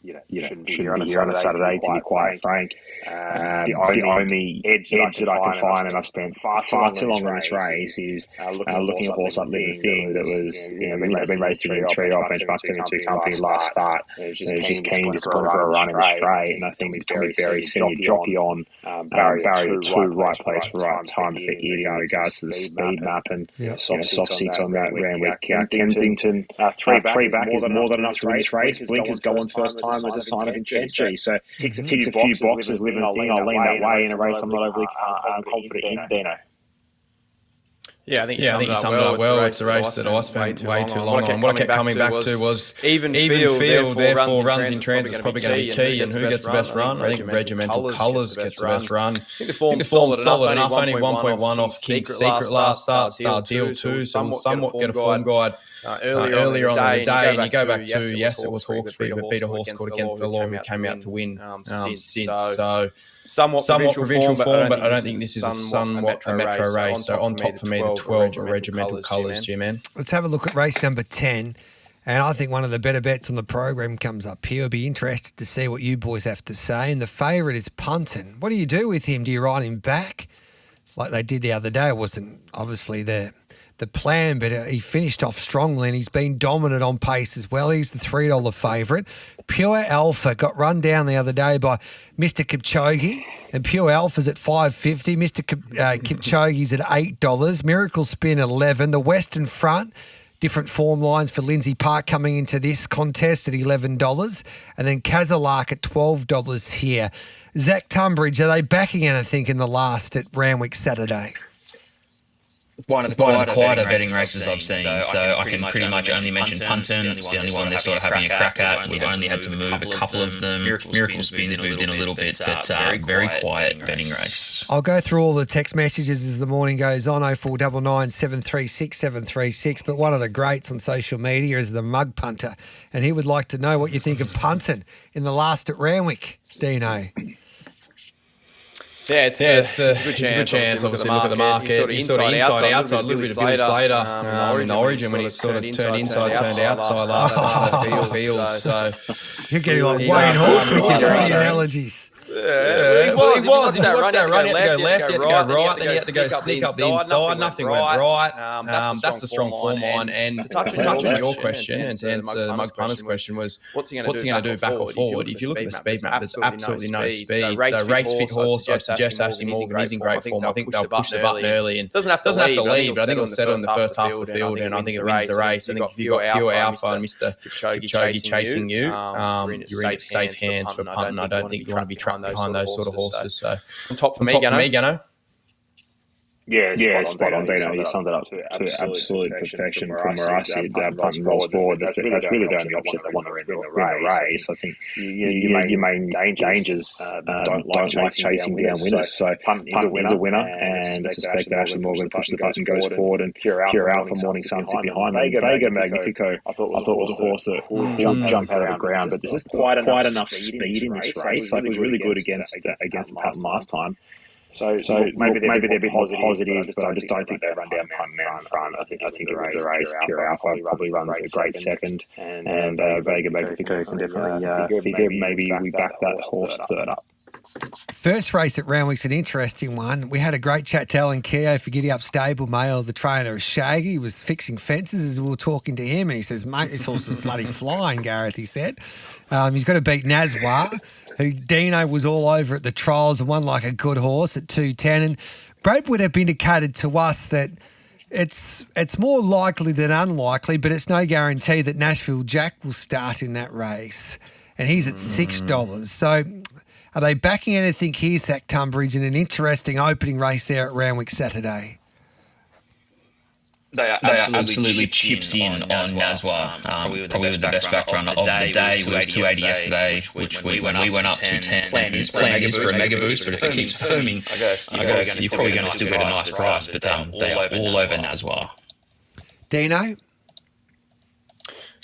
shouldn't be here on a Saturday, to be quite frank. The only edge that I can find, and I've spent far too long on this race, is looking at a horse like Living Thing that was, been racing in Trio Benchmark 72 company last start. It was just keen to put for a run in the straight, and I think we've probably very senior jockey on barrier 2, right place for right time for Giddy in regards to the speed map and soft seats on that Randwick. Kensington, three back is more than enough to win this race. Blinkers go on first time as a sign of entry, so ticks a few boxes. Living Thing, I'll lean that way in a race I'm not overly confident in there. Yeah, I think you summed it up well. It's a race that I spent way too long on. What I kept coming back to was even field, therefore runs in transit is probably going to be key. And who gets the best run? I think Regimental Colours gets the best run. I think the form's solid enough, only 1.1 off King's Secret last start, Deal 2, so somewhat get a form guide. Earlier on in the day, and you go back to, yes, it was Hawkesbury, but beat a horse called Against the Law who came out to win since. So somewhat provincial form, but I don't think this is a metro race. So on top for me, the 12 Regimental Colours, G-Man. Let's have a look at race number 10. And I think one of the better bets on the program comes up here. I'll be interested to see what you boys have to say. And the favourite is Punton. What do you do with him? Do you ride him back like they did the other day? It wasn't obviously the plan, but he finished off strongly and he's been dominant on pace as well. He's the $3 favourite. Pure Alpha got run down the other day by Mr. Kipchoge, and Pure Alpha's at $5.50. Mr. Kipchoge's at $8. Miracle Spin $11. The Western Front, different form lines for Lindsay Park coming into this contest at $11. And then Kazalark at $12 here. Zach Tunbridge, are they backing anything in the last at Randwick Saturday? One of the quieter betting races I've seen, so I can pretty much only mention Punton. It's the only one they're sort of having a crack at. We've only had to move a couple of them. Miracle Spin's moved in a little bit, but very quiet betting race. I'll go through all the text messages as the morning goes on, 0499 736 736, but one of the greats on social media is the Mug Punter, and he would like to know what you think of Punton in the last at Randwick, Dino. Yeah, it's a good chance. Obviously, look at the market. He's sort of inside, outside, a little bit of Billy Slater in the Origin when he sort of turned inside, turned outside last field. So you're getting like Wayne Hawkes with your analogies. He was. If you watched that run, he had to go left, he had to go right, then he had to go sneak up the inside. Nothing went right. That's a strong form line. And to touch on your question and to answer the Mug Punter's question was, what's he going to do back or forward? If you look at the speed map, there's absolutely no speed. So race fit horse, I'd suggest Ashley Morgan is in great form. I think they'll push the button early and doesn't have to lead, but I think it'll settle in the first half of the field, and I think it wins the race. I think if you've got Pure Alpha and Mr. Kipchoge chasing you, you're in safe hands for punting. I don't think you want to be trapped behind those sort of horses. So on top for me, Gano. Yeah, spot on, Dino. You summed it up to absolute perfection from where I sit. Punting rolls forward. That's really the only option they want to win the race. I think your main dangers don't like chasing down winners. So punt is a winner, and I suspect that Ashley Morgan pushes the button, goes forward, and Pure Alpha Morning Sun sit behind them. Vega Magnifico, I thought was a horse that would jump out of the ground, but there's just quite enough speed in this race. Like, it was really good against the pattern last time. So maybe they're a bit more positive, but I just don't think they run down punting out in front. I think it was the race. Pure Alpha probably runs a great second, and Vega Magnifico can definitely figure maybe we back that horse third up. First race at Randwick's an interesting one. We had a great chat to Alan Keogh for Giddy Up Stable Mail, the trainer of Shaggy. He was fixing fences as we were talking to him, and he says, mate, this horse is bloody flying, Gareth, he said. He's got to beat Nazwa, who Dino was all over at the trials and won like a good horse at 2:10. And Brad would have indicated to us that it's more likely than unlikely, but it's no guarantee that Nashville Jack will start in that race. And he's at $6. So are they backing anything here, Zach Tunbridge, in an interesting opening race there at Randwick Saturday? They are absolutely chips in on Nazwa. Probably the best back runner of the day. Was 280 yesterday, which when we went up to 10. Plan is for a mega boost, but if it keeps firming, I guess you're probably going to still get a nice price. But they are all over Nazwa. Dino?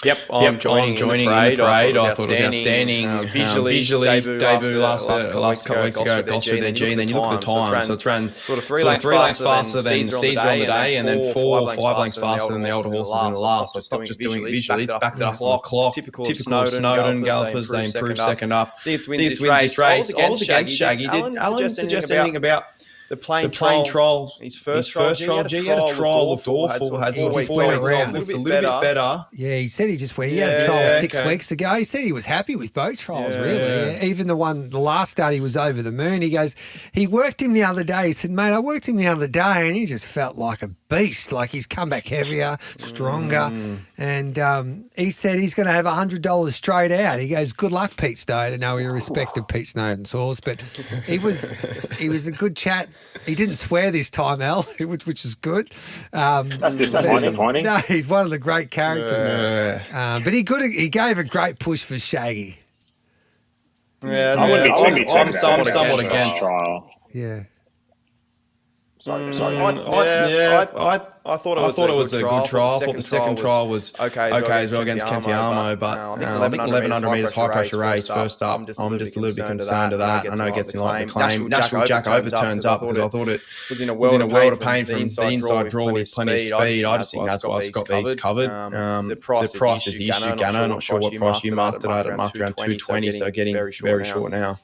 Yep, I'm joining in the parade. I thought it was outstanding. Visually debut last couple of weeks ago at Gosford, their G, and then you look at the time. So it's ran sort of three lengths faster than Caesar on the day, and then 4 or 5 lengths faster than the older horses in the last. So it's not just doing it visually, it's backed up on the clock. Typical Snowden gallopers, they improved second up. I think it's wins this race. I was against Shaggy. Did Alan suggest anything about the plain trial, his first trial, G, he had a trial looked awful, had sort of 4 weeks off, looked a little bit better. Yeah, he said he just went, he had a trial 6 weeks ago. He said he was happy with both trials, really. Even the last start, he was over the moon. He goes, he worked him the other day. He said, mate, I worked him the other day, and he just felt like a beast, like he's come back heavier, stronger. And he said he's going to have $100 straight out. He goes, good luck, Pete Snowden. No, he respected Pete Snowden's horse, but he was a good chat. He didn't swear this time, Al, which is good. That's disappointing. No, he's one of the great characters. But he gave a great push for Shaggy. Yeah, I'm somewhat against trial. Yeah. I thought it was a good trial. I thought the second trial was okay as well against Kentiamo, but I think 1100 metres high pressure race first up. I'm just a little bit concerned of that. I know it gets in line the claim. Nashville Jack overturns up because I thought it was in a world of pain from the inside draw with plenty of speed. I just think that's why Scott B's covered. The price is the issue. Gano, not sure what price you marked it at. It marked around 220, so getting very short now.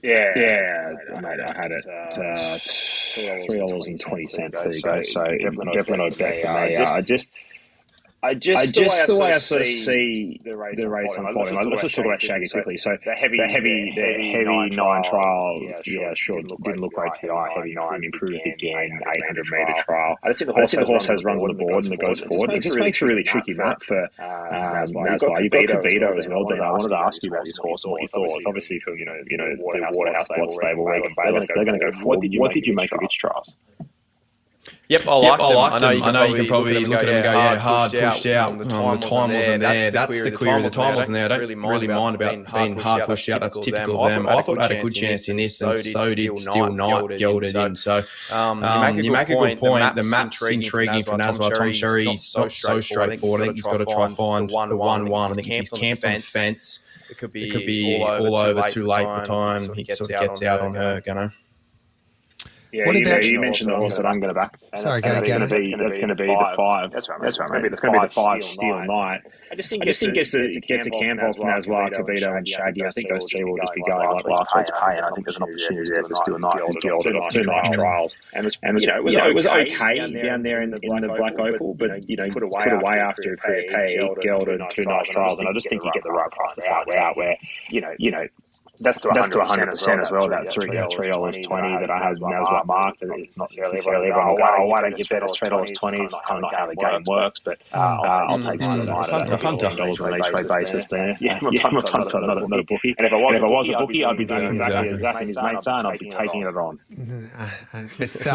Yeah, mate, I had it at $3.20. There you go. So definitely not bet for me. I just the way I sort of see the race unfolding. Let's just talk about Shaggy quickly. So the heavy 9 trial, sure, didn't look great to the eye. Heavy 9 improved again. 800 metre trial. I just think the horse has runs on the board and it goes forward. It just makes a really tricky map for Nazwa. You've got Kibito as well. I wanted to ask you about this horse and what you thought. It's obviously from the Waterhouse stable, Regan Bayless. They're going to go forward. What did you make of its trials? Yep, I liked them. I know you can probably look at them and go, hard pushed out. The time wasn't there. That's the query. The time wasn't there. I don't really mind about being hard pushed out. That's typical of them. I thought I had a good chance in this, and so did Still Night gelded in. So you make a good point. The map's intriguing for Nazwa. Tom Sherry's not so straightforward. I think he's got to try and find the 1-1. I think if he's camped on fence, it could be all over too late by the time he sort of gets out on her, Yeah, What about you mentioned the horse that I'm going to back. Sorry, that's going to be the 5. That's right, maybe that's going to be the 5 Steel Knight. I just think gets a camp off now as well. Kavito and Shaggy. I think those three will just be going like last week's pay, and I think there's an opportunity there for Steel Knight, who's gelded off 2 nice trials, and it was okay down there in the Black Opal, but put away after a career pay, gelded 2 nice trials, and I just think you get the right price to find out where that's to 100% as well. That $3.20 that I have now got marked, and it's not necessarily everyone go, oh, why don't you bet it's $3.20? It's kind of not how the game works, but I'll take Steel Knight at $10 on an each way basis there. I'm a punter, not a bookie. And if I was a bookie, I'd be doing exactly as Zach and his mates are, and I'd be taking it on. It's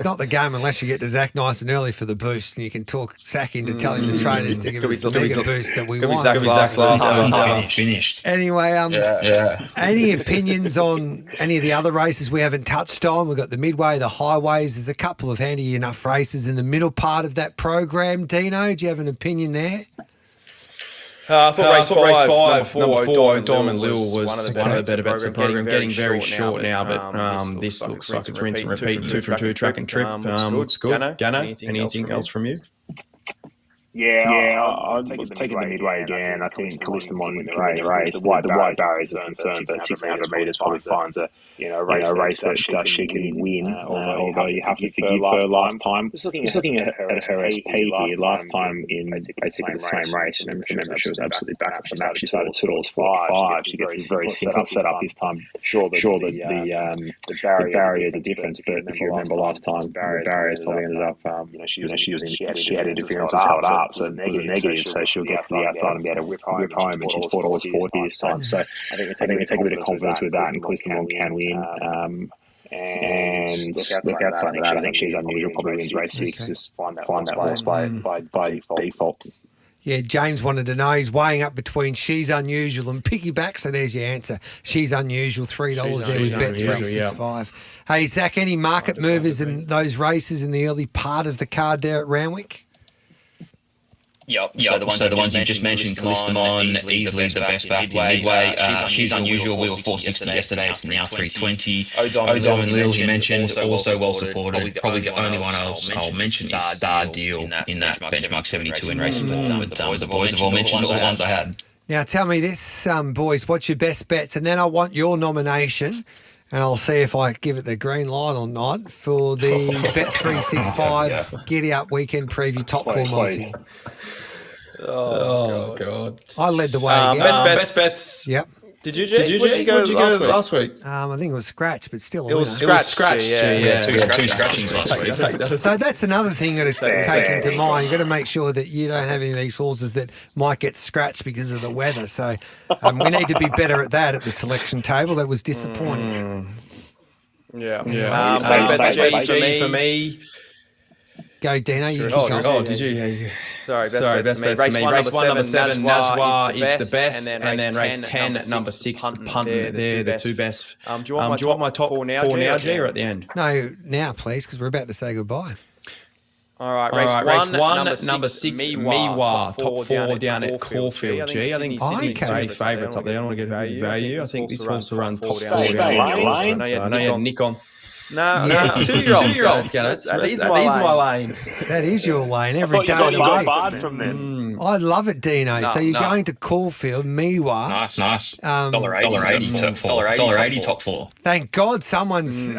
not the game unless you get to Zach nice and early for the boost, and you can talk Zach into telling the trainers to give us the mega boost that we want. Zach's last finished. Anyway, any opinions on any of the other races we haven't touched on? We've got the Midway, the Highways. There's a couple of handy enough races in the middle part of that program. Dino, do you have an opinion there? I thought race 5, number 4, Diamond Lil was one of the better bets of the program. Getting very short now, but this looks like it's rinse and repeat. 2 from 2 track and trip. Looks good. Gano, anything else from you? I'll take the Midway again. I think Calista can win the race. The wide barriers are concerned, but 600 metres probably finds a race that she can win. Although you have to forgive her last time. Just looking at her SP here last time in basically the same race. Remember, she was absolutely back from that. She started $2.45. She gets a very simple setup this time. Sure, the barriers are different, but if you remember last time, the barriers probably ended up. She had interference, was held up. So negative, so she'll get to the outside and be able to whip home, and she's $4.40 this time. So I think we take a bit of confidence with that, and Clifton can win. And look outside of that, I think she's unusual. Probably wins race 6. Just find that horse by default. Yeah, James wanted to know. He's weighing up between She's Unusual and Piggyback. So there's your answer. She's Unusual, $3 there with Bet365. Hey, Zach, any market movers in those races in the early part of the card there at Randwick? Yep. So the ones you just mentioned, Callistamon, easily the best back Midway. She's Unusual. We were 460 yesterday. It's now 320. O'Diamond Lil, you mentioned, also well supported. Probably the only one I'll mention is Star Deal in that benchmark 72 in racing. But the boys have all mentioned all the ones I had. Now tell me this, boys, what's your best bets? And then I want your nomination. And I'll see if I give it the green light or not for the Bet365 Giddy Up Weekend Preview Top 4 multi. Oh God! I led the way again. Best bets. Yep. Did you go last week? I think it was scratch, but still. It was scratch. Yeah. Two scratchings last week. So that's another thing you got to take into mind. You got to make sure that you don't have any of these horses that might get scratched because of the weather. So we need to be better at that at the selection table. That was disappointing. Yeah. Best bets for me. Go, Dino. Did you? Yeah. Sorry, best bets for me. Race 1, number 7, Najwa is the best, and then race 10, number 6, Punt. They're the two best. Do you want my top 4 now, G, or at the end? No, now, please, because we're about to say goodbye. All right, race 1, number 6, Miwa, top 4 down at Caulfield, G. I think Sydney's great favourites up there. I don't want to get value. I think this horse will run top 4 down there. I know you had Nick on. No, it's 2-year-olds. These are my lane. That is your lane every day of the week. From them. I love it, Dino. So you're going to Caulfield, Miwa. Nice. $1.80 top 4. Thank God someone's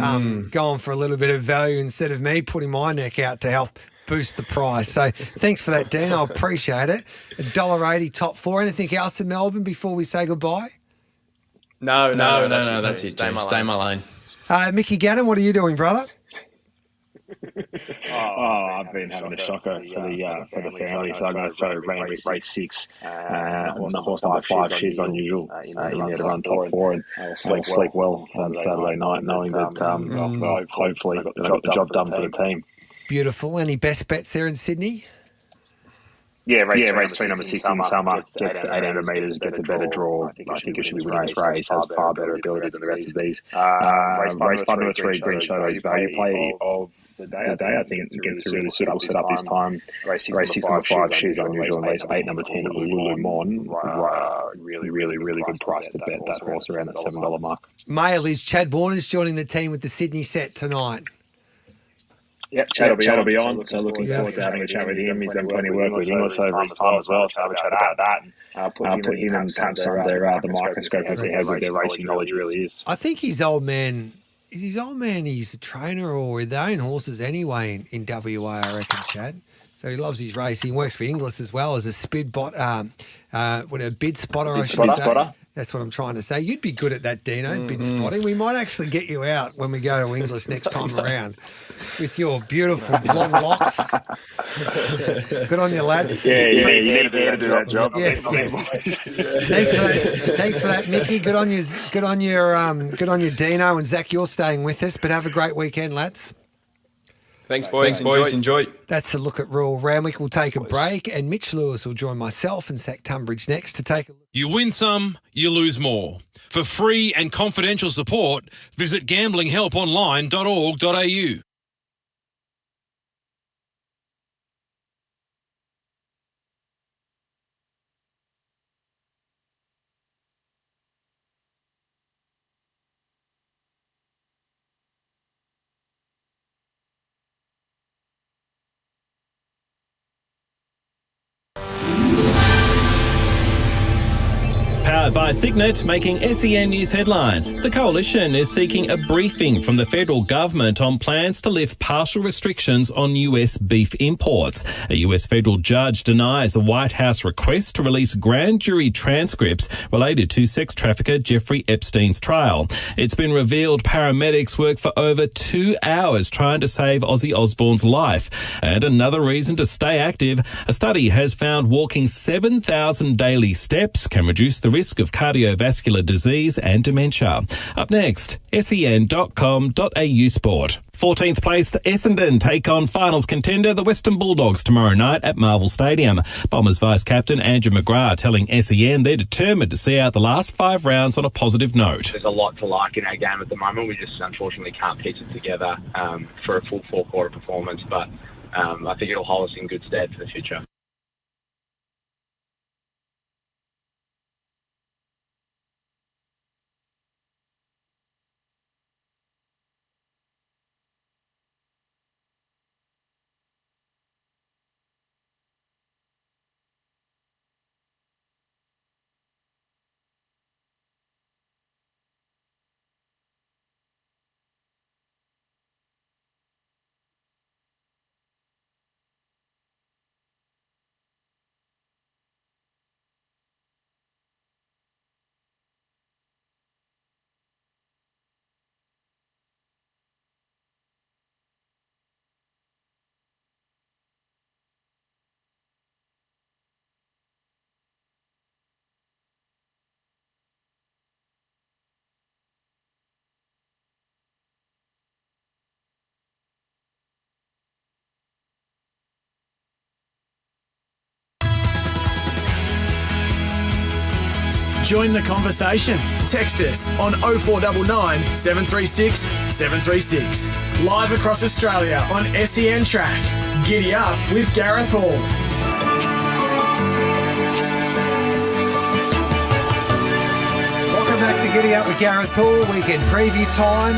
gone for a little bit of value instead of me putting my neck out to help boost the price. So thanks for that, Dino. I appreciate it. $1.80 top 4. Anything else in Melbourne before we say goodbye? No. That's it. Stay my lane. Mickey Gannon, what are you doing, brother? I've been having a shocker for the family, so I'm going to throw Randwick race 6 on the horse number 5. She's Unusual in there to run top 4, and I'll sleep well on Saturday night, knowing that hopefully I got the job done for the team. Beautiful. Any best bets there in Sydney? Yeah, race 3, number 6 in summer, gets to 800 metres, gets a better draw. I think it should be winning this race, has far better ability than the rest of these. Race 5, number 3, Green Shadow, value play of the day. I think it gets a really suitable setup this time. Race 6, number 5, She's Unusual, and race 8, number 10, Lulu Mon. Really good price to bet that horse around that $7 mark. Male is Chad Warner's joining the team with the Sydney set tonight. Yep, Chad will be on. So looking forward to having a chat with him. He's done plenty of work with Inglis over his time as well. So have a chat about that and put him in perhaps under the microscope and see how good their racing knowledge really is. I think his old man. He's a trainer or they own horses anyway in WA, I reckon, Chad. So he loves his racing. He works for Inglis as well as a a bid spotter, I should say. That's what I'm trying to say. You'd be good at that, Dino, bid spotting. We might actually get you out when we go to Inglis next time around with your beautiful blonde locks. Good on you, lads. Yeah, you need to do that job. Yes. Thanks for that, Mickey. Good on you, Dino and Zach. You're staying with us, but have a great weekend, lads. Thanks, boys. Enjoy. That's a look at Royal Randwick. We'll take a break, and Mitch Lewis will join myself and Zach Tunbridge next to take a look. You win some, you lose more. For free and confidential support, visit gamblinghelponline.org.au. Powered by Signet, making SEN News headlines. The Coalition is seeking a briefing from the federal government on plans to lift partial restrictions on US beef imports. A US federal judge denies a White House request to release grand jury transcripts related to sex trafficker Jeffrey Epstein's trial. It's been revealed paramedics worked for over 2 hours trying to save Ozzy Osbourne's life. And another reason to stay active, a study has found walking 7,000 daily steps can reduce the risk of cardiovascular disease and dementia. Up next, sen.com.au sport. 14th placed Essendon take on finals contender the Western Bulldogs tomorrow night at Marvel Stadium. Bombers vice-captain Andrew McGrath telling SEN they're determined to see out the last 5 rounds on a positive note. There's a lot to like in our game at the moment. We just unfortunately can't piece it together for a full 4-quarter performance, but I think it'll hold us in good stead for the future. Join the conversation. Text us on 0499 736 736. Live across Australia on SEN Track. Giddy up with Gareth Hall. Welcome back to Giddy Up with Gareth Hall. Weekend preview time.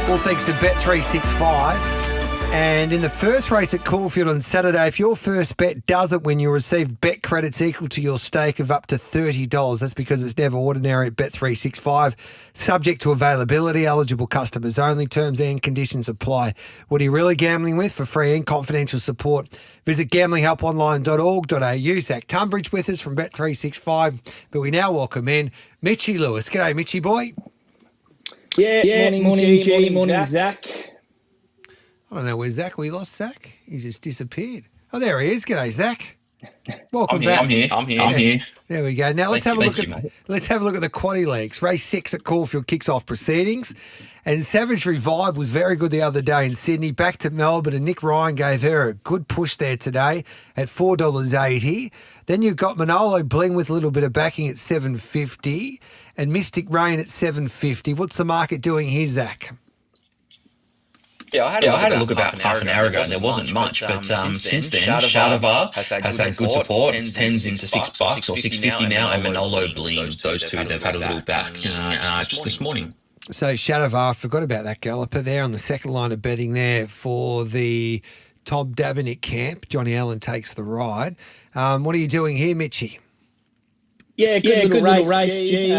All thanks to Bet365. And in the first race at Caulfield on Saturday, if your first bet doesn't win, you'll receive bet credits equal to your stake of up to $30. That's because it's never ordinary at Bet365. Subject to availability, eligible customers only. Terms and conditions apply. What are you really gambling with? For free and confidential support, visit gamblinghelponline.org.au. Zach Tunbridge with us from Bet365. But we now welcome in Mitchy Lewis. G'day, Mitchy boy. Yeah, morning, G, morning, Zach. I don't know where Zach. We lost Zach. He just disappeared. Oh, there he is. G'day, Zach. Welcome back. I'm here. There we go. Now let's have a look at the quaddie legs. Race 6 at Caulfield kicks off proceedings, and Savagery Vibe was very good the other day in Sydney. Back to Melbourne, and Nick Ryan gave her a good push there today at $4.80. Then you've got Manolo Bling with a little bit of backing at $7.50, and Mystic Rain at $7.50. What's the market doing here, Zach? Yeah, I had a look about half an hour ago, and there wasn't much. But since then, Shadavar has had good support. It tends into $6 or $6.50 now, and Manolo Bling, those two, they've had a little back just this morning. So Shadowvar, I forgot about that galloper there on the second line of betting there for the Tom Dabinick camp. Johnny Allen takes the ride. What are you doing here, Mitchie? Yeah, good little race, G.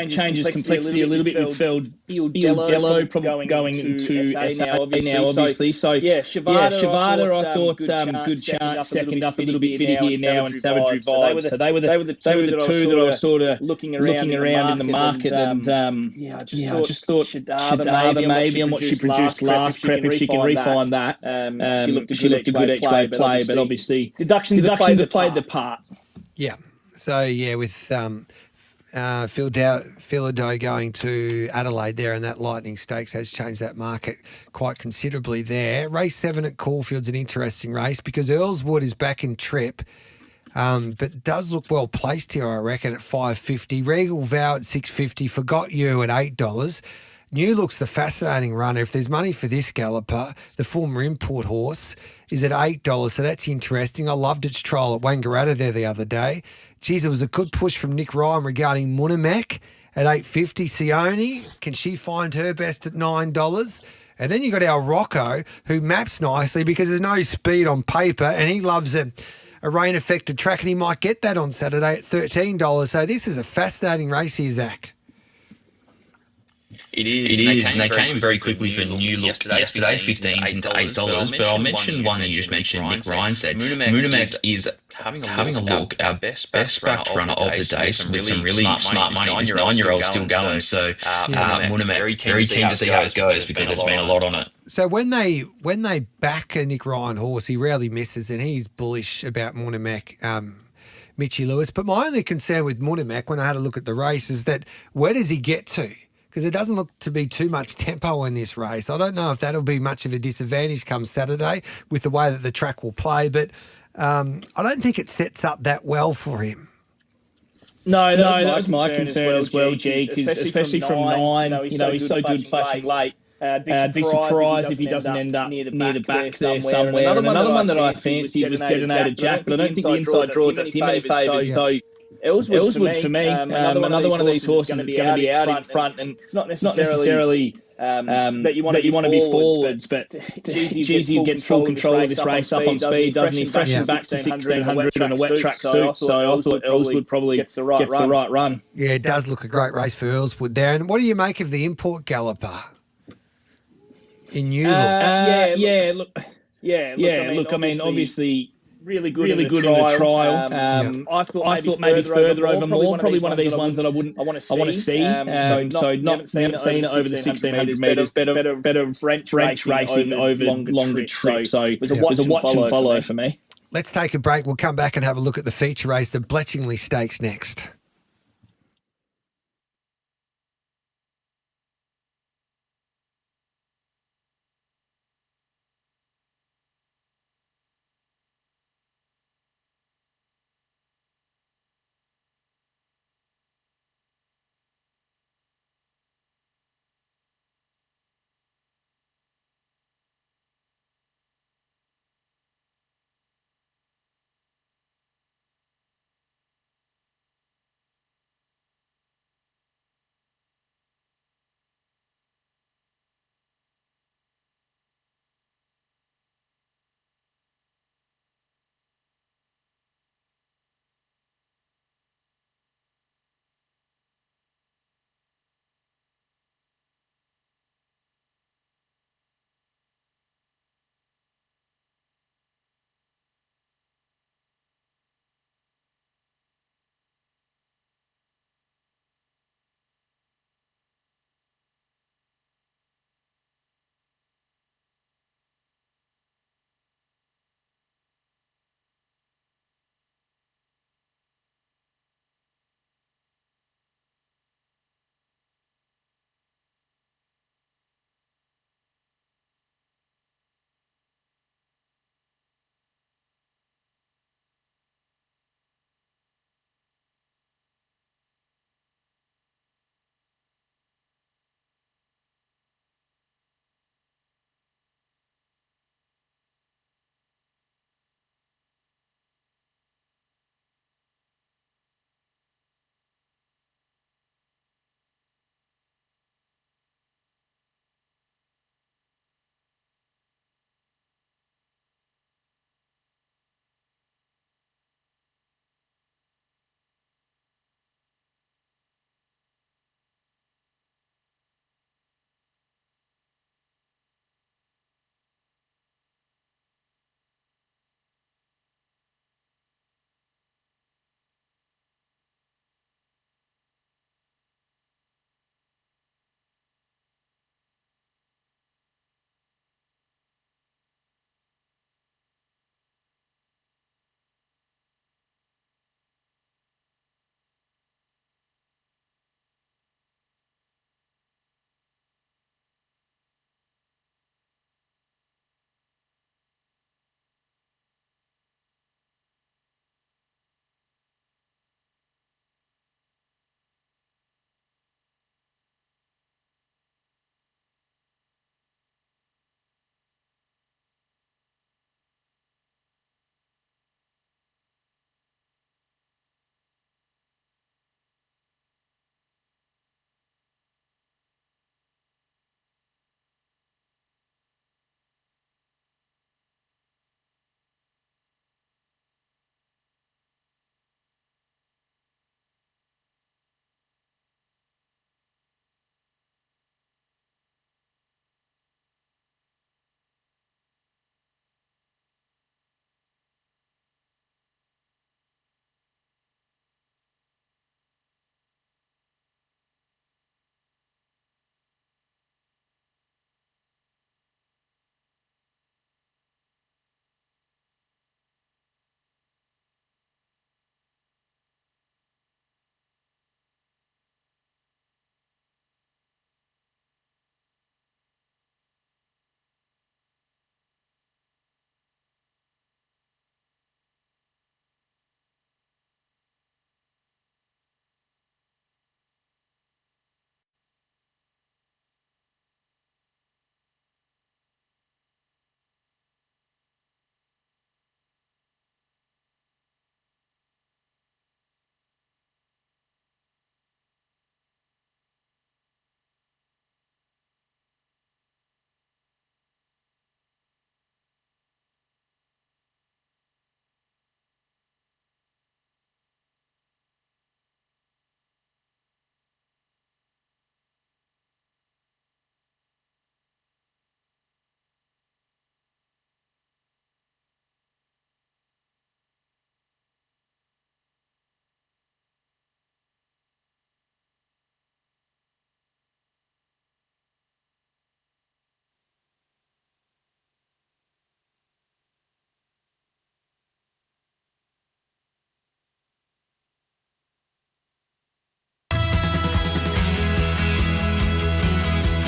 Changes complexity a little bit. Midfield, Dello probably going into SA now, obviously. So Shavada, I thought good chance, second up a little bit fitted here now, and Savagery Vibes. So they were the two that I was sort of looking around in the market, and I just thought Shadava maybe on what she produced last prep, if she can refine that. She looked a good each way play, but obviously deductions have played the part. Yeah. So, yeah, with Philado going to Adelaide there, and that Lightning Stakes has changed that market quite considerably there. Race 7 at Caulfield's an interesting race because Earlswood is back in trip, but does look well placed here, I reckon, at $5.50. Regal Vow at $6.50. Forgot You at $8. New Look's the fascinating runner. If there's money for this galloper, the former import horse is at $8, so that's interesting. I loved its trial at Wangaratta there the other day. Geez, it was a good push from Nick Ryan regarding Munamek at $8.50. Sione, can she find her best at $9? And then you got our Rocco, who maps nicely because there's no speed on paper, and he loves a rain-affected track, and he might get that on Saturday at $13. So this is a fascinating race here, Zach. It is. And they came very quickly for New Look yesterday, $15 into $8. But I'll mention one that you just mentioned, Nick Ryan said. Munamek is having a look, our best backed runner of the day, with some really smart money. This 9-year-old still going. So Munamek, very keen to see how it goes because there's been a lot on it. So when they back a Nick Ryan horse, he rarely misses, and he's bullish about Munamek. Mitchie Lewis. But my only concern with Munamek when I had a look at the race is that where does he get to? Because it doesn't look to be too much tempo in this race. I don't know if that'll be much of a disadvantage come Saturday with the way that the track will play, but I don't think it sets up that well for him. No, that was my concern as well, G, because especially from 9, he's so good flashing late. Big surprise if he doesn't end up near the back there somewhere. And another one that I fancied was Detonated Jack, but I don't think the inside draw does him any favours. So Ellswood for me, another one of these horses that's going to be out in front, and it's not necessarily that you want to be forwards, but Jeezy gets full control of this race up on speed, doesn't he? Freshen back to 1600 in a wet track suit, so I thought Ellswood probably gets the right run. Yeah, it does look a great race for Ellswood there. And what do you make of the import galloper in New Look? Look, I mean, obviously really good in the trial. I thought maybe further over more. Probably one of these ones that I want to see. So not seen it over the 1600 metres. Better French racing over longer trips. So it was a watch and follow for me. Let's take a break. We'll come back and have a look at the feature race, the Bletchingley Stakes, next.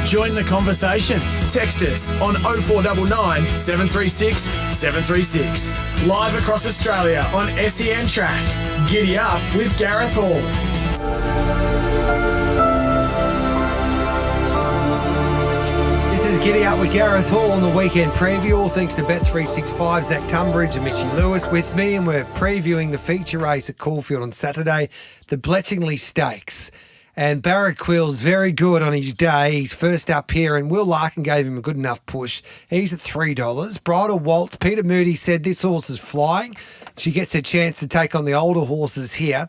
Join the conversation. Text us on 0499 736 736. Live across Australia on SEN Track. Giddy up with Gareth Hall. This is Giddy Up with Gareth Hall on the weekend preview. All thanks to Bet365, Zach Tunbridge and Mitchy Lewis with me, and we're previewing the feature race at Caulfield on Saturday, the Bletchingley Stakes. And Barrack Quill's very good on his day. He's first up here, and Will Larkin gave him a good enough push. He's at $3. Bridal Waltz, Peter Moody said this horse is flying. She gets a chance to take on the older horses here.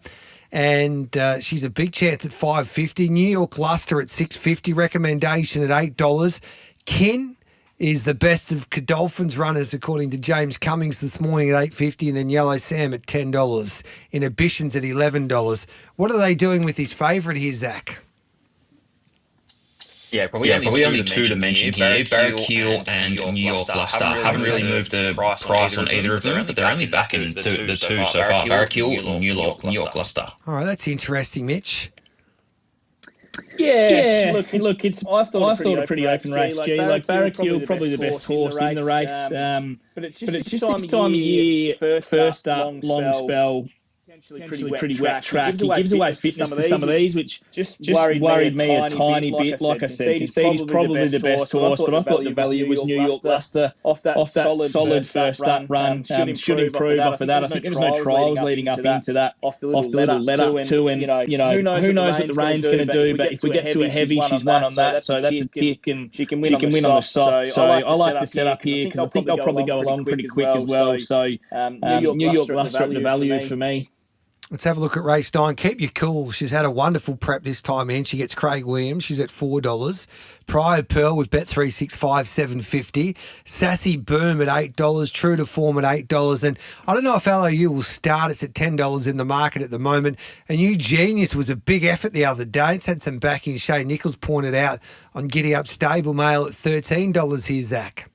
And she's a big chance at $5.50. New York Luster at $6.50. Recommendation at $8. Kin is the best of Godolphin's runners, according to James Cummings this morning at $8.50, and then Yellow Sam at $10. Inhibitions at $11. What are they doing with his favourite here, Zach? Yeah, probably only two to mention here. Barrack Heel and New York Luster. Haven't really moved the price on either of them, but they're only backing the two so far. Barrack Heel and New York Luster. All right, that's interesting, Mitch. Yeah, look, I thought a pretty open race, G. Like Barrack Hill, probably the best horse in the race. But it's just this time of year, first up, long spell. Potentially pretty wet track. He gives away fitness to some of these, which just worried me a tiny bit. Like I said, he's probably the best horse, but I thought the value was New York Luster off that solid first up run. Should improve off of that. I think there was no trials leading up into that. Off the little let up to, and who knows what the rain's going to do. But if we get to a heavy, she's won on that, so that's a tick, and she can win on the soft. So I like the setup here because I think they'll probably go along pretty quick as well. So New York Luster at the value for me. Let's have a look at race 9. Keep You Cool. She's had a wonderful prep this time in. She gets Craig Williams. She's at $4. Pride Pearl with Bet365, $7.50. Sassy Boom at $8. True to Form at $8. And I don't know if LOU will start. It's at $10 in the market at the moment. And New Genius was a big effort the other day. It's had some backing. Shay Nichols pointed out on Giddy Up Stable Mail at $13 here, Zach.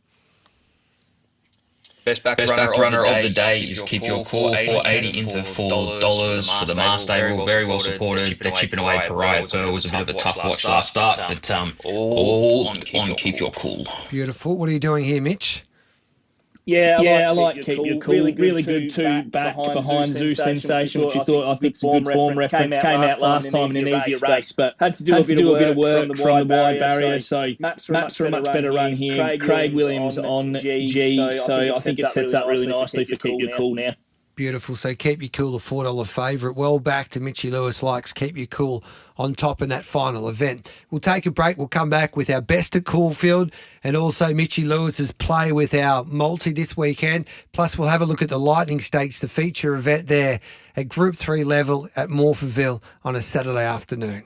Best back runner of the day is Keep Your Cool, $4.80 into $4 for the Mars stable. Very well supported. They're chipping away. Pariah Pearl was a bit of a tough watch last start, but all on Keep Your Cool. Beautiful. What are you doing here, Mitch? Yeah, I like Keep Your Cool. Really good two back behind Zoo Sensation, which I think it's a good form reference. Came out last time in an easier race, but had to do a bit of work from the wide barrier. So maps are a much better run here. Craig Williams on G, so I think it sets up really nicely for Keep Your Cool now. Beautiful. So Keep You Cool, the $4 favourite. Well back to Mitchy Lewis likes Keep You Cool on top in that final event. We'll take a break. We'll come back with our best at Caulfield and also Mitchy Lewis's play with our multi this weekend. Plus we'll have a look at the Lightning Stakes, the feature event there at Group 3 level at Morphettville on a Saturday afternoon.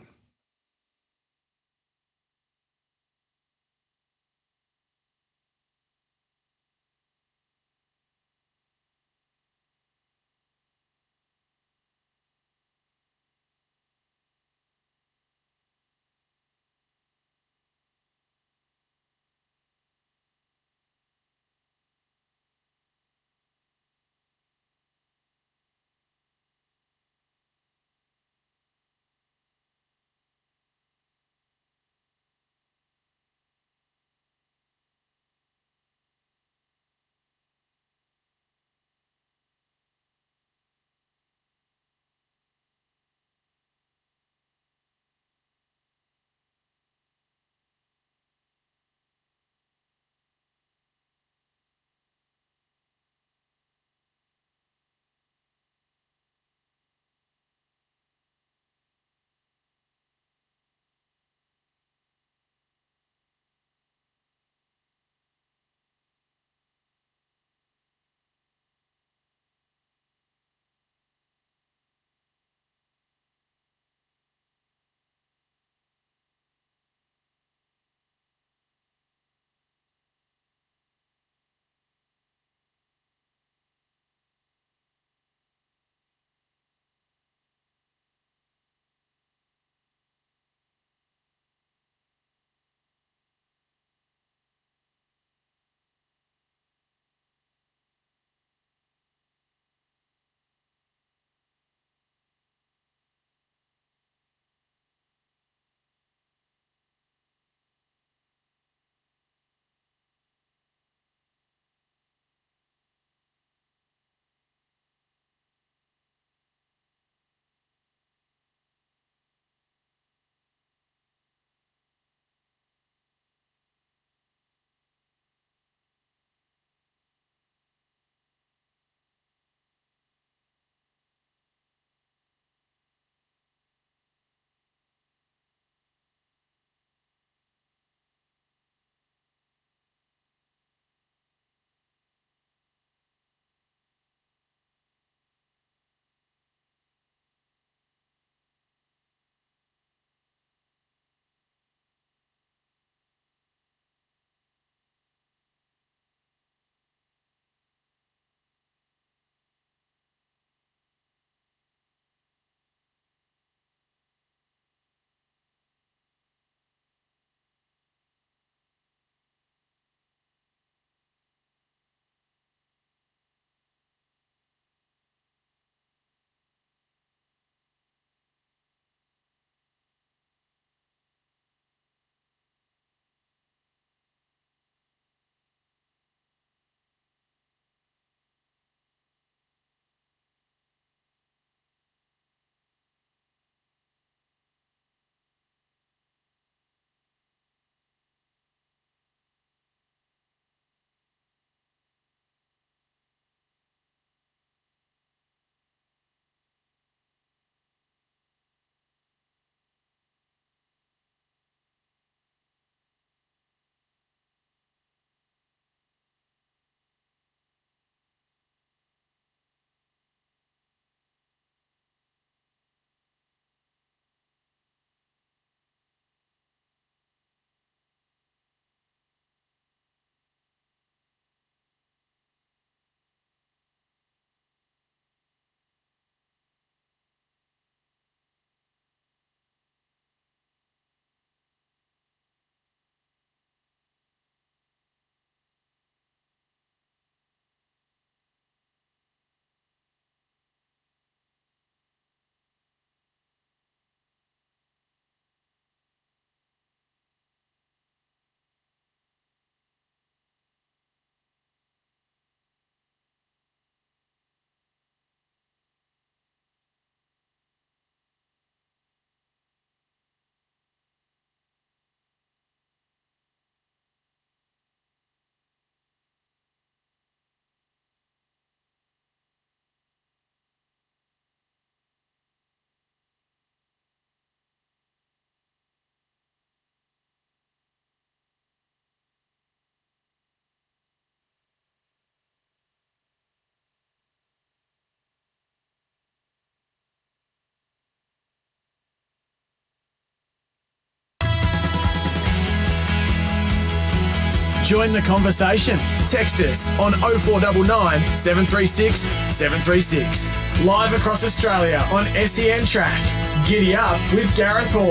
Join the conversation. Text us on 0499 736 736. Live across Australia on SEN Track. Giddy Up with Gareth Hall.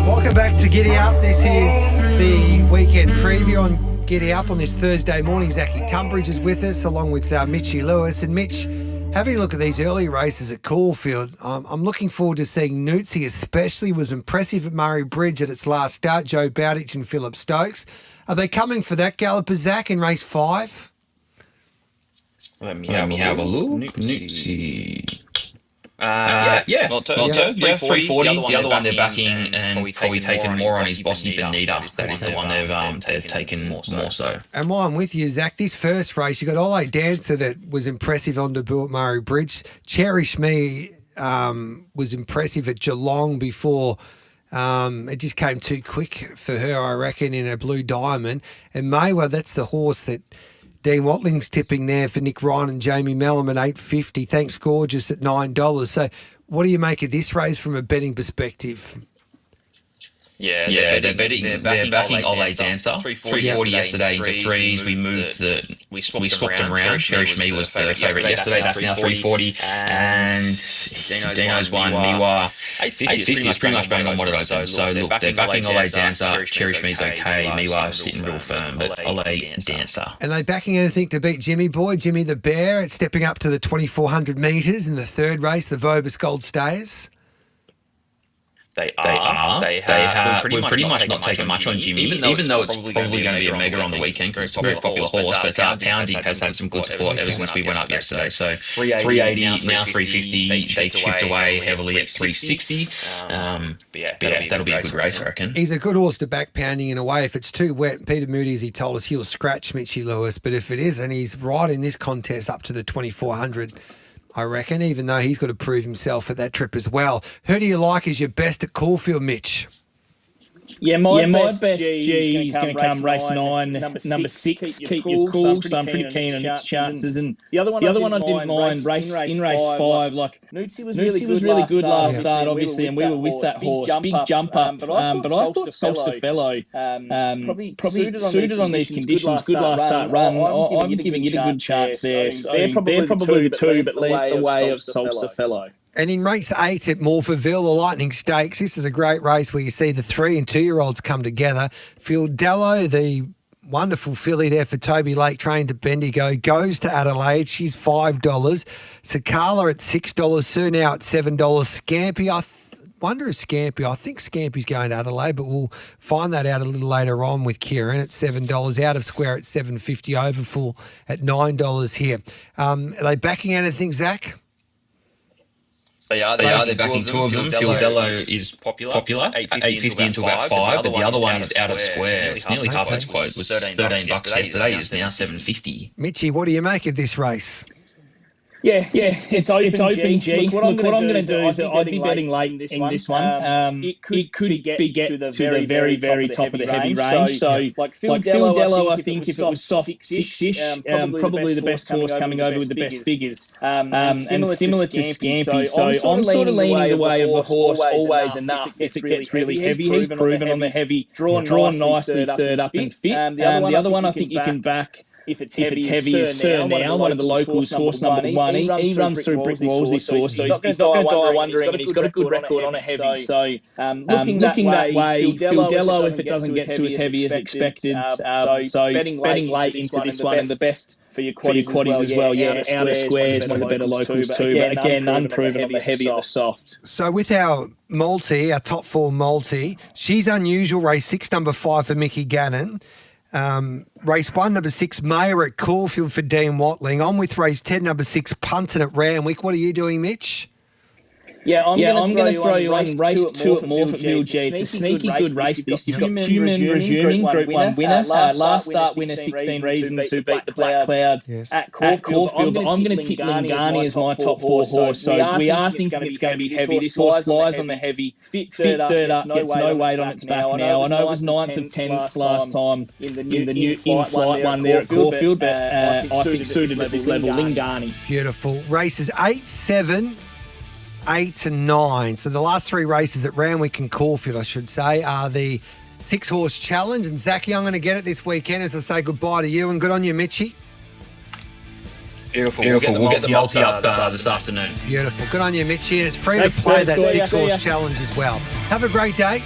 Welcome back to Giddy Up. This is the weekend preview on Giddy Up on this Thursday morning. Zachy Tunbridge is with us along with Mitchy Lewis. And Mitch, having a look at these early races at Caulfield, I'm looking forward to seeing Nootsy especially. Was impressive at Murray Bridge at its last start. Joe Bowditch and Phillip Stokes. Are they coming for that galloper, Zach, in race 5? Let me have a look. Nootsy. Well, 340. The other one they're backing and probably taking more on his Bossy Bonita. That is the one they've taken more so. And while I'm with you, Zach, this first race, you got Ole Dancer that was impressive on debut at Murray Bridge. Cherish Me was impressive at Geelong before. It just came too quick for her, I reckon, in a Blue Diamond. And Maywa, that's the horse that Dean Watling's tipping there for Nick Ryan and Jamie Mellum at $8.50. Thanks, Gorgeous, at $9. So what do you make of this race from a betting perspective? They're backing Ole Dancer. 340 yesterday into threes. We swapped them around. Cherish Me was the favourite yesterday. That's now 340. And Dino's won. Miwa 850 is pretty much bang on what it opens. So look, they're backing Ole Dancer. Cherish Me's okay. Miwa sitting real firm, but Ole Dancer. And they backing anything to beat Jimmy Boy, Jimmy the Bear. It's stepping up to the 2,400 metres in the third race, the Vobis Gold Stayers. They have. We're pretty much not taking much on Jimmy, even though it's probably going to be a mega on the weekend because it's a very popular horse. But Pounding has had some good support ever since we went up yesterday. So 380, now 350. They chipped away heavily at 360. That'll be a good race, I reckon. He's a good horse to back Pounding in a way. If it's too wet, Peter Moody, as he told us, he'll scratch Mitchy Lewis. But if it isn't, he's right in this contest up to the 2,400. I reckon, even though he's got to prove himself at that trip as well. Who do you like as your best at Caulfield, Mitch? My best G is going to come race 9, number 6. Keep your cool. So I'm pretty keen on its chances. And the other one I didn't mind race 5. Like Nootsy was really good last start, obviously, and we were with that horse. Big jumper. But I thought Salsa Fellow probably suited on these conditions. Good last start run. I'm giving it a good chance there. So they're probably the two, but lead the way of Salsa Fellow. And in race 8 at Morphettville, the Lightning Stakes, this is a great race where you see the 3- and 2-year-olds come together. Fieldello, the wonderful filly there for Toby Lake, trained to Bendigo, goes to Adelaide. She's $5. Sakala at $6. Sir now at $7. Scampy, I think Scampy's going to Adelaide, but we'll find that out a little later on with Kieran at $7. Out of Square at $7.50. Overfull at $9 here. Are they backing anything, Zach? They are. They're backing 2 of them. Fieldello is popular at $8.50 into about 5, but the other one is out of Square. It's nearly half its quote. It was $13 yesterday. It's now $7.50. Mitchy, what do you make of this race? It's open, G. Look, what I'm going to do is I'd be betting late in this one. It could get to the very, very top of the heavy range. So, like Fieldello, I think if it was soft 6-ish, probably the best horse coming over with the best figures. And similar to Scampy. So I'm sort of leaning the way of the horse always enough. If it gets really heavy, he's proven on the heavy, drawn nicely third up and fit. The other one I think you can back. If it's heavy, is Sir Now, one of the locals, horse number 1. He runs through brick walls, this horse, so he's not going to die wondering, and he's got a good record on a heavy. So looking that way, Fieldello, if it doesn't get to as heavy as expected, so betting late into this one, and the best for your quaddies as well. Out of Square is one of the better locals too, but again, unproven on the heavy or the soft. So with our top 4 multi, she's unusual, race 6, number 5 for Mickey Gannon. Race 1, number 6, Mayer at Caulfield for Dean Watling. On with race 10, number 6, Punton at Randwick. What are you doing, Mitch? I'm going to throw you on race 2 at Morphettville, G. It's a sneaky good race, this. You've got Human resuming, Group 1 winner. Last start winner, 16 Reasons, who beat the Black Clouds at Caulfield. But I'm going to tip Lingani as my top 4 horse. So we are thinking it's going to be heavy. This horse flies on the heavy. Fit third up, gets no weight on its back now. I know it was 9th and 10th last time in the new in-flight one there at Caulfield, but I think suited at this level, Lingani. Beautiful. Races 8, 7... 8 and 9. So the last 3 races at Randwick and Caulfield, I should say, are the 6-horse challenge. And Zachy, I'm going to get it this weekend as I say goodbye to you, and good on you, Mitchie. Beautiful. We'll get the multi up this afternoon. Beautiful. Good on you, Mitchie. And it's free to play that 6-horse challenge as well. Have a great day.